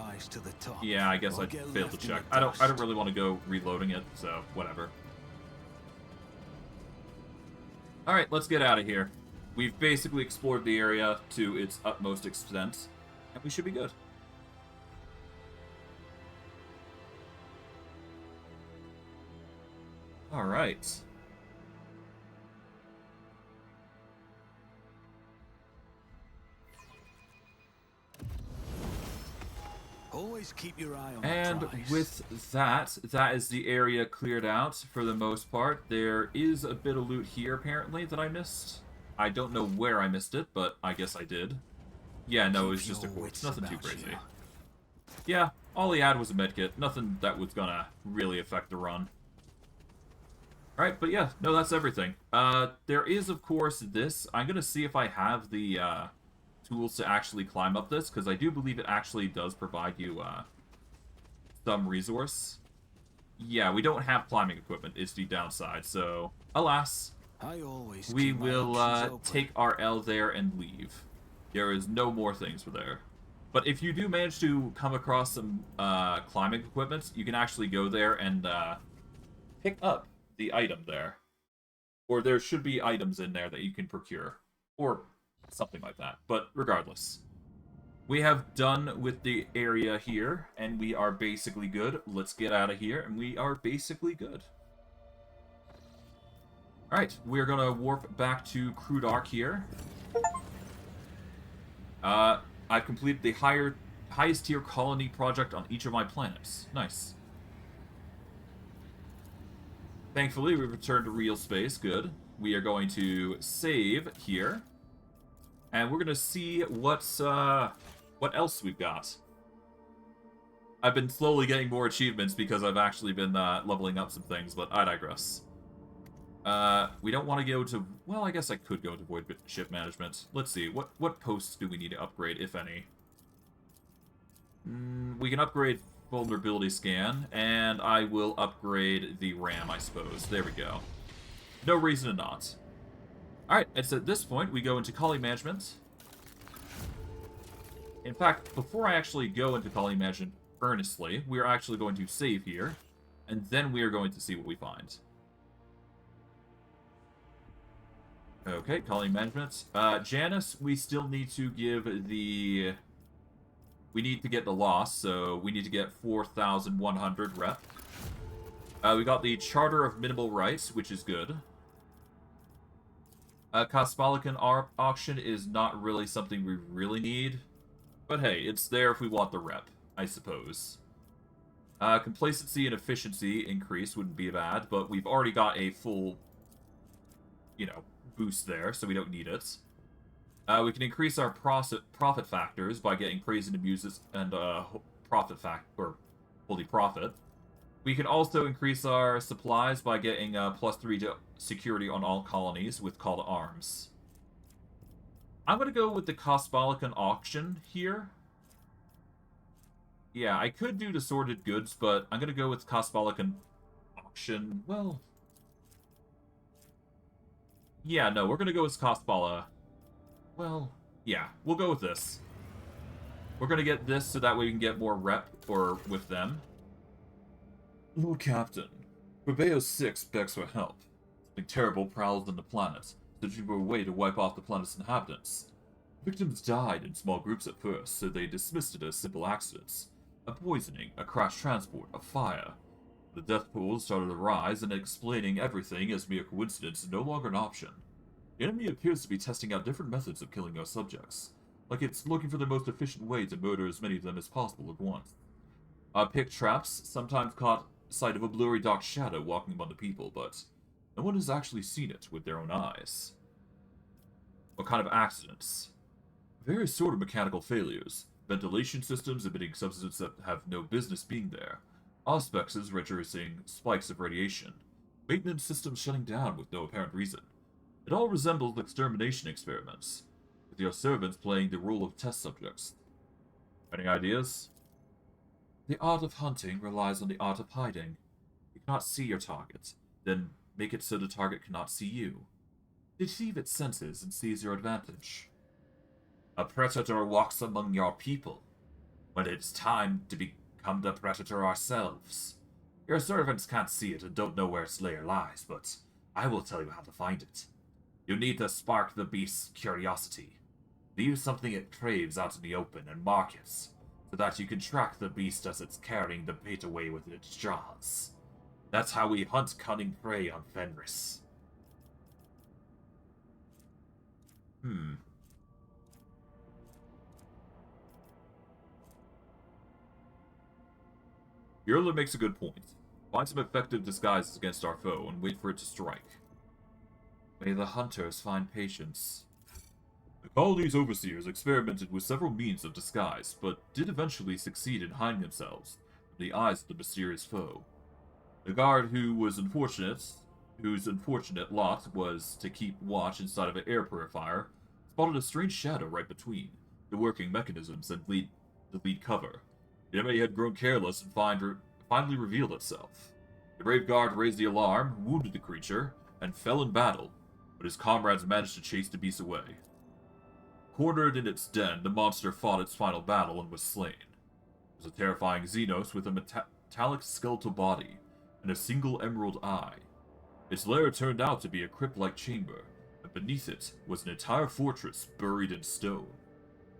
yeah, I guess I'd fail to check. I don't really want to go reloading it, so whatever. Alright, let's get out of here. We've basically explored the area to its utmost extent, and we should be good. Alright. Always keep your eye on And the prize. with that is the area cleared out for the most part. There is a bit of loot here, apparently, that I missed. I don't know where I missed it, but I guess I did. Yeah, no, it was just a corpse. Nothing too crazy. Yeah, all he had was a medkit. Nothing that was gonna really affect the run. Alright, but yeah, no, that's everything. There is, of course, this. I'm gonna see if I have the, tools to actually climb up this, because I do believe it actually does provide you some resource. Yeah, we don't have climbing equipment, is the downside, so alas, we will take our L there and leave. There is no more things for there. But if you do manage to come across some climbing equipment, you can actually go there and pick up the item there. Or there should be items in there that you can procure. Or something like that. But regardless, we have done with the area here, and we are basically good. Let's get out of here, and we are basically good. Alright, we're gonna warp back to Crude Arc here. I've completed the highest tier colony project on each of my planets. Nice. Thankfully, we've returned to real space. Good. We are going to save here. And we're gonna see what else we've got. I've been slowly getting more achievements because I've actually been leveling up some things, but I digress. We don't want to go to... Well, I guess I could go to Void Ship Management. Let's see. What posts do we need to upgrade, if any? We can upgrade Vulnerability Scan, and I will upgrade the RAM, I suppose. There we go. No reason to not. Alright, and so at this point, we go into Colony Management. In fact, before I actually go into Colony Management earnestly, we are actually going to save here, and then we are going to see what we find. Okay, Colony Management. Janus, we still need to give the... We need to get the loss, so we need to get 4,100 rep. We got the Charter of Minimal Rights, which is good. Cosmolican Auction is not really something we really need. But hey, it's there if we want the rep, I suppose. Complacency and Efficiency increase wouldn't be bad, but we've already got a full, you know, boost there, so we don't need it. We can increase our profit factors by getting Praise and Abuses and Holy Profit. We can also increase our supplies by getting +3 to security on all colonies with Call to Arms. I'm going to go with the Cosmolican Auction here. Yeah, I could do the Sorted Goods, but I'm going to go with Cosmolican Auction. Well... Yeah, no, we're going to go with Cosmola. Well, yeah, we'll go with this. We're going to get this so that way we can get more rep with them. Lord Captain, Rebeo 6 begs for help. Something terrible prowls on the planet, searching for a way to wipe off the planet's inhabitants. Victims died in small groups at first, so they dismissed it as simple accidents. A poisoning, a crash transport, a fire. The death pools started to rise, and explaining everything as mere coincidence is no longer an option. The enemy appears to be testing out different methods of killing our subjects, like it's looking for the most efficient way to murder as many of them as possible at once. Our pick traps sometimes caught sight of a blurry dark shadow walking among the people, but no one has actually seen it with their own eyes. What kind of accidents? Various sort of mechanical failures, ventilation systems emitting substances that have no business being there, auspexes registering spikes of radiation, maintenance systems shutting down with no apparent reason. It all resembles extermination experiments, with your servants playing the role of test subjects. Any ideas? The art of hunting relies on the art of hiding. You cannot see your target, then make it so the target cannot see you. Deceive its senses and seize your advantage. A predator walks among your people, when it's time to become the predator ourselves. Your servants can't see it and don't know where its lair lies, but I will tell you how to find it. You need to spark the beast's curiosity. Leave something it craves out in the open and mark it, so that you can track the beast as it's carrying the bait away with its jaws. That's how we hunt cunning prey on Fenris. Yerler makes a good point. Find some effective disguises against our foe and wait for it to strike. May the hunters find patience. The colony's overseers experimented with several means of disguise, but did eventually succeed in hiding themselves from the eyes of the mysterious foe. The guard whose unfortunate lot was to keep watch inside of an air purifier spotted a strange shadow right between the working mechanisms and the lead cover. The enemy had grown careless and finally revealed itself. The brave guard raised the alarm, wounded the creature, and fell in battle, but his comrades managed to chase the beast away. Cornered in its den, the monster fought its final battle and was slain. It was a terrifying Xenos with a metallic skeletal body and a single emerald eye. Its lair turned out to be a crypt-like chamber, and beneath it was an entire fortress buried in stone.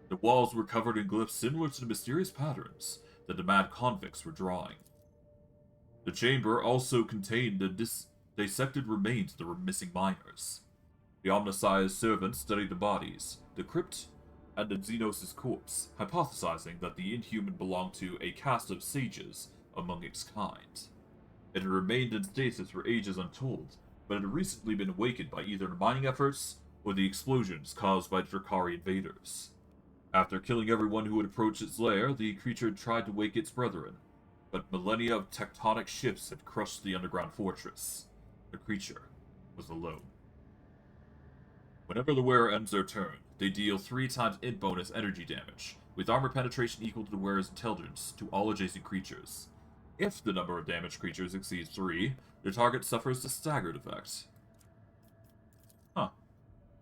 The walls were covered in glyphs similar to the mysterious patterns that the mad convicts were drawing. The chamber also contained the dissected remains of the missing miners. The omnisci's servants studied the bodies, the crypt, and the Xenos' corpse, hypothesizing that the inhuman belonged to a caste of sages among its kind. It had remained in stasis for ages untold, but had recently been awakened by either mining efforts or the explosions caused by Drukhari invaders. After killing everyone who would approach its lair, the creature tried to wake its brethren, but millennia of tectonic shifts had crushed the underground fortress. The creature was alone. Whenever the wearer ends their turn, they deal 3 times int bonus energy damage, with armor penetration equal to the wearer's intelligence to all adjacent creatures. If the number of damaged creatures exceeds 3, the target suffers the staggered effect. Huh.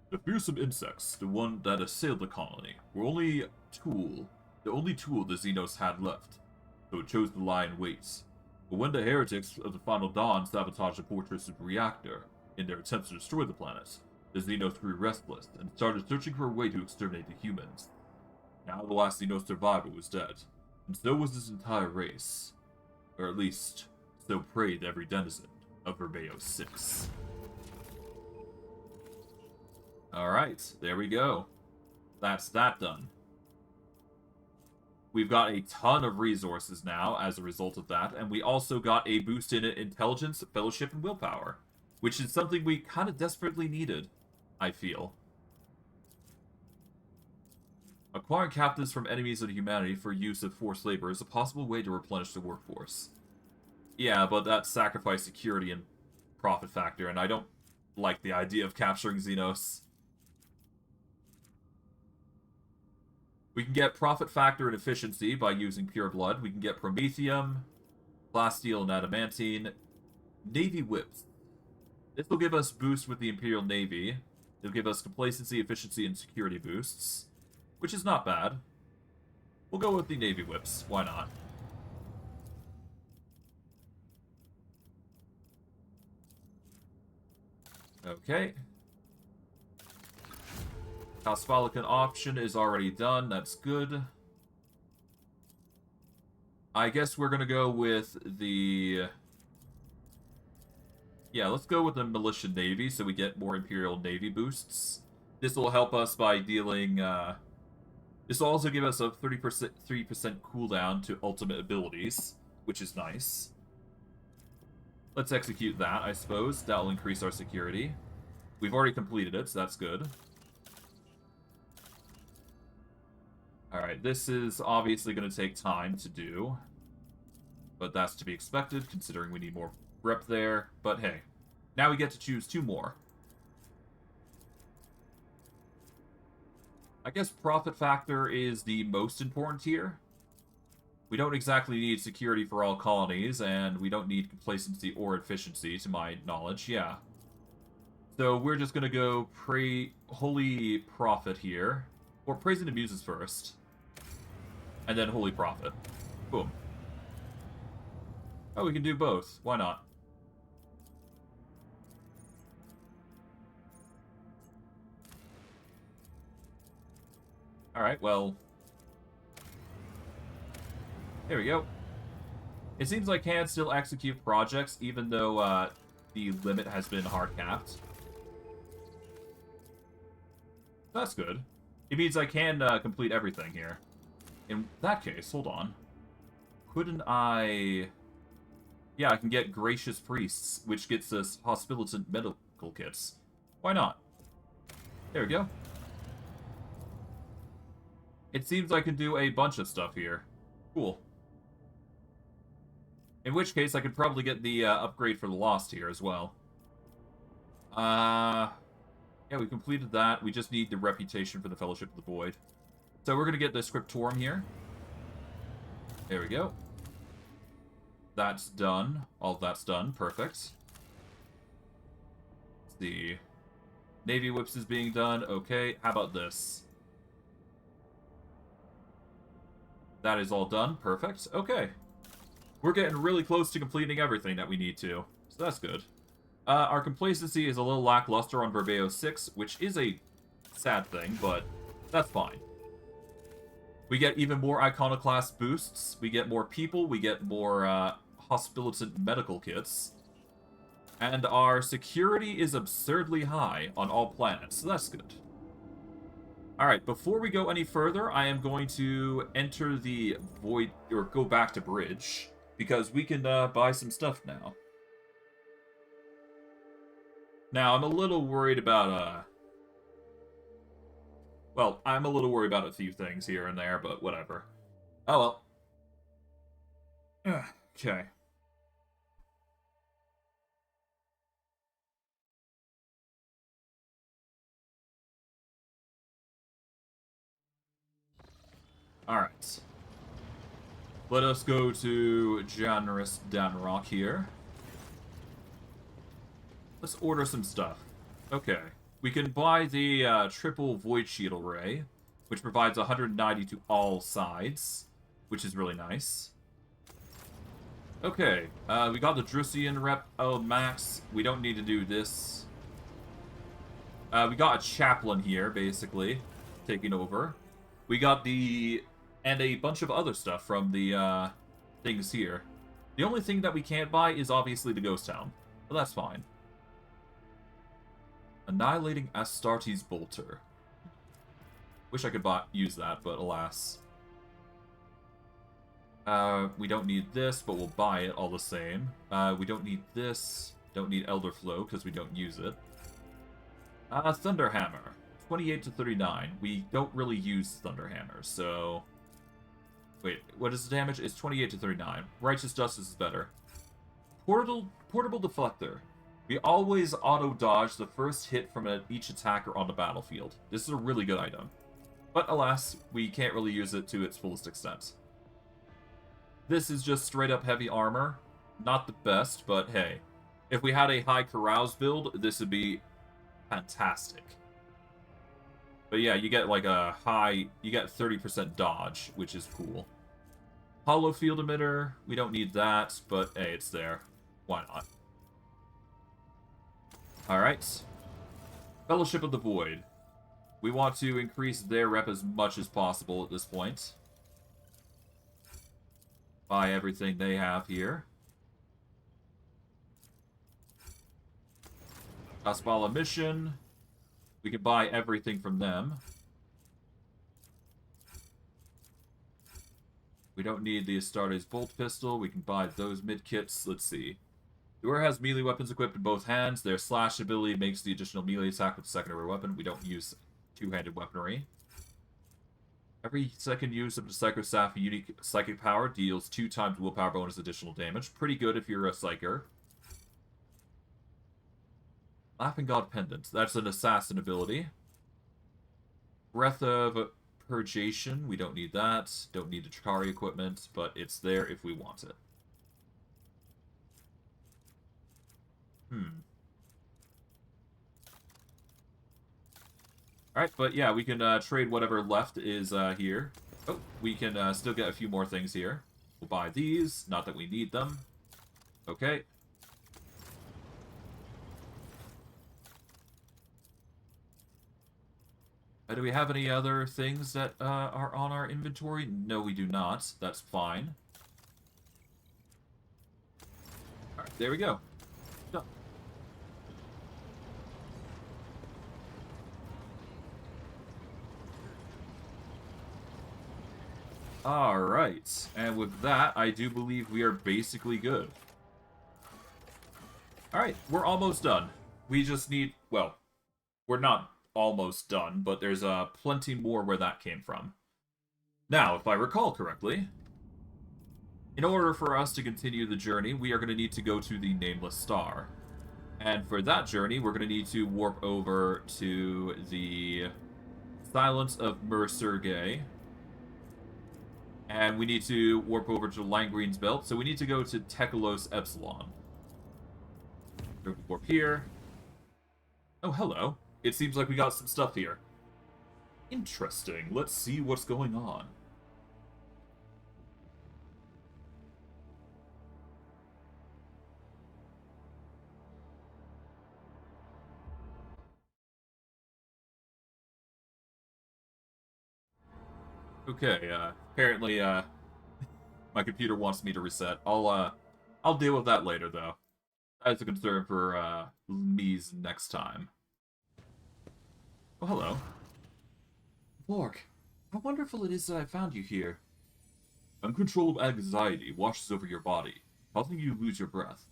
The fearsome insects, the one that assailed the colony, were the only tool the Xenos had left, so it chose to lie in wait. But when the heretics of the Final Dawn sabotaged the fortress's reactor in their attempts to destroy the planet, the Xenos grew restless and started searching for a way to exterminate the humans. Now the last Xenos survivor was dead, and so was his entire race. Or at least, so prayed every denizen of Verbeo 6. Alright, there we go. That's that done. We've got a ton of resources now as a result of that, and we also got a boost in intelligence, fellowship, and willpower, which is something we kind of desperately needed, I feel. Acquiring captives from enemies of humanity for use of forced labor is a possible way to replenish the workforce. Yeah, but that sacrificed security and profit factor, and I don't like the idea of capturing Xenos. We can get profit factor and efficiency by using pure blood. We can get Promethium, plasteel, and adamantine. Navy whips. This will give us boost with the Imperial Navy. It'll give us complacency, efficiency, and security boosts, which is not bad. We'll go with the Navy whips. Why not? Okay. Cospholican option is already done. That's good. I guess we're going to go with the... Yeah, let's go with the Militia Navy so we get more Imperial Navy boosts. This will help us by dealing... This will also give us a 3% cooldown to ultimate abilities, which is nice. Let's execute that, I suppose. That will increase our security. We've already completed it, so that's good. Alright, this is obviously going to take time to do. But that's to be expected, considering we need more rep there. But hey, now we get to choose 2 more. I guess profit factor is the most important here. We don't exactly need security for all colonies, and we don't need complacency or efficiency, to my knowledge, yeah. So we're just going to go Holy Prophet here. Or Praise and Amuses first. And then Holy Prophet. Boom. Oh, we can do both. Why not? Alright, well... There we go. It seems like I can still execute projects, even though the limit has been hard-capped. That's good. It means I can complete everything here. In that case, hold on. Couldn't I... Yeah, I can get Gracious Priests, which gets us Hospilitant Medical Kits. Why not? There we go. It seems I can do a bunch of stuff here. Cool. In which case, I could probably get the upgrade for the Lost here as well. Yeah, we completed that. We just need the reputation for the Fellowship of the Void. So we're going to get the Scriptorum here. There we go. That's done. All of that's done. Perfect. The Navy Whips is being done. Okay, how about this? That is all done. Perfect. Okay. We're getting really close to completing everything that we need to. So that's good. Our complacency is a little lackluster on Verbeo 6, which is a sad thing, but that's fine. We get even more Iconoclast boosts. We get more people. We get more Hospilitant Medical Kits. And our security is absurdly high on all planets, so that's good. Alright, before we go any further, I am going to enter the Void, or go back to Bridge, because we can buy some stuff now. Now, I'm a little worried about Well, I'm a little worried about a few things here and there, but whatever. Oh well. Okay. Alright. Let us go to Generous Danrock here. Let's order some stuff. Okay. We can buy the triple Void Shield Array, which provides 190 to all sides, which is really nice. Okay, we got the Drusian rep max. We don't need to do this. We got a chaplain here, basically, taking over. We got the... and a bunch of other stuff from the things here. The only thing that we can't buy is obviously the Ghost Town, but that's fine. Annihilating Astartes Bolter. Wish I could use that, but alas. We don't need this, but we'll buy it all the same. We don't need this. Don't need Elderflow, because we don't use it. Thunderhammer. 28 to 39. We don't really use Thunderhammer, so... Wait, what is the damage? It's 28 to 39. Righteous Justice is better. Portable Deflector. We always auto-dodge the first hit from each attacker on the battlefield. This is a really good item. But alas, we can't really use it to its fullest extent. This is just straight-up heavy armor. Not the best, but hey. If we had a high carouse build, this would be fantastic. But yeah, you get like a high... You get 30% dodge, which is cool. Hollow Field Emitter. We don't need that, but hey, it's there. Why not? Alright. Fellowship of the Void. We want to increase their rep as much as possible at this point. Buy everything they have here. Aspala Mission. We can buy everything from them. We don't need the Astartes Bolt Pistol. We can buy those mid-kits. Let's see. The warrior has melee weapons equipped in both hands. Their slash ability makes the additional melee attack with the secondary weapon. We don't use two-handed weaponry. Every second use of the Psycho Staff unique psychic power deals 2 times willpower bonus additional damage. Pretty good if you're a psyker. Laughing God Pendant. That's an assassin ability. Breath of Purgation. We don't need that. Don't need the Drukhari equipment, but it's there if we want it. Alright, but yeah, we can trade whatever left is here. Oh, we can still get a few more things here. We'll buy these. Not that we need them. Okay. Do we have any other things that are on our inventory? No, we do not. That's fine. Alright, there we go. Done. Alright, and with that, I do believe we are basically good. Alright, we're almost done. We just need, well, we're not almost done, but there's plenty more where that came from. Now, if I recall correctly, in order for us to continue the journey, we are going to need to go to the Nameless Star. And for that journey, we're going to need to warp over to the Silence of Merciful. And we need to warp over to Langgreen's Belt, so we need to go to Tekelos Epsilon. Warp here. Oh, hello. It seems like we got some stuff here. Interesting. Let's see what's going on. Okay, apparently, my computer wants me to reset. I'll deal with that later, though. That's a concern for, me's next time. Oh, hello. Vorg, how wonderful it is that I found you here. Uncontrollable anxiety washes over your body, causing you to lose your breath.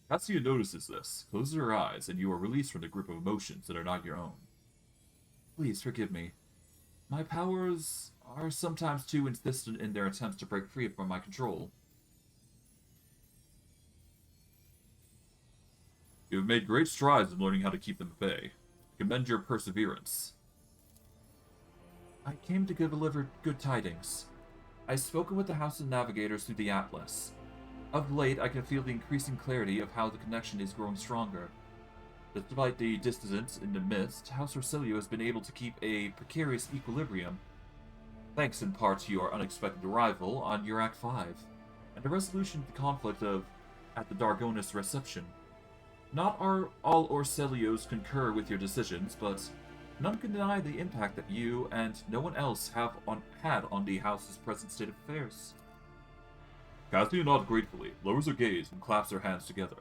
Cassia notices this, closes her eyes, and you are released from the grip of emotions that are not your own. Please forgive me. My powers are sometimes too insistent in their attempts to break free from my control. You have made great strides in learning how to keep them at bay. I commend your perseverance. I came to deliver good tidings. I've spoken with the House of Navigators through the Atlas. Of late, I can feel the increasing clarity of how the connection is growing stronger. Despite the dissonance in the midst, House Orsilio has been able to keep a precarious equilibrium, thanks in part to your unexpected arrival on Urac 5, and the resolution of the conflict at the Dargonis reception. Not all Orselios concur with your decisions, but none can deny the impact that you and no one else had on the House's present state of affairs. Cassia nods gratefully, lowers her gaze, and claps her hands together.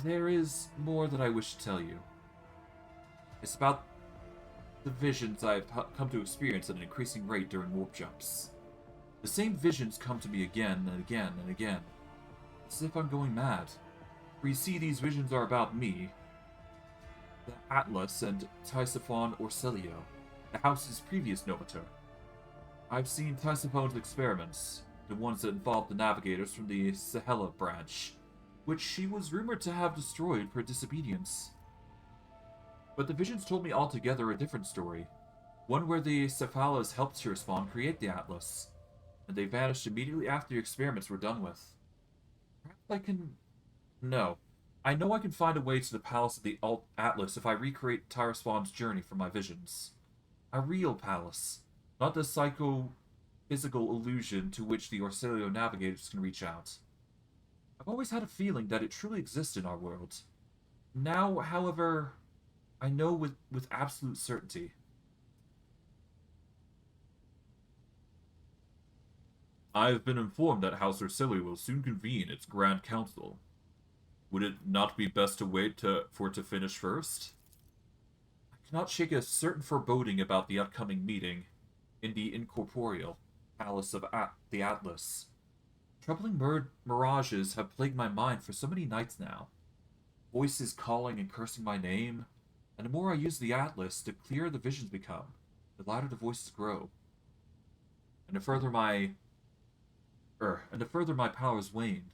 There is more that I wish to tell you. It's about the visions I have come to experience at an increasing rate during warp jumps. The same visions come to me again and again and again. It's as if I'm going mad. For you see, these visions are about me, the Atlas, and Tisiphon Orselio, the House's previous Novator. I've seen Tisiphone's experiments, the ones that involved the navigators from the Sahela branch, which she was rumored to have destroyed for disobedience. But the visions told me altogether a different story, one where the Cephalas helped Tirspawn create the Atlas, and they vanished immediately after the experiments were done with. Perhaps I can... No. I know I can find a way to the palace of the Atlas if I recreate Tirspawn's journey from my visions. A real palace, not the psycho-physical illusion to which the Orsilio navigators can reach out. I've always had a feeling that it truly exists in our world. Now, however, I know with absolute certainty. I have been informed that House Orsilio will soon convene its Grand Council. Would it not be best to wait for it to finish first? I cannot shake a certain foreboding about the upcoming meeting in the incorporeal palace of the Atlas. Troubling mirages have plagued my mind for so many nights now. Voices calling and cursing my name, and the more I use the Atlas, the clearer the visions become, the louder the voices grow. And the further my powers wane.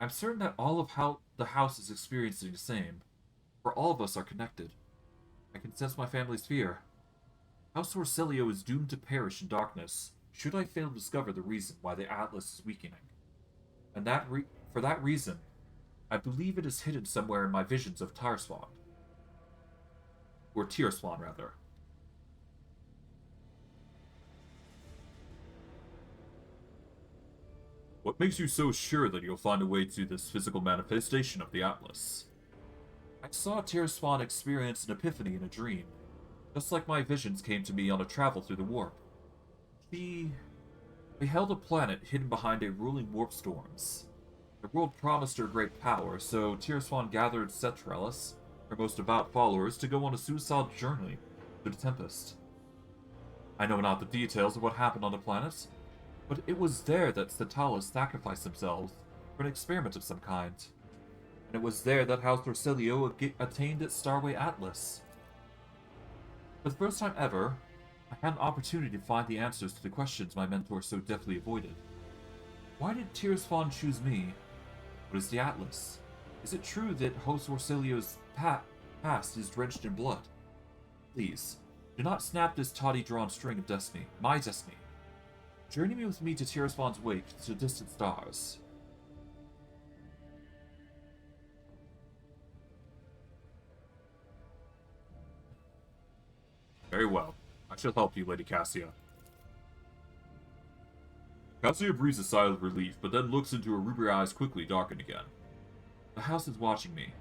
I'm certain that all of the house is experiencing the same, for all of us are connected. I can sense my family's fear. House Orsilio is doomed to perish in darkness, should I fail to discover the reason why the Atlas is weakening. And for that reason, I believe it is hidden somewhere in my visions of Tirspawn. Or Tirspawn, rather. What makes you so sure that you'll find a way to this physical manifestation of the Atlas? I saw Tirspawn experience an epiphany in a dream, just like my visions came to me on a travel through the warp. She beheld a planet hidden behind a ruling warp storms. The world promised her great power, so Tirspawn gathered Cetrellus, her most devout followers, to go on a suicidal journey through the Tempest. I know not the details of what happened on the planet, but it was there that Cetrellus sacrificed themselves for an experiment of some kind. And it was there that House Orsilio attained its Starway Atlas. For the first time ever, I had an opportunity to find the answers to the questions my mentor so deftly avoided. Why did Tirspawn choose me? What is the Atlas? Is it true that House Orsilio's past is drenched in blood? Please, do not snap this tawdry drawn string of destiny, my destiny. Journey with me to Tirspawn's wake to distant stars. Very well. I shall help you, Lady Cassia. Cassia breathes a sigh of relief, but then looks into her ruby eyes quickly darken again. The house is watching me,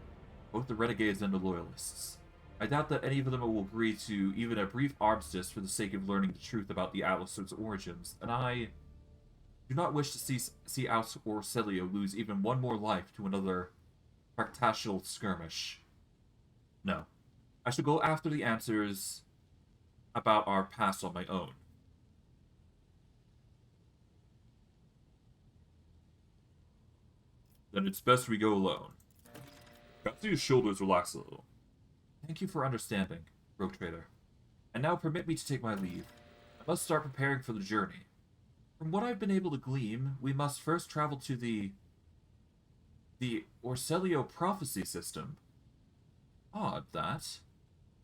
both the renegades and the loyalists. I doubt that any of them will agree to even a brief armistice for the sake of learning the truth about the Atlas's origins, and I do not wish to see House Orsilio lose even one more life to another fractational skirmish. No. I shall go after the answers about our past on my own. Then it's best we go alone. Cassia's shoulders relax a little. Thank you for understanding, Rogue Trader. And now permit me to take my leave. I must start preparing for the journey. From what I've been able to glean, we must first travel to the Orselio prophecy system. Odd, that.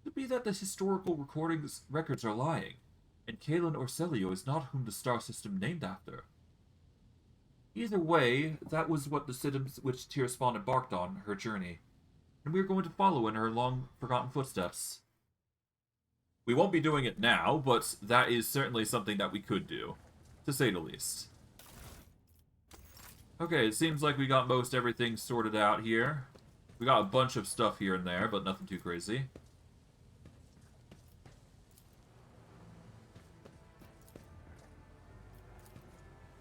Could be that the historical records are lying, and Kalen Orselio is not whom the star system named after. Either way, that was what the citizens which Tierspawn embarked on her journey, and we are going to follow in her long-forgotten footsteps. We won't be doing it now, but that is certainly something that we could do, to say the least. Okay, it seems like we got most everything sorted out here. We got a bunch of stuff here and there, but nothing too crazy.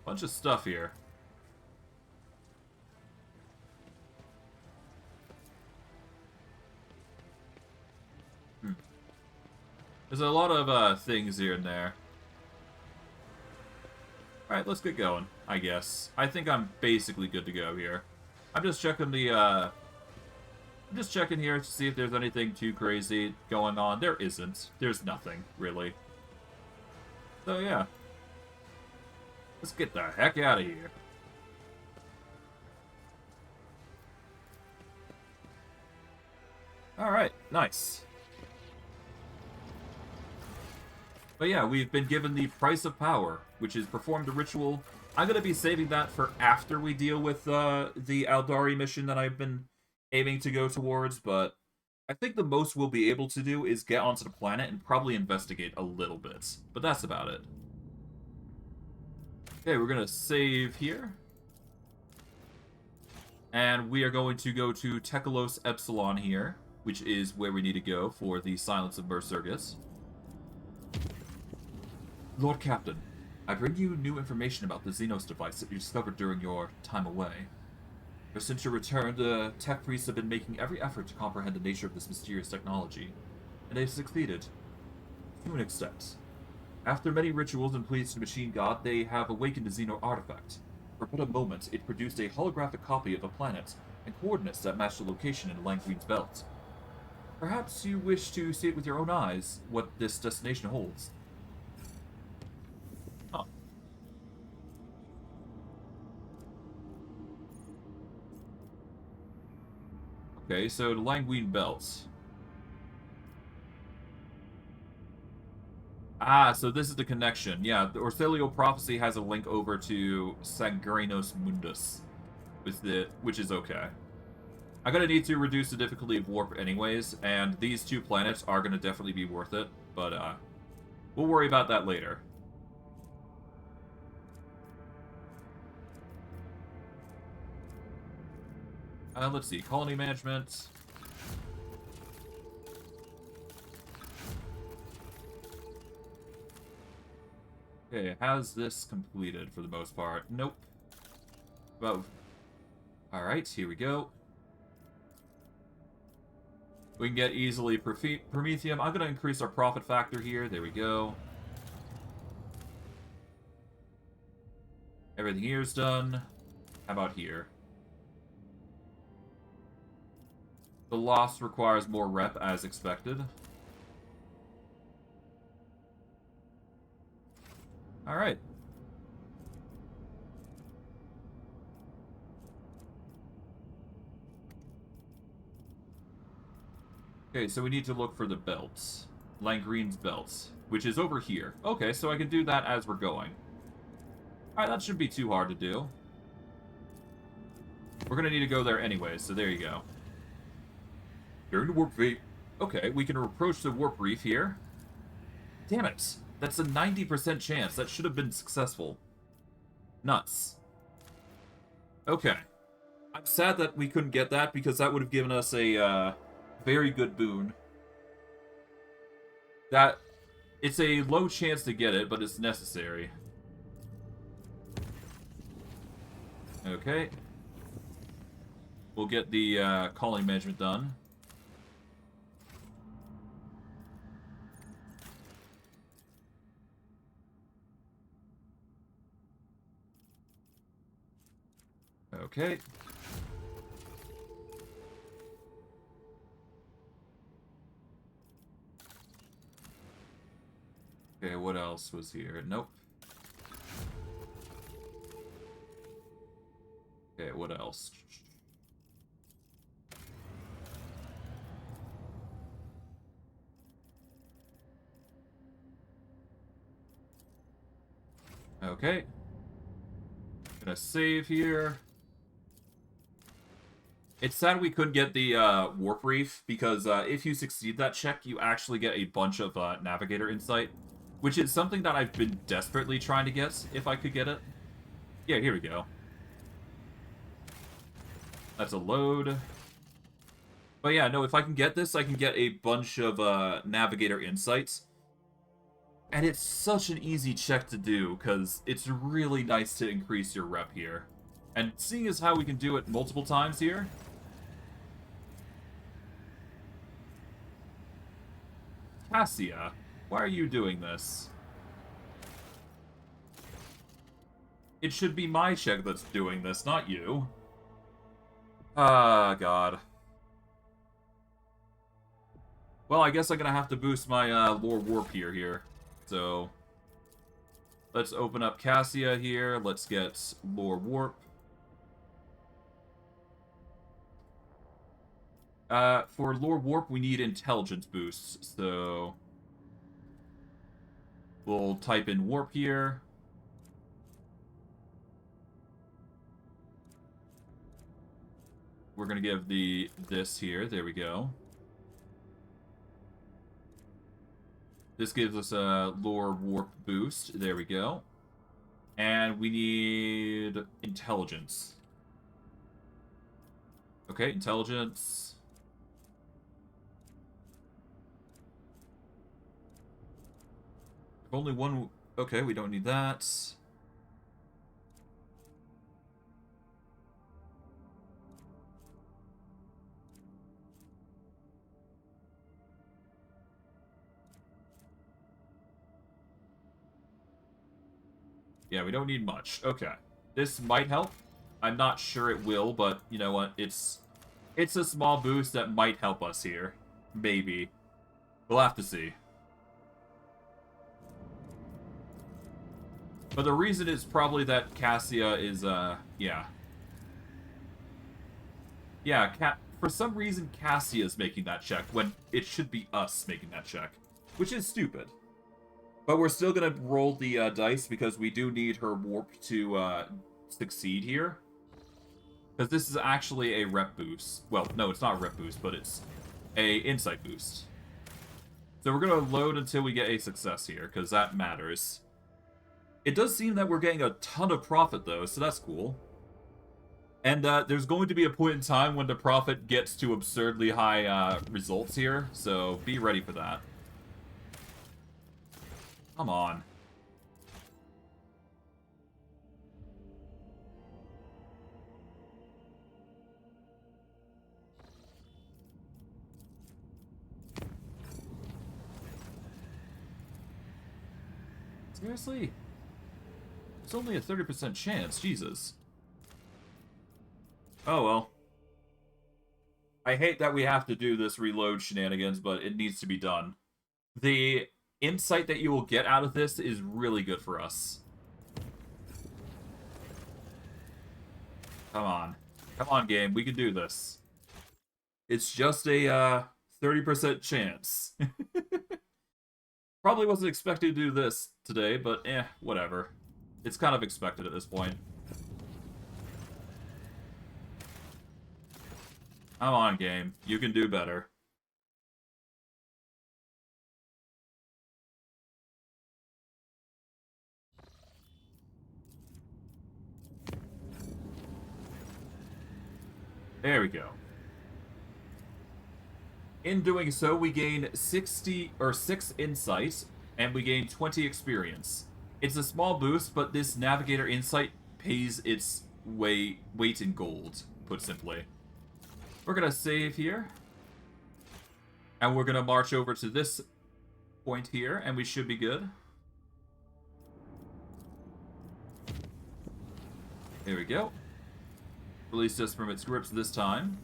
Bunch of stuff here. There's a lot of things here and there. Alright, let's get going, I guess. I think I'm basically good to go here. I'm just checking the, I'm just checking here to see if there's anything too crazy going on. There isn't. There's nothing, really. So, yeah. Let's get the heck out of here. Alright, nice. But yeah, we've been given the Price of Power, which is perform the ritual. I'm going to be saving that for after we deal with the Aeldari mission that I've been aiming to go towards, but I think the most we'll be able to do is get onto the planet and probably investigate a little bit. But that's about it. Okay, we're going to save here. And we are going to go to Tekalos Epsilon here, which is where we need to go for the Silence of Merciful. Lord Captain, I bring you new information about the Xenos device that you discovered during your time away. Ever since your return, the tech priests have been making every effort to comprehend the nature of this mysterious technology, and they've succeeded. To an extent. After many rituals and pleas to the machine god, they have awakened a Xeno artifact. For but a moment, it produced a holographic copy of a planet, and coordinates that match the location in Langgreen's belt. Perhaps you wish to see it with your own eyes, what this destination holds. Okay, so the Langween Belt. Ah, so this is the connection. Yeah, the Orselio Prophecy has a link over to Sagrenos Mundus, which is okay. I'm going to need to reduce the difficulty of warp anyways, and these two planets are going to definitely be worth it, but we'll worry about that later. Let's see, colony management. Okay, has this completed for the most part? Nope. Well, alright, here we go. We can get easily Promethium. I'm going to increase our profit factor here. There we go. Everything here's done. How about here? The loss requires more rep as expected. Alright. Okay, so we need to look for the belts. Langgreen's belts, which is over here. Okay, so I can do that as we're going. Alright, that shouldn't be too hard to do. We're gonna need to go there anyway, so there you go. During the warp reef. Okay, we can approach the warp reef here. Damn it! That's a 90% chance. That should have been successful. Nuts. Okay. I'm sad that we couldn't get that, because that would have given us a very good boon. That... It's a low chance to get it, but it's necessary. Okay. We'll get the colony management done. Okay. Okay, what else was here? Nope. Okay, what else? Okay. Gonna save here. It's sad we couldn't get the warp reef, because if you succeed that check, you actually get a bunch of navigator insight, which is something that I've been desperately trying to get, if I could get it. Yeah, here we go. That's a load. But yeah, no, if I can get this, I can get a bunch of navigator insights. And it's such an easy check to do, because it's really nice to increase your rep here. And seeing as how we can do it multiple times here... Cassia, why are you doing this? It should be my check that's doing this, not you. Ah, God. Well, I guess I'm gonna have to boost my lore warp here. So, let's open up Cassia here. Let's get lore warp. For lore warp, we need intelligence boosts. So, we'll type in warp here. We're gonna give this here. There we go. This gives us a lore warp boost. There we go. And we need intelligence. Okay, intelligence. Only one... Okay, we don't need that. Yeah, we don't need much. Okay. This might help. I'm not sure it will, but you know what? It's a small boost that might help us here. Maybe. We'll have to see. But the reason is probably that Cassia is, yeah. Yeah, for some reason Cassia's making that check when it should be us making that check. Which is stupid. But we're still going to roll the dice because we do need her warp to succeed here. Because this is actually a rep boost. Well, no, it's not a rep boost, but it's a insight boost. So we're going to load until we get a success here, because that matters. It does seem that we're getting a ton of profit, though, so that's cool. And there's going to be a point in time when the profit gets to absurdly high results here, so be ready for that. Come on. Seriously? It's only a 30% chance, Jesus. Oh well. I hate that we have to do this reload shenanigans, but it needs to be done. The insight that you will get out of this is really good for us. Come on. Come on, game. We can do this. It's just a 30% chance. Probably wasn't expecting to do this today, but whatever. It's kind of expected at this point. Come on, game. You can do better. There we go. In doing so, we gain 6 insight, and we gain 20 experience. It's a small boost, but this navigator insight pays its weight in gold, put simply. We're gonna save here. And we're gonna march over to this point here, and we should be good. There we go. Released us from its grips this time.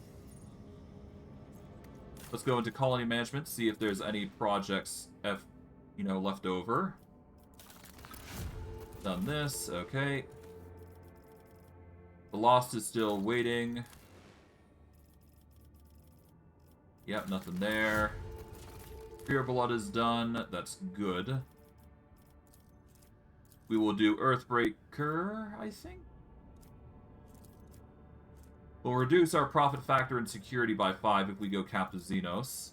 Let's go into colony management, see if there's any projects left over. Done this, okay. The Lost is still waiting. Yep, nothing there. Pure Blood is done. That's good. We will do Earthbreaker, I think? We'll reduce our profit factor and security by 5 if we go Captive Xenos.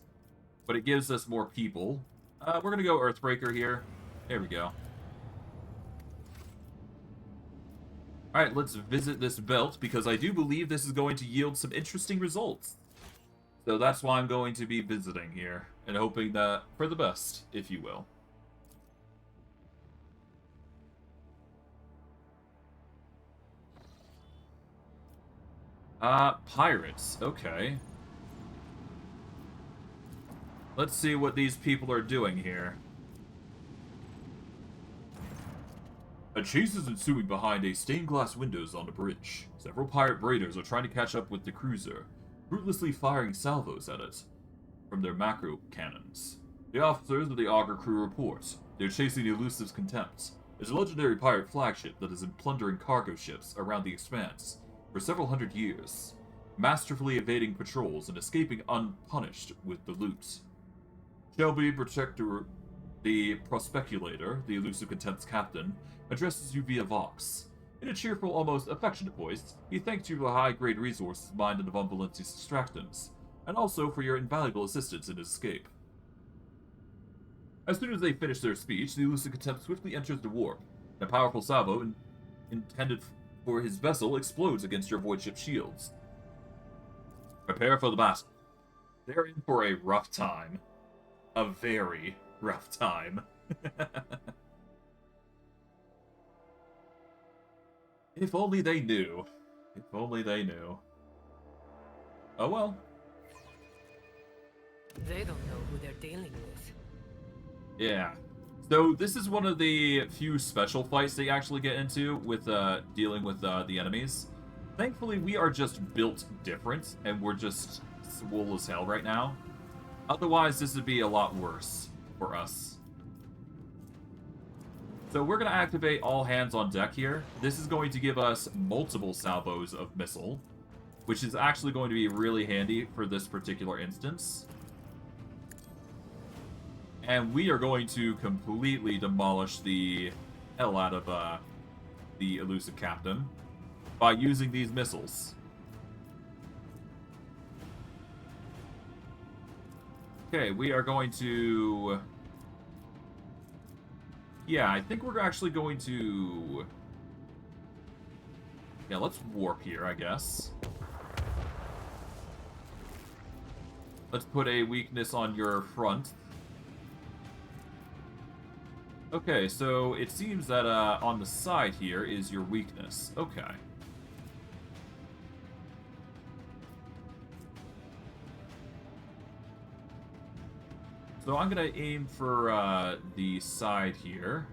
But it gives us more people. We're going to go Earthbreaker here. There we go. Alright, let's visit this belt, because I do believe this is going to yield some interesting results. So that's why I'm going to be visiting here, and hoping that for the best, if you will. Pirates, okay. Let's see what these people are doing here. A chase is ensuing behind a stained glass windows on the bridge. Several pirate raiders are trying to catch up with the cruiser, ruthlessly firing salvos at it from their macro cannons. The officers of the Augur crew report they're chasing the elusive Contempt. It's a legendary pirate flagship that has been plundering cargo ships around the Expanse for several hundred years, masterfully evading patrols and escaping unpunished with the loot. Shelby Protectorate, the Prospeculator, the elusive Contempt's captain, addresses you via Vox. In a cheerful, almost affectionate voice, he thanks you for the high-grade resources mined in the Von Valentius extractants, and also for your invaluable assistance in his escape. As soon as they finish their speech, the elusive Contempt swiftly enters the warp, and a powerful salvo intended for his vessel explodes against your void ship shields. Prepare for the battle. They're in for a rough time. A very rough time. If only they knew. If only they knew. Oh well. They don't know who they're dealing with. Yeah. So this is one of the few special fights they actually get into with dealing with the enemies. Thankfully, we are just built different, and we're just swole as hell right now. Otherwise, this would be a lot worse for us. So we're going to activate all hands on deck here. This is going to give us multiple salvos of missile, which is actually going to be really handy for this particular instance. And we are going to completely demolish the hell out of the elusive captain by using these missiles. Okay, we are going to... Yeah, I think we're actually going to... Yeah, let's warp here, I guess. Let's put a weakness on your front. Okay, so it seems that on the side here is your weakness. Okay. So I'm going to aim for the side here.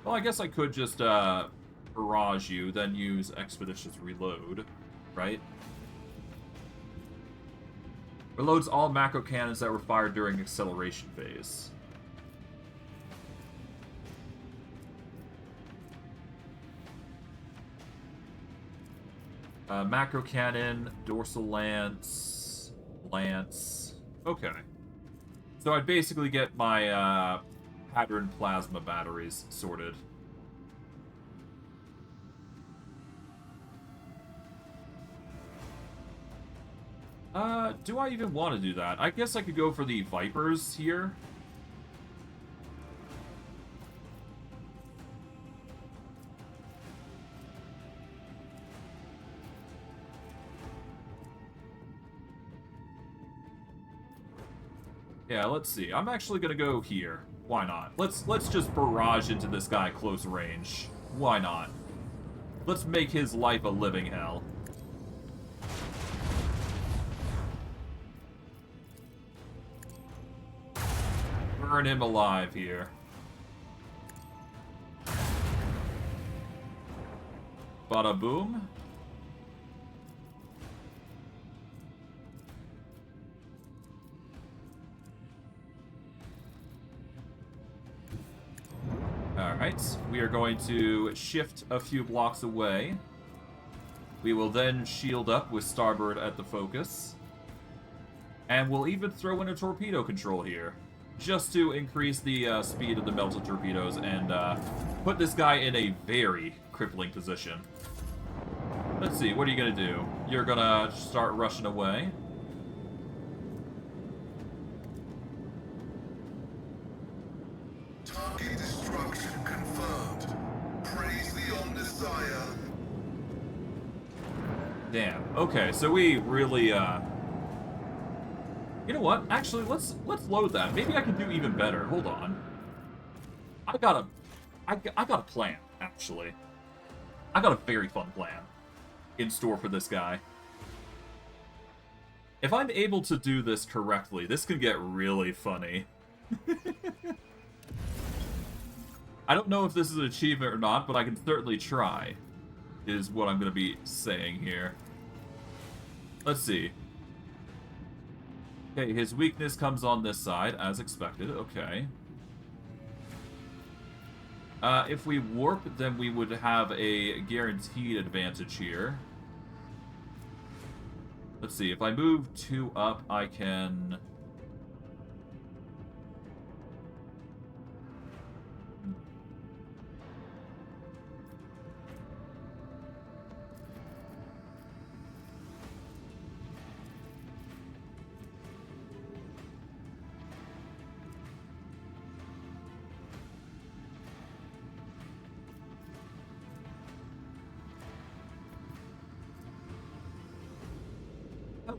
Well, I guess I could just barrage you, then use Expeditious Reload, right? Reloads all macro cannons that were fired during acceleration phase. Macro cannon, dorsal lance, lance. Okay. So I'd basically get my pattern plasma batteries sorted. Do I even want to do that? I guess I could go for the Vipers here. Yeah, let's see. I'm actually gonna go here. Why not? Let's just barrage into this guy close range. Why not? Let's make his life a living hell. Burn him alive here. Bada boom. Alright, we are going to shift a few blocks away. We will then shield up with starboard at the focus. And we'll even throw in a torpedo control here, just to increase the speed of the melted torpedoes and put this guy in a very crippling position. Let's see, what are you going to do? You're going to start rushing away. Target destruction confirmed. Praise the Omnissiah. Damn. Okay, so we really, You know what? Actually, let's load that. Maybe I can do even better. Hold on. I got a plan, actually. I got a very fun plan in store for this guy. If I'm able to do this correctly, this could get really funny. I don't know if this is an achievement or not, but I can certainly try, is what I'm going to be saying here. Let's see. Okay, his weakness comes on this side, as expected. Okay. If we warp, then we would have a guaranteed advantage here. Let's see, if I move 2 up, I can...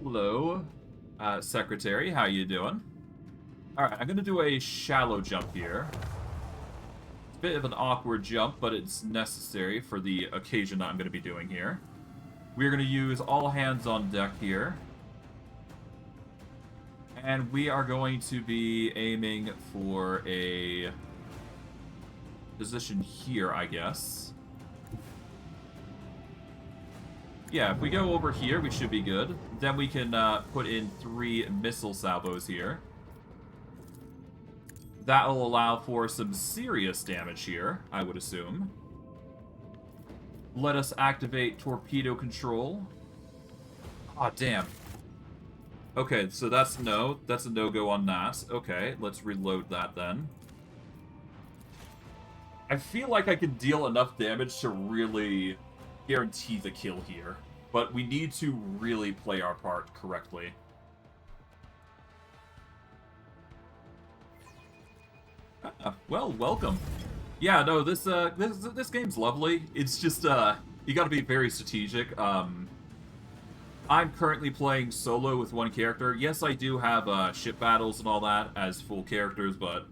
Hello, Secretary. How you doing? Alright, I'm going to do a shallow jump here. It's a bit of an awkward jump, but it's necessary for the occasion that I'm going to be doing here. We're going to use all hands on deck here. And we are going to be aiming for a position here, I guess. Yeah, if we go over here, we should be good. Then we can put in 3 missile salvos here. That'll allow for some serious damage here, I would assume. Let us activate torpedo control. Aw, damn. Okay, so that's no. That's a no-go on that. Okay, let's reload that then. I feel like I can deal enough damage to really guarantee the kill here, but we need to really play our part correctly. Well, welcome. Yeah, no, this game's lovely. It's just you got to be very strategic. I'm currently playing solo with 1 character. Yes, I do have ship battles and all that as full characters, but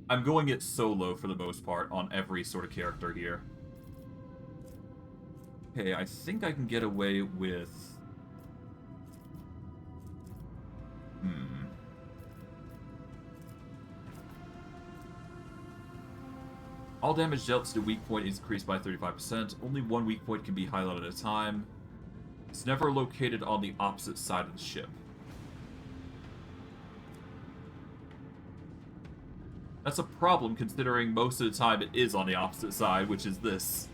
I'm going it solo for the most part on every sort of character here. Okay, I think I can get away with... All damage dealt to the weak point is increased by 35%. Only 1 weak point can be highlighted at a time. It's never located on the opposite side of the ship. That's a problem considering most of the time it is on the opposite side, which is this.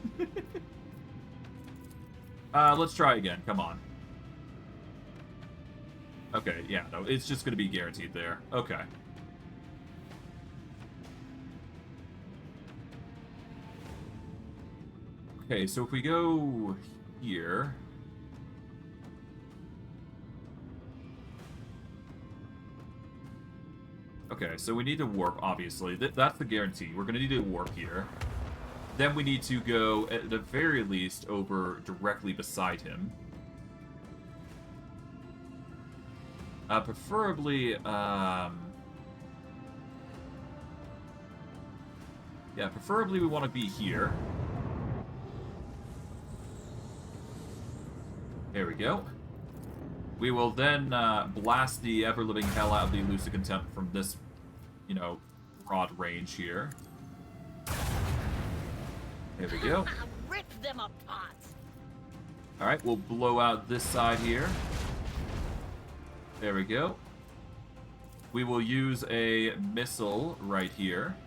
Let's try again. Come on. Okay, yeah, no, it's just going to be guaranteed there. Okay. Okay, so if we go here... Okay, so we need to warp, obviously. That's the guarantee. We're going to need to warp here. Then we need to go, at the very least, over directly beside him. Preferably, yeah, preferably we want to be here. There we go. We will then blast the ever-living hell out of the elusive contempt from this, you know, broad range here. There we go. Rip them apart. Alright, we'll blow out this side here. There we go. We will use a missile right here.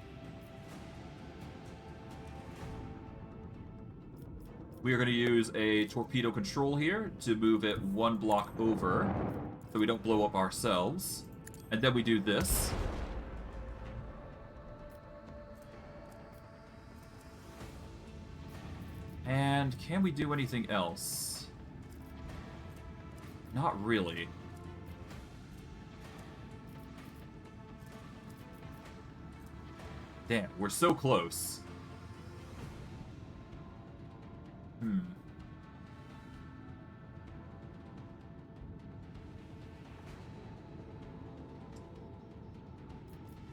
We are going to use a torpedo control here to move it one block over so we don't blow up ourselves. And then we do this. And can we do anything else? Not really. Damn, we're so close.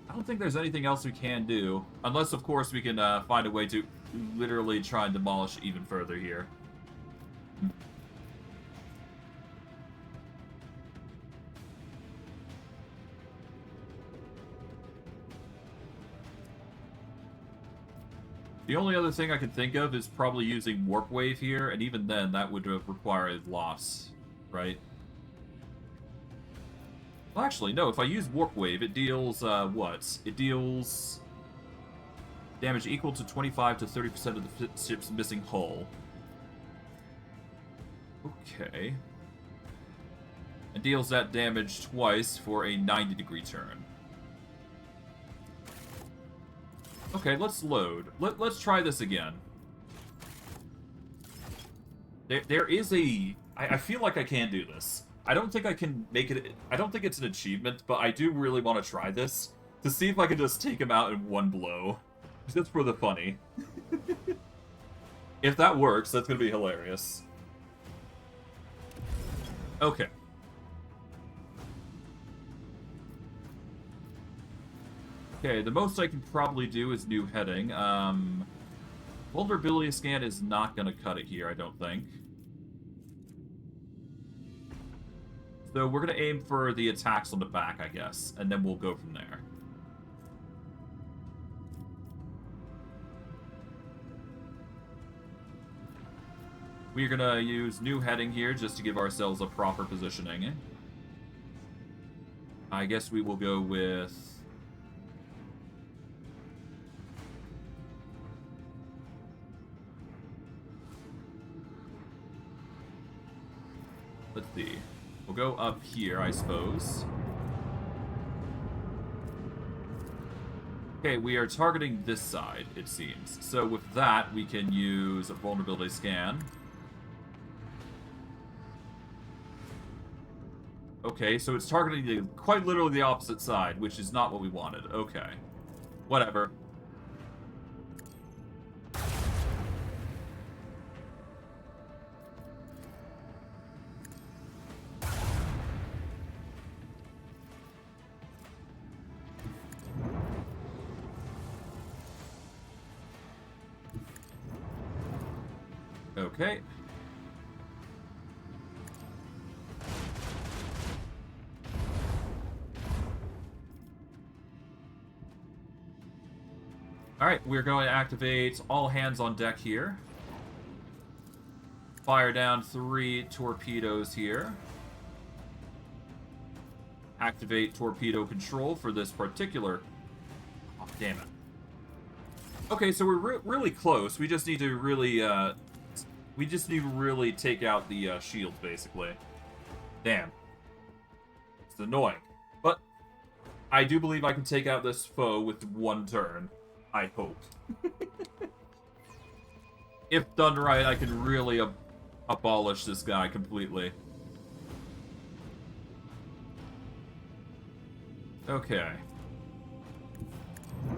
I don't think there's anything else we can do. Unless, of course, we can find a way to literally try and demolish even further here. The only other thing I can think of is probably using Warp Wave here, and even then, that would require a loss, right? Well, actually, no, if I use Warp Wave, it deals, what? It deals damage equal to 25 to 30% of the ship's missing hull. Okay. It deals that damage twice for a 90-degree turn. Okay, let's load. Let's try this again. There is a... I feel like I can do this. I don't think I can make it... I don't think it's an achievement, but I do really want to try this to see if I can just take him out in one blow. Just for the funny. If that works, that's going to be hilarious. Okay. Okay, the most I can probably do is new heading. Vulnerability scan is not going to cut it here, I don't think. So we're going to aim for the attacks on the back, I guess, and then we'll go from there. We're going to use new heading here just to give ourselves a proper positioning. I guess we will go with... Let's see. We'll go up here, I suppose. Okay, we are targeting this side, it seems. So with that, we can use a vulnerability scan. Okay, so it's targeting quite literally the opposite side, which is not what we wanted. Okay. Whatever. Okay. Alright, we're going to activate all hands on deck here. Fire down 3 torpedoes here. Activate torpedo control for this particular... Oh, damn it. Okay, so we're really close. We just need to really, take out the shield, basically. Damn. It's annoying. But I do believe I can take out this foe with one turn. I hope. If done right, I can really abolish this guy completely. Okay.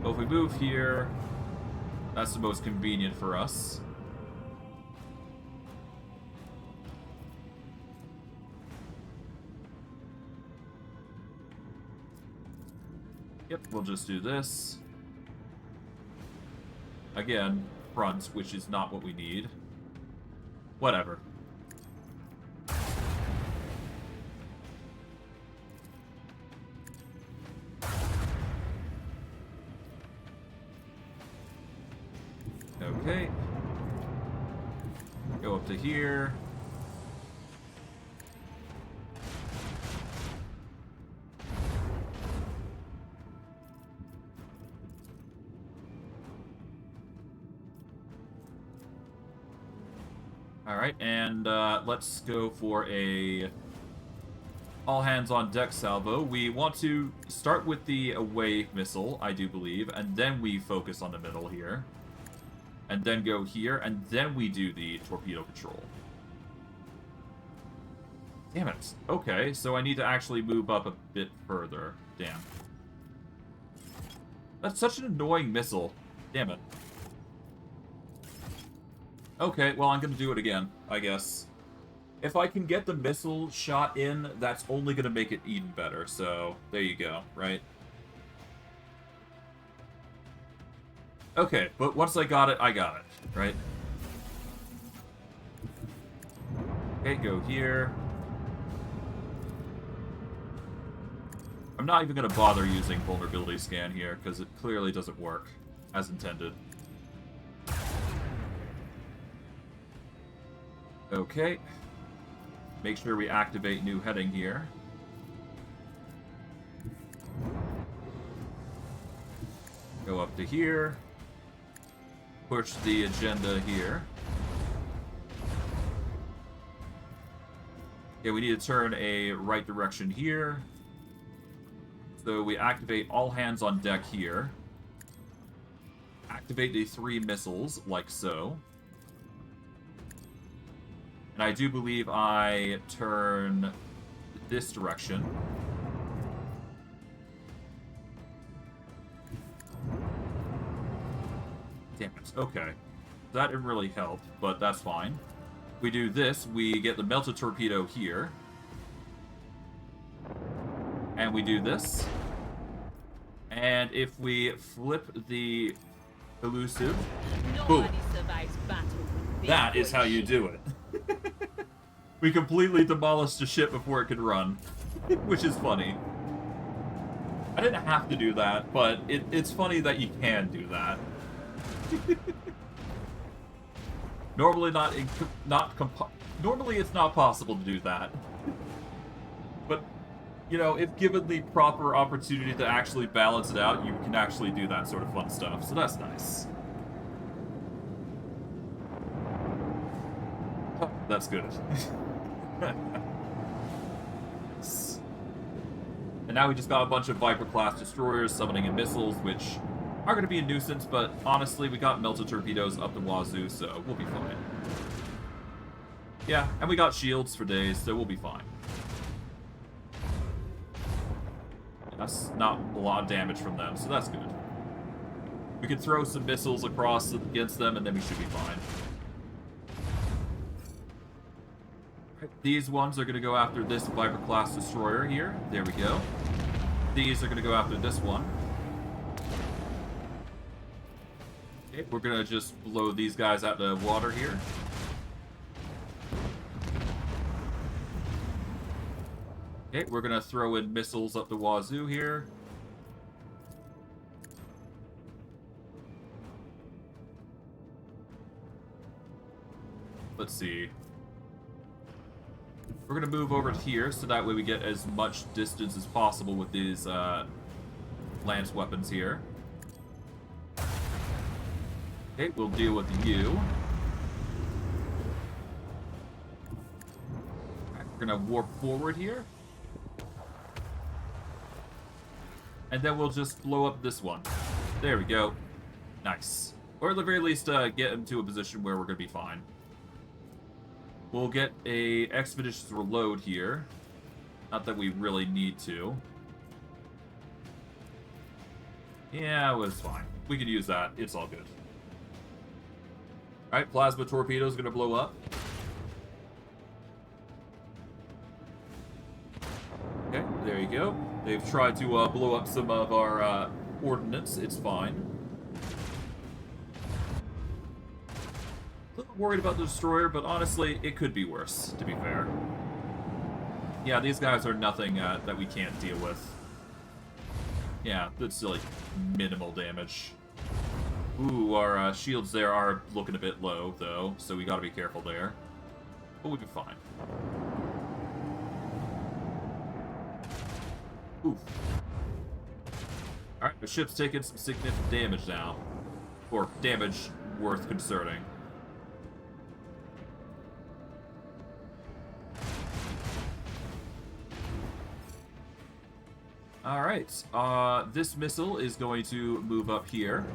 Well, if we move here, that's the most convenient for us. Yep, we'll just do this. Again, front, which is not what we need. Whatever. Okay. Go up to here. Alright, and let's go for a all hands on deck salvo. We want to start with the away missile, I do believe, and then we focus on the middle here. And then go here, and then we do the torpedo control. Damn it. Okay, so I need to actually move up a bit further. Damn. That's such an annoying missile. Damn it. Okay, well, I'm gonna do it again, I guess. If I can get the missile shot in, that's only gonna make it even better, so there you go, right? Okay, but once I got it, right? Okay, go here. I'm not even going to bother using vulnerability scan here, because it clearly doesn't work as intended. Okay. Make sure we activate new heading here. Go up to here. Push the agenda here. Okay, we need to turn a right direction here. So we activate all hands on deck here. Activate the 3 missiles, like so. And I do believe I turn this direction. Damn it. Okay. That didn't really help, but that's fine. We do this, we get the melted torpedo here. And we do this. And if we flip the elusive, boom. Nobody survives battle. That is how you do it. We completely demolished the ship before it could run, which is funny. I didn't have to do that, but it's funny that you can do that. Normally normally it's not possible to do that. But, you know, if given the proper opportunity to actually balance it out, you can actually do that sort of fun stuff, so that's nice. Oh, that's good. And now we just got a bunch of Viper-class destroyers summoning in missiles, which are going to be a nuisance, but honestly, we got melted torpedoes up the wazoo, so we'll be fine. Yeah, and we got shields for days, so we'll be fine. That's not a lot of damage from them, so that's good. We can throw some missiles across against them, and then we should be fine. These ones are going to go after this Viper-class destroyer here. There we go. These are going to go after this one. Okay, we're going to just blow these guys out of the water here. Okay, we're going to throw in missiles up the wazoo here. Let's see. We're going to move over here, so that way we get as much distance as possible with these lance weapons here. Okay, we'll deal with you. Right, we're going to warp forward here. And then we'll just blow up this one. There we go. Nice. Or at the very least, get into a position where we're going to be fine. We'll get a expeditious reload here. Not that we really need to. Yeah, it was fine. We could use that. It's all good. Alright, plasma torpedo's gonna blow up. Okay, there you go. They've tried to blow up some of our ordnance. It's fine. A little worried about the destroyer, but honestly, it could be worse, to be fair. Yeah, these guys are nothing that we can't deal with. Yeah, that's like minimal damage. Ooh, our shields there are looking a bit low, though, so we gotta be careful there. But we'll be fine. Oof. Alright, the ship's taking some significant damage now. Or damage worth concerning. Alright, this missile is going to move up here.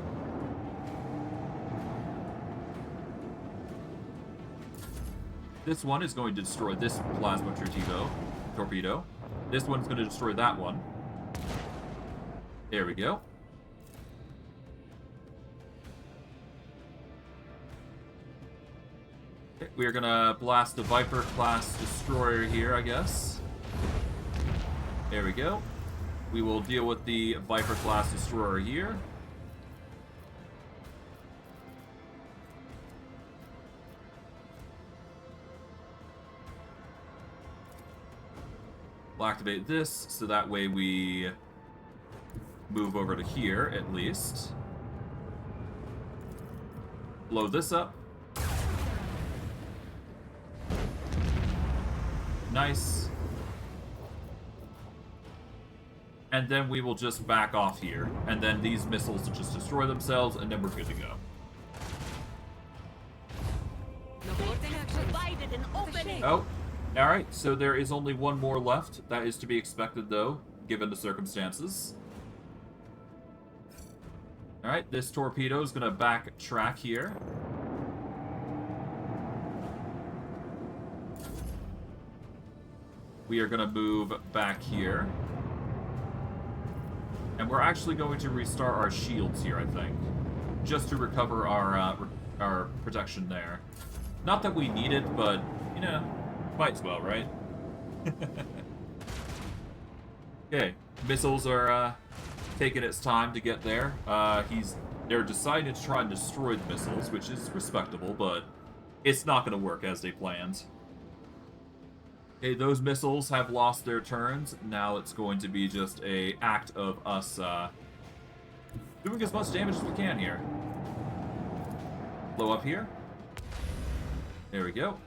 This one is going to destroy this plasma torpedo. This one's going to destroy that one. There we go. Okay, we're going to blast the Viper-class destroyer here, I guess. There we go. We will deal with the Viper-class destroyer here. We'll activate this, so that way we move over to here, at least. Blow this up. Nice. And then we will just back off here. And then these missiles will just destroy themselves, and then we're good to go. Oh, alright, so there is only one more left. That is to be expected, though, given the circumstances. Alright, this torpedo is going to backtrack here. We are going to move back here. And we're actually going to restart our shields here, I think. Just to recover our protection there. Not that we need it, but, you know, might as well, right? Okay, missiles are taking its time to get there. They're deciding to try and destroy the missiles, which is respectable, but it's not going to work as they planned. Okay, those missiles have lost their turns. Now it's going to be just an act of us doing as much damage as we can here. Blow up here. There we go.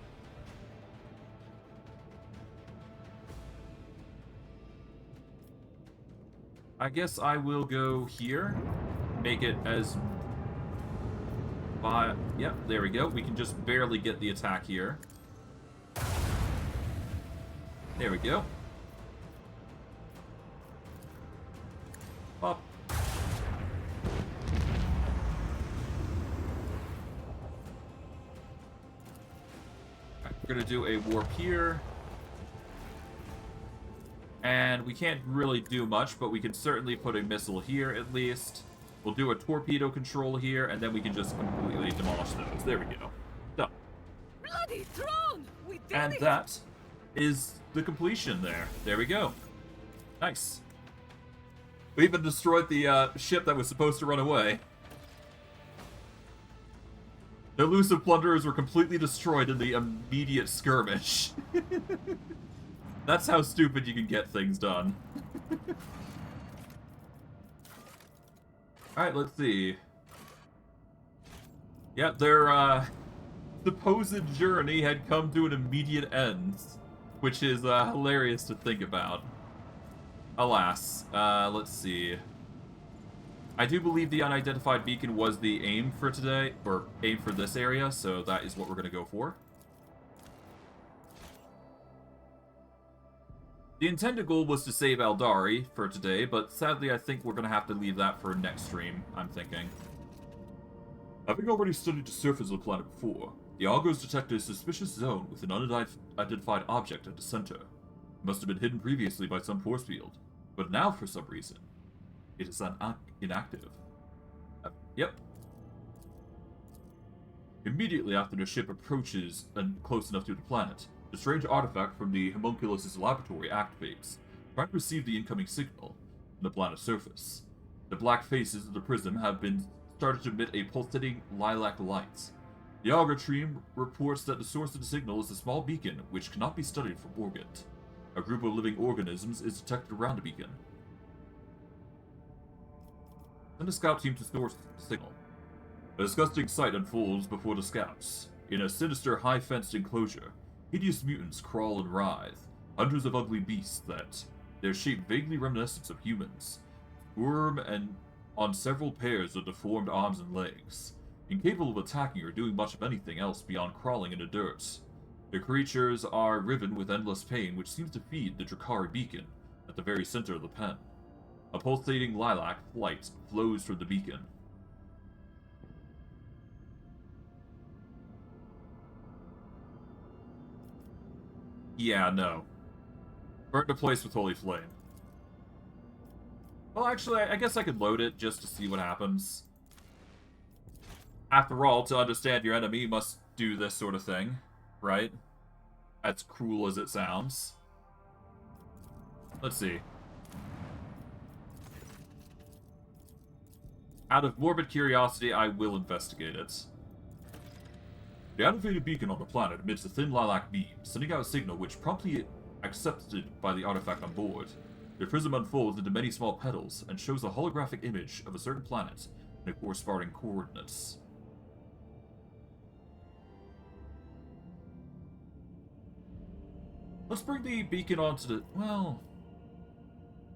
I guess I will go here. Make it as... Yep, there we go. We can just barely get the attack here. There we go. Pop. Alright, we're gonna do a warp here. And we can't really do much, but we can certainly put a missile here at least. We'll do a torpedo control here, and then we can just completely demolish those. There we go. Done. Bloody throne! We did And it! that is the completion there. There we go. Nice. We even destroyed the ship that was supposed to run away. The elusive plunderers were completely destroyed in the immediate skirmish. That's how stupid you can get things done. Alright, let's see. Yeah, their supposed journey had come to an immediate end, which is hilarious to think about. Alas, let's see. I do believe the unidentified beacon was the aim for today, or aim for this area, so that is what we're going to go for. The intended goal was to save Aeldari for today, but sadly I think we're going to have to leave that for next stream, I'm thinking. Having already studied the surface of the planet before, the Argos detected a suspicious zone with an unidentified object at the center. It must have been hidden previously by some force field, but now for some reason, it is inactive. Yep. Immediately after the ship approaches and close enough to the planet, the strange artifact from the homunculus' laboratory activates, trying to receive the incoming signal from the planet's surface. The black faces of the prism have been started to emit a pulsating lilac light. The Augur team reports that the source of the signal is a small beacon which cannot be studied from orbit. A group of living organisms is detected around the beacon. Send a scout team to source the signal. A disgusting sight unfolds before the scouts. In a sinister, high-fenced enclosure, hideous mutants crawl and writhe. Hundreds of ugly beasts that, their shape vaguely reminiscent of humans, squirm and on several pairs of deformed arms and legs, incapable of attacking or doing much of anything else beyond crawling in the dirt. The creatures are riven with endless pain which seems to feed the Drukhari beacon at the very center of the pen. A pulsating lilac light flows from the beacon. Yeah, no. Burnt to place with holy flame. Well, actually, I guess I could load it just to see what happens. After all, to understand your enemy, you must do this sort of thing, right? As cruel as it sounds. Let's see. Out of morbid curiosity, I will investigate it. The activated beacon on the planet emits a thin lilac beam, sending out a signal which promptly accepted by the artifact on board. The prism unfolds into many small petals and shows a holographic image of a certain planet and the corresponding coordinates. Let's bring the beacon onto the... well...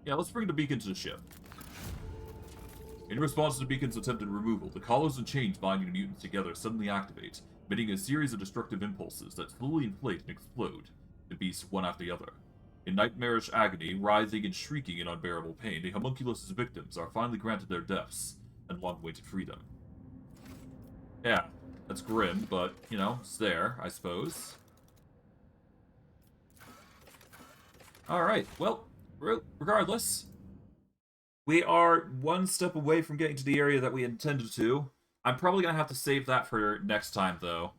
yeah, let's bring the beacon to the ship. In response to the beacon's attempted removal, the collars and chains binding the mutants together suddenly activate, emitting a series of destructive impulses that slowly inflate and explode the beasts one after the other. In nightmarish agony, writhing and shrieking in unbearable pain, the homunculus' victims are finally granted their deaths and long-awaited freedom. Yeah, that's grim, but, you know, it's there, I suppose. Alright, well, regardless, we are one step away from getting to the area that we intended to. I'm probably going to have to save that for next time, though.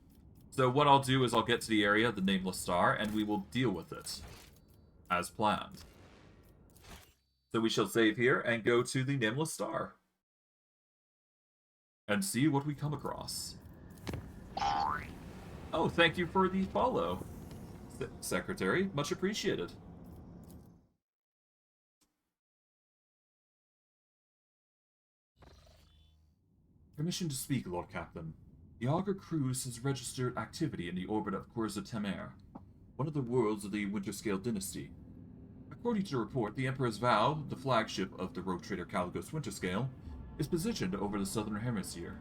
So what I'll do is I'll get to the area, the Nameless Star, and we will deal with it. As planned. So we shall save here and go to the Nameless Star. And see what we come across. Oh, thank you for the follow, Secretary. Much appreciated. Permission to speak, Lord Captain. The Augur Cruise has registered activity in the orbit of Corza Temer, one of the worlds of the Winterscale dynasty. According to the report, the Emperor's Vow, the flagship of the rogue trader Calligos Winterscale, is positioned over the southern hemisphere.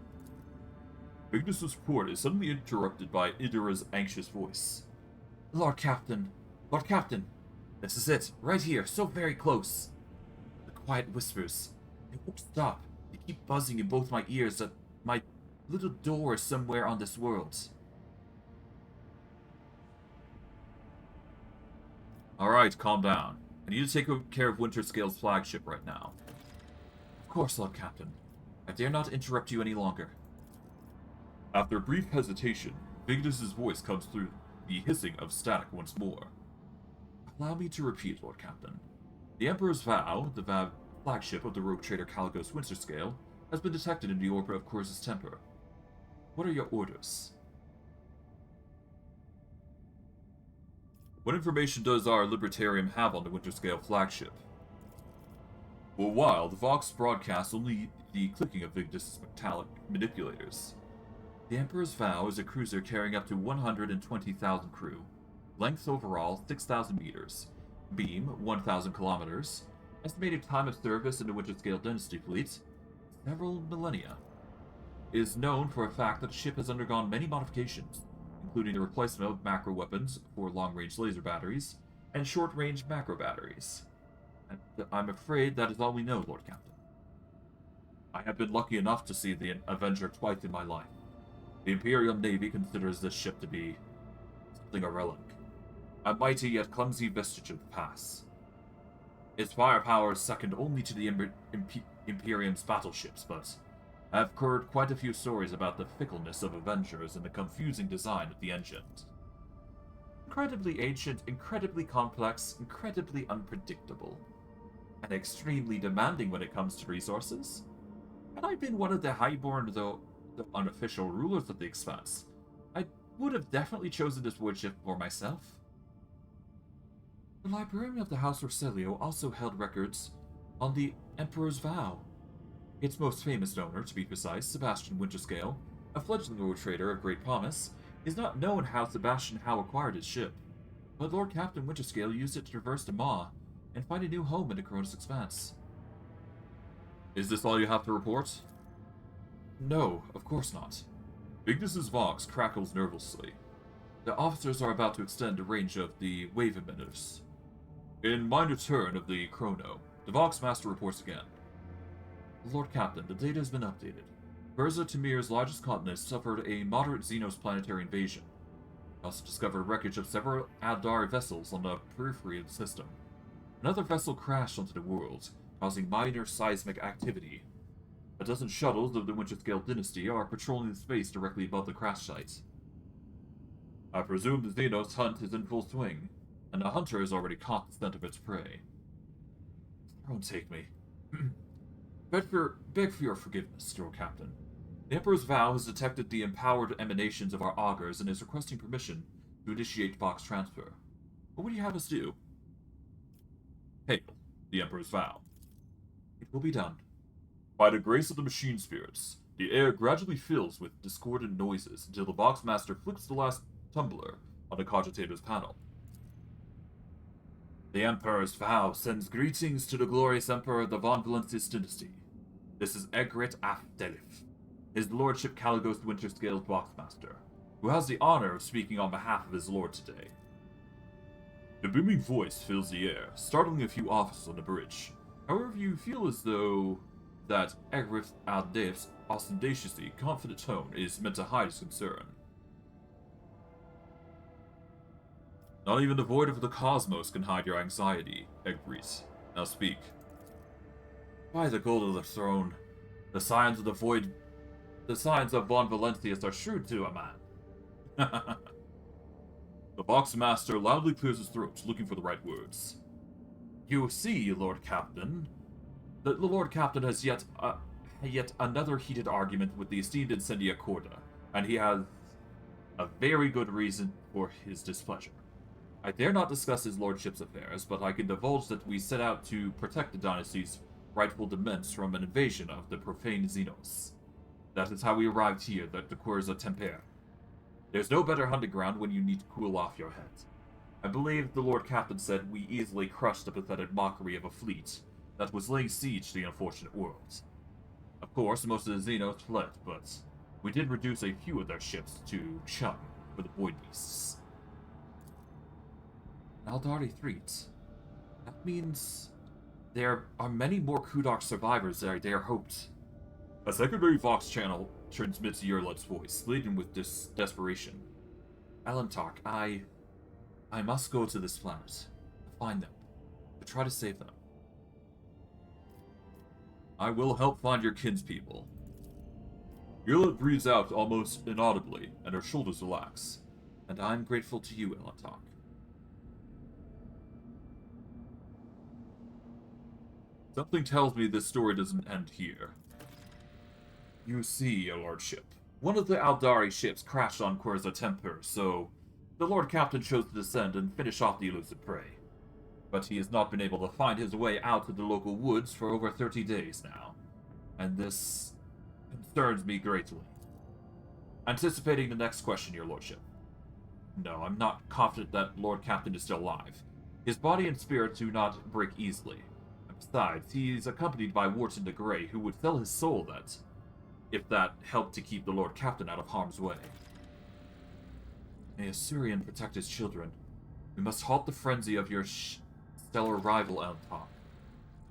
Vigdus's report is suddenly interrupted by Idura's anxious voice. Lord Captain! Lord Captain! This is it, right here, so very close. The quiet whispers. They won't stop. They keep buzzing in both my ears that my little door is somewhere on this world. Alright, calm down. I need to take care of Winterscale's flagship right now. Of course, Lord Captain. I dare not interrupt you any longer. After a brief hesitation, Vigdus's voice comes through the hissing of static once more. Allow me to repeat, Lord Captain. The Emperor's Vow, the flagship of the rogue trader Calligos Winterscale, has been detected in the orbit of Corza's Temper. What are your orders? What information does our Libertarium have on the Winterscale flagship? For a while, the Vox broadcasts only the clicking of Vigdus's metallic manipulators. The Emperor's Vow is a cruiser carrying up to 120,000 crew. Length overall, 6,000 meters. Beam, 1,000 kilometers. Estimated time of service in the Winterscale Dynasty fleet, several millennia. It is known for a fact that the ship has undergone many modifications, including the replacement of macro weapons for long-range laser batteries and short-range macro batteries. And I'm afraid that is all we know, Lord Captain. I have been lucky enough to see the Avenger twice in my life. The Imperial Navy considers this ship to be something a relic, a mighty yet clumsy vestige of the past. Its firepower is second only to the Imperium's battleships, but I've heard quite a few stories about the fickleness of Avengers and the confusing design of the engines. Incredibly ancient, incredibly complex, incredibly unpredictable, and extremely demanding when it comes to resources. Had I been one of the highborn, though the unofficial rulers of the Expanse, I would have definitely chosen this warship for myself. The librarian of the House Orselio also held records on the Emperor's Vow. Its most famous owner, to be precise, Sebastian Winterscale, a fledgling rogue trader of great promise, is not known how Sebastian Howe acquired his ship, but Lord Captain Winterscale used it to traverse the Maw and find a new home in the Cronus Expanse. Is this all you have to report? No, of course not. Vigdus's Vox crackles nervously. The officers are about to extend the range of the wave emitters. In my return of the Chrono, The Vox Master reports again. Lord Captain, the data has been updated. Urza Tamir's largest continent suffered a moderate Xenos planetary invasion. We also discovered wreckage of several Aeldari vessels on the periphery of the system. Another vessel crashed onto the world, causing minor seismic activity. A dozen shuttles of the Winterscale dynasty are patrolling the space directly above the crash site. I presume the Xenos hunt is in full swing, and the hunter has already caught the scent of its prey. Don't take me. beg for your forgiveness, Lord Captain. The Emperor's vow has detected the empowered emanations of our augurs and is requesting permission to initiate Vox transfer. What would you have us do? Hail the Emperor's vow. It will be done. By the grace of the machine spirits, the air gradually fills with discordant noises until the Vox Master flicks the last tumbler on the cogitator's panel. The Emperor's vow sends greetings to the glorious Emperor of the Von Valentis dynasty. This is Egret Afdelif, his Lordship Calligos Winterscales Boxmaster, who has the honor of speaking on behalf of his lord today. The booming voice fills the air, startling a few officers on the bridge. However, you feel as though that Egret Afdelif's ostentatiously confident tone is meant to hide his concern. Not even the void of the cosmos can hide your anxiety, Egret. Now speak. By the gold of the throne, the signs of the void, the signs of Von Valentius are shrewd to a man. The Vox Master loudly clears his throat, looking for the right words. You see, Lord Captain, the Lord Captain has yet another heated argument with the esteemed Incendia Chorda, and he has a very good reason for his displeasure. I dare not discuss his lordship's affairs, but I can divulge that we set out to protect the dynasty's rightful demesnes from an invasion of the profane Xenos. That is how we arrived here at the Querza Temper. There's no better hunting ground when you need to cool off your head. I believe the Lord Captain said we easily crushed the pathetic mockery of a fleet that was laying siege to the unfortunate world. Of course, most of the Xenos fled, but we did reduce a few of their ships to chum for the void beasts. Aeldari threat. That means there are many more Kudok survivors than I dare hoped. A secondary Vox channel transmits Yerlet's voice, laden with desperation. Alantark, I must go to this planet, to find them, to try to save them. I will help find your kinspeople. Yerlet breathes out almost inaudibly, and her shoulders relax. And I'm grateful to you, Alantark. Something tells me this story doesn't end here. You see, your lordship, one of the Aeldari ships crashed on Querza Temper, so the Lord Captain chose to descend and finish off the elusive prey. But he has not been able to find his way out to the local woods for over 30 days now, and this concerns me greatly. Anticipating the next question, your lordship. No, I'm not confident that Lord Captain is still alive. His body and spirit do not break easily. Besides, he's accompanied by Wharton the Grey, who would sell his soul if that helped to keep the Lord Captain out of harm's way. May Assyrian protect his children. We must halt the frenzy of your stellar rival, Elmtalk,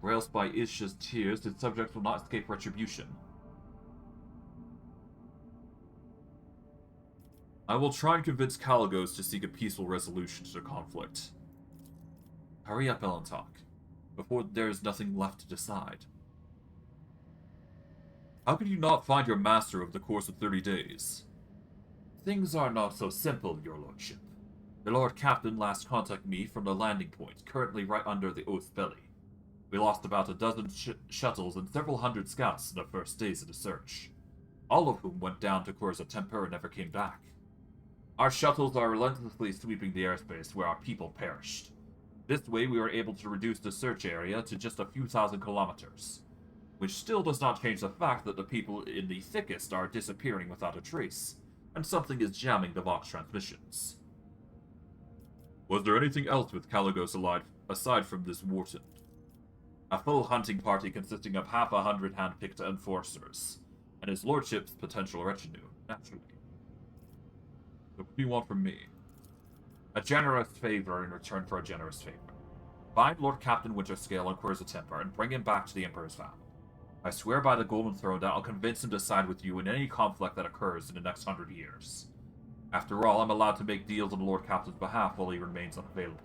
or else by Isha's tears his subjects will not escape retribution. I will try and convince Calligos to seek a peaceful resolution to the conflict. Hurry up, Elmtalk, before there is nothing left to decide. How could you not find your master over the course of 30 days? Things are not so simple, your lordship. The Lord Captain last contacted me from the landing point, currently right under the Oath's belly. We lost about a dozen shuttles and several hundred scouts in the first days of the search, all of whom went down to Querza Temper and never came back. Our shuttles are relentlessly sweeping the airspace where our people perished. This way we were able to reduce the search area to just a few thousand kilometers, which still does not change the fact that the people in the thickest are disappearing without a trace, and something is jamming the Vox transmissions. Was there anything else with Calligos alive aside from this Wharton? A full hunting party consisting of 100 hand-picked enforcers, and his lordship's potential retinue, naturally. So what do you want from me? A generous favor in return for a generous favor. Find Lord Captain Winterscale on Curse of Temper and bring him back to the Emperor's vow. I swear by the Golden Throne that I'll convince him to side with you in any conflict that occurs in the next 100 years. After all, I'm allowed to make deals on the Lord Captain's behalf while he remains unavailable.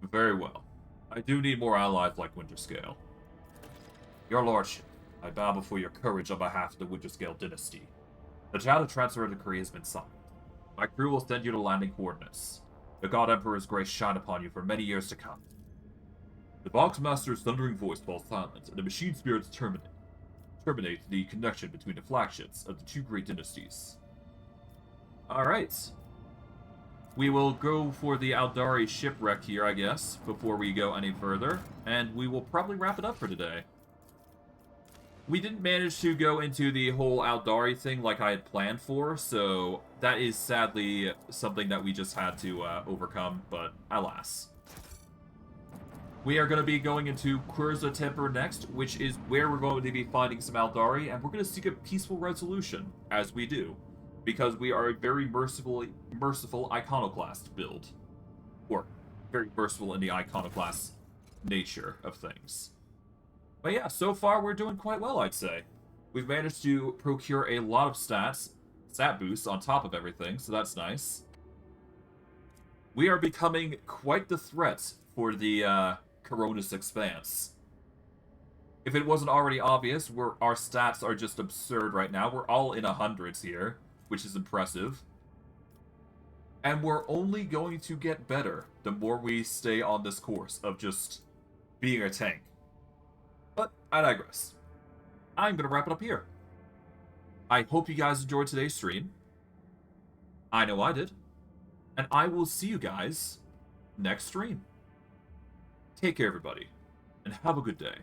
Very well. I do need more allies like Winterscale. Your Lordship, I bow before your courage on behalf of the Winterscale dynasty. The data transfer decree has been signed. My crew will send you the landing coordinates. The God Emperor's grace shine upon you for many years to come. The Boxmaster's thundering voice falls silent, and the machine spirits terminate the connection between the flagships of the two great dynasties. Alright. We will go for the Aeldari shipwreck here, I guess, before we go any further, and we will probably wrap it up for today. We didn't manage to go into the whole Aeldari thing like I had planned for, so that is sadly something that we just had to overcome, but alas. We are going to be going into Curse of Temper next, which is where we're going to be finding some Aeldari, and we're going to seek a peaceful resolution, as we do, because we are a very merciful Iconoclast build. Or, very merciful in the Iconoclast nature of things. But yeah, so far we're doing quite well, I'd say. We've managed to procure a lot of stat boosts on top of everything, so that's nice. We are becoming quite the threat for the Coronis expanse. If it wasn't already obvious, our stats are just absurd right now. We're all in 100s here, which is impressive. And we're only going to get better the more we stay on this course of just being a tank. But I digress. I'm going to wrap it up here. I hope you guys enjoyed today's stream. I know I did. And I will see you guys next stream. Take care, everybody, and have a good day.